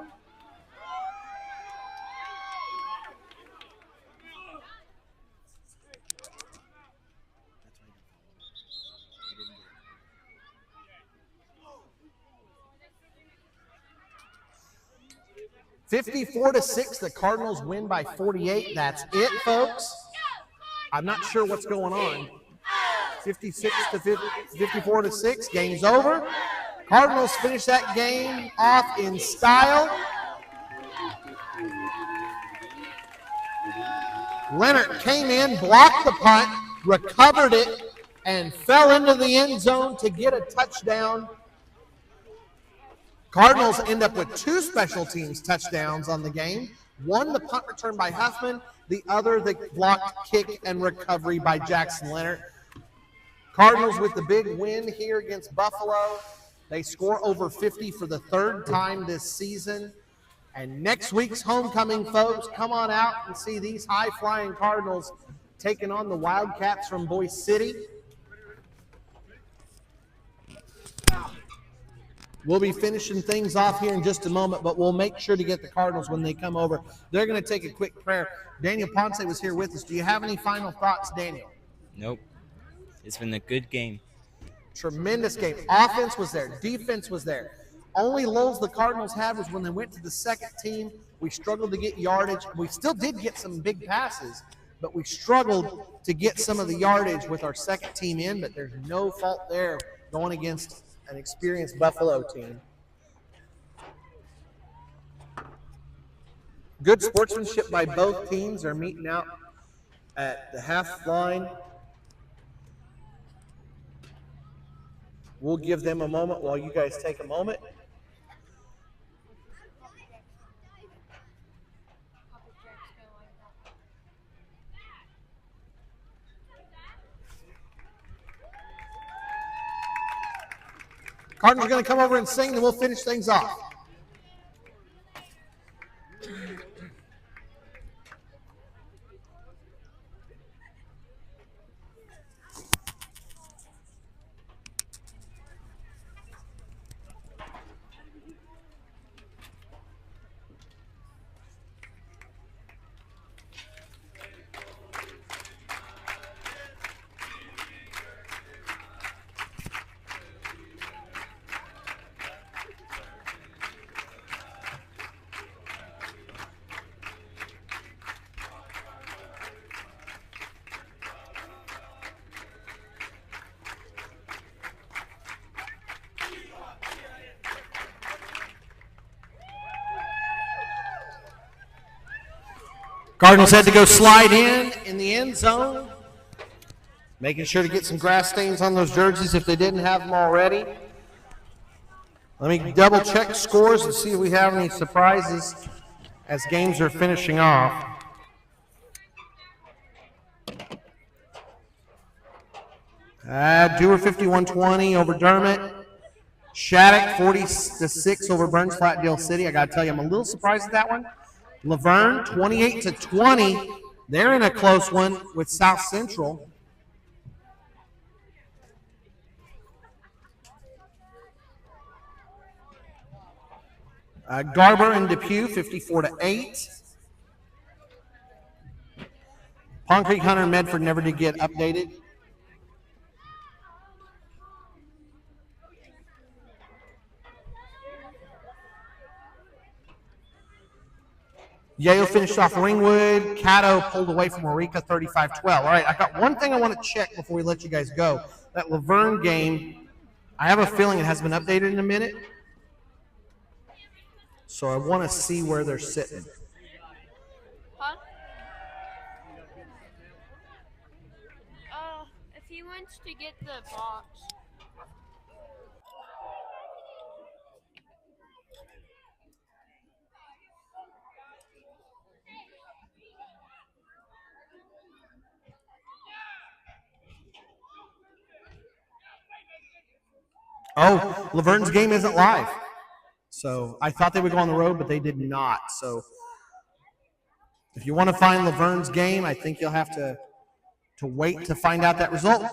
(54-6), the Cardinals win by 48. That's it, folks. I'm not sure what's going on. 54-6, game's over. Cardinals finish that game off in style. Leonard came in, blocked the punt, recovered it, and fell into the end zone to get a touchdown. Cardinals end up with 2 special teams touchdowns on the game. One, the punt return by Huffman. The other, the blocked kick and recovery by Jackson Leonard. Cardinals with the big win here against Buffalo. They score over 50 for the 3rd time this season. And next week's homecoming, folks, come on out and see these high-flying Cardinals taking on the Wildcats from Boise City. We'll be finishing things off here in just a moment, but we'll make sure to get the Cardinals when they come over. They're going to take a quick prayer. Daniel Ponce was here with us. Do you have any final thoughts, Daniel? Nope. It's been a good game. Tremendous game. Offense was there. Defense was there. Only lulls the Cardinals had was when they went to the second team. We struggled to get yardage. We still did get some big passes, but we struggled to get some of the yardage with our second team in, but there's no fault there going against an experienced Buffalo team. Good sportsmanship by both teams. They're meeting out at the half line. We'll give them a moment while you guys take a moment. Cardinals are going to come over and sing, and we'll finish things off. Cardinals had to go slide in the end zone, making sure to get some grass stains on those jerseys if they didn't have them already. Let me double check scores and see if we have any surprises as games are finishing off. Dewar 51-20 over Dermott. Shattuck 40-6 over Burns Flatdale City. I got to tell you, I'm a little surprised at that one. Laverne 28-20. They're in a close one with South Central. Garber and Depew 54-8. Pond Creek, Hunter, and Medford never did get updated. Yale finished off Ringwood. Caddo pulled away from Eureka 35-12. All right, I got one thing I want to check before we let you guys go. That Laverne game, I have a feeling it hasn't been updated in a minute. So I want to see where they're sitting. Huh? If he wants to get the box. Oh, Laverne's game isn't live. So I thought they would go on the road, but they did not. So if you want to find Laverne's game, I think you'll have to wait to find out that result.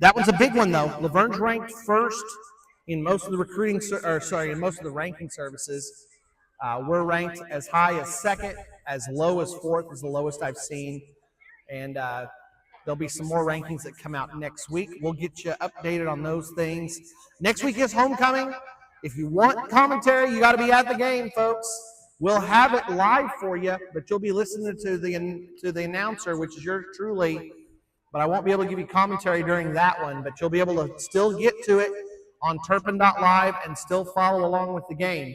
That one's a big one, though. Laverne's ranked first in most of the in most of the ranking services. We're ranked as high as second, as low as fourth is the lowest I've seen. And there'll be some more rankings that come out next week. We'll get you updated on those things. Next week is homecoming. If you want commentary, you got to be at the game, folks. We'll have it live for you, but you'll be listening to the announcer, which is yours truly. But I won't be able to give you commentary during that one, but you'll be able to still get to it on Turpin.live and still follow along with the game.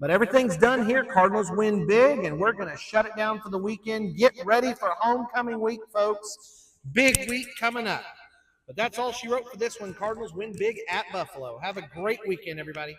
But everything's done here. Cardinals win big, and we're going to shut it down for the weekend. Get ready for homecoming week, folks. Big week coming up. But that's all she wrote for this one. Cardinals win big at Buffalo. Have a great weekend, everybody.